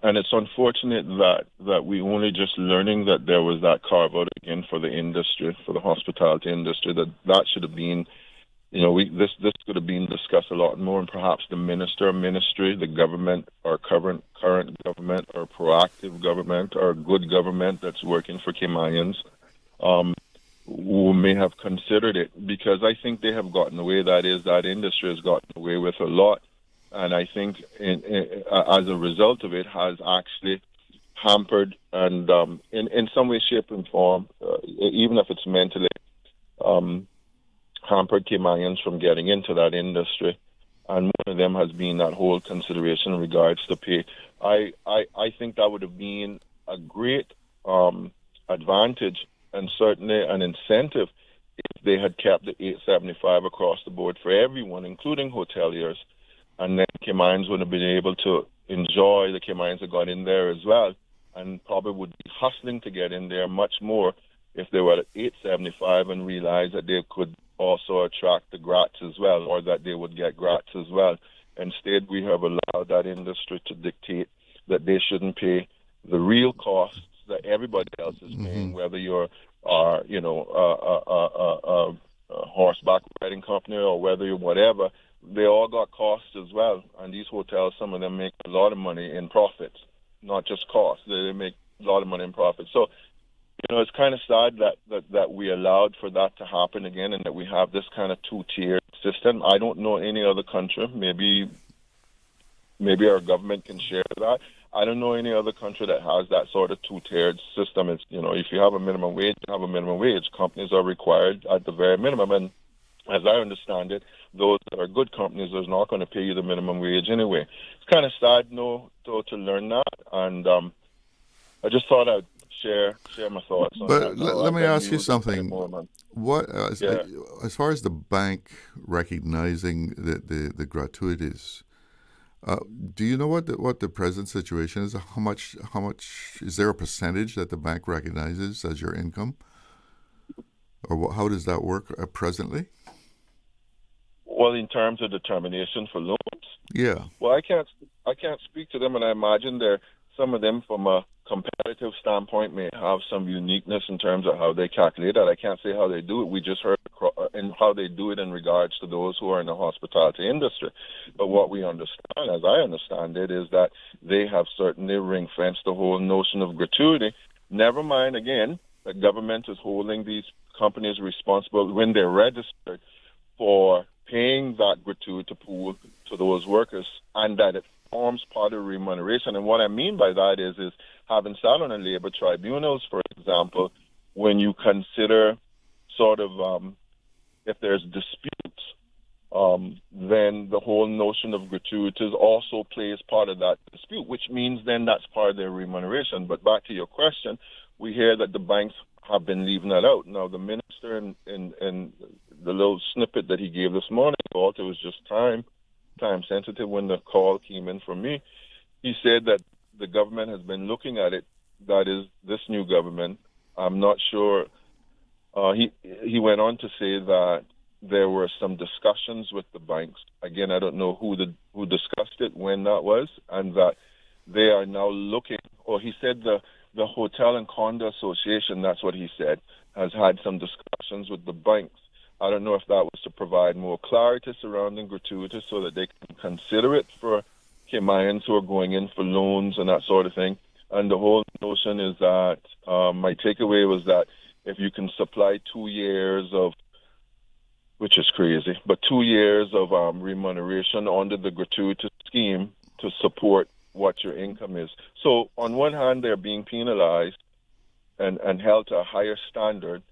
and it's unfortunate that we only just learning that there was that carve out again for the industry, for the hospitality industry, that should have been, this could have been discussed a lot more, and perhaps the ministry, the government, our current government, our proactive government, our good government that's working for Caymanians, who may have considered it, because I think they have gotten away. That industry has gotten away with a lot, and I think as a result of it has actually hampered and in some way, shape, and form, even if it's mentally, hampered Caymanians from getting into that industry. And one of them has been that whole consideration in regards to pay. I think that would have been a great advantage and certainly an incentive if they had kept the $8.75 across the board for everyone, including hoteliers. And then Caymanians would have been able to enjoy the Caymanians that got in there as well, and probably would be hustling to get in there much more if they were at $8.75 and realized that they could also attract the grats as well, or that they would get grats as well. Instead, we have allowed that industry to dictate that they shouldn't pay the real costs that everybody else is paying, whether you're a horseback riding company or whether you're whatever. They all got costs as well, and these hotels, some of them make a lot of money in profits, not just costs. They make a lot of money in profits. So, it's kind of sad that we allowed for that to happen again, and that we have this kind of two-tier system. I don't know any other country. Maybe our government can share that. I don't know any other country that has that sort of two-tiered system. It's, if you have a minimum wage, you have a minimum wage. Companies are required at the very minimum, and as I understand it, those that are good companies are not going to pay you the minimum wage anyway. It's kind of sad, to learn that, and I just thought I'd share my thoughts on that. But let me ask you something. What, as far as the bank recognizing the gratuities, do you know what the present situation is? How much is there a percentage that the bank recognizes as your income, or how does that work presently? Well, in terms of determination for loans, yeah. Well, I can't speak to them, and I imagine some of them from a competitive standpoint may have some uniqueness in terms of how they calculate that. I can't say how they do it. We just heard and how they do it in regards to those who are in the hospitality industry. But what we understand, as I understand it, is that they have certainly ring-fenced the whole notion of gratuity. Never mind, again, the government is holding these companies responsible when they're registered for paying that gratuity pool to those workers, and that it forms part of remuneration. And what I mean by that is having sat on a labor tribunals, for example, when you consider sort of if there's disputes, then the whole notion of gratuities also plays part of that dispute, which means then that's part of their remuneration. But back to your question, we hear that the banks have been leaving that out. Now, the minister in the little snippet that he gave this morning, it was just time sensitive when the call came in from me. He said that the government has been looking at it. That is, this new government. I'm not sure. He went on to say that there were some discussions with the banks. Again, I don't know who discussed it, when that was, and that they are now looking. Or he said the Hotel and Condo Association, that's what he said, has had some discussions with the banks. I don't know if that was to provide more clarity surrounding gratuities so that they can consider it for Caymanians who are going in for loans and that sort of thing. And the whole notion is that my takeaway was that if you can supply 2 years of, which is crazy, but 2 years of remuneration under the gratuity scheme to support what your income is. So on one hand, they're being penalized and held to a higher standard.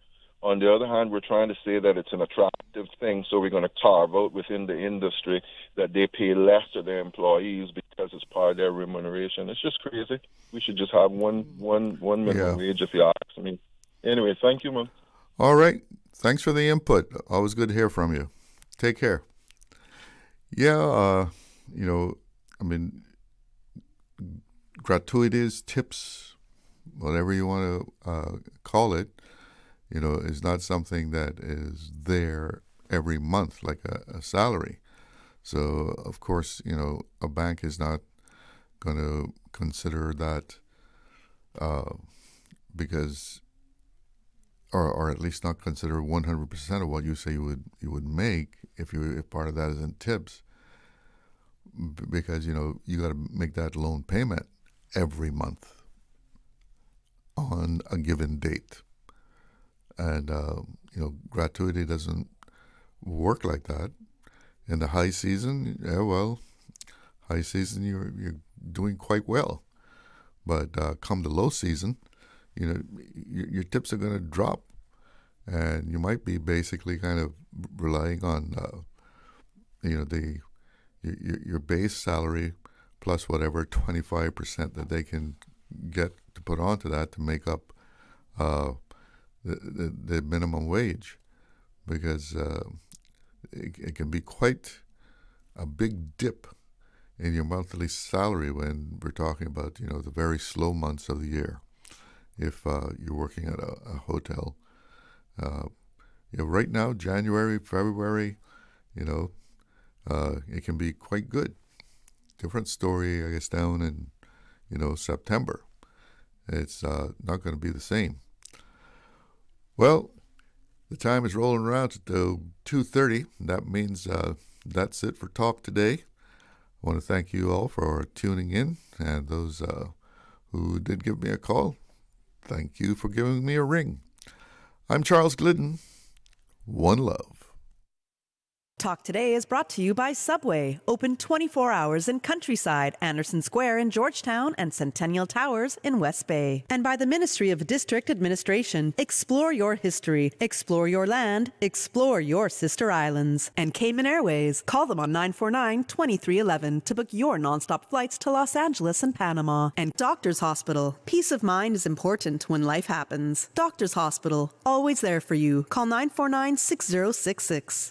On the other hand, we're trying to say that it's an attractive thing, so we're going to carve out within the industry that they pay less to their employees because it's part of their remuneration. It's just crazy. We should just have one minimum wage, if you ask me. Anyway, thank you, man. All right. Thanks for the input. Always good to hear from you. Take care. Yeah, gratuities, tips, whatever you want to call it, is not something that is there every month like a salary. So, of course, a bank is not going to consider that because, or at least not consider 100% of what you say you would make if part of that is in tips, because you got to make that loan payment every month on a given date. And, gratuity doesn't work like that. In the high season, high season you're doing quite well. But come the low season, your tips are going to drop. And you might be basically kind of relying on, your base salary plus whatever 25% that they can get to put onto that to make up the minimum wage, because it can be quite a big dip in your monthly salary when we're talking about the very slow months of the year. If you're working at a hotel, right now, January, February, it can be quite good. Different story, I guess, down in September. It's not going to be the same. Well, the time is rolling around to 2:30. That means that's it for talk today. I want to thank you all for tuning in, and those who did give me a call, thank you for giving me a ring. I'm Charles Glidden. One love. Talk Today is brought to you by Subway, open 24 hours in Countryside, Anderson Square in Georgetown, and Centennial Towers in West Bay. And by the Ministry of District Administration. Explore your history, explore your land, explore your sister islands. And Cayman Airways. Call them on 949-2311 to book your nonstop flights to Los Angeles and Panama. And Doctors Hospital. Peace of mind is important when life happens. Doctors Hospital, always there for you. Call 949-6066.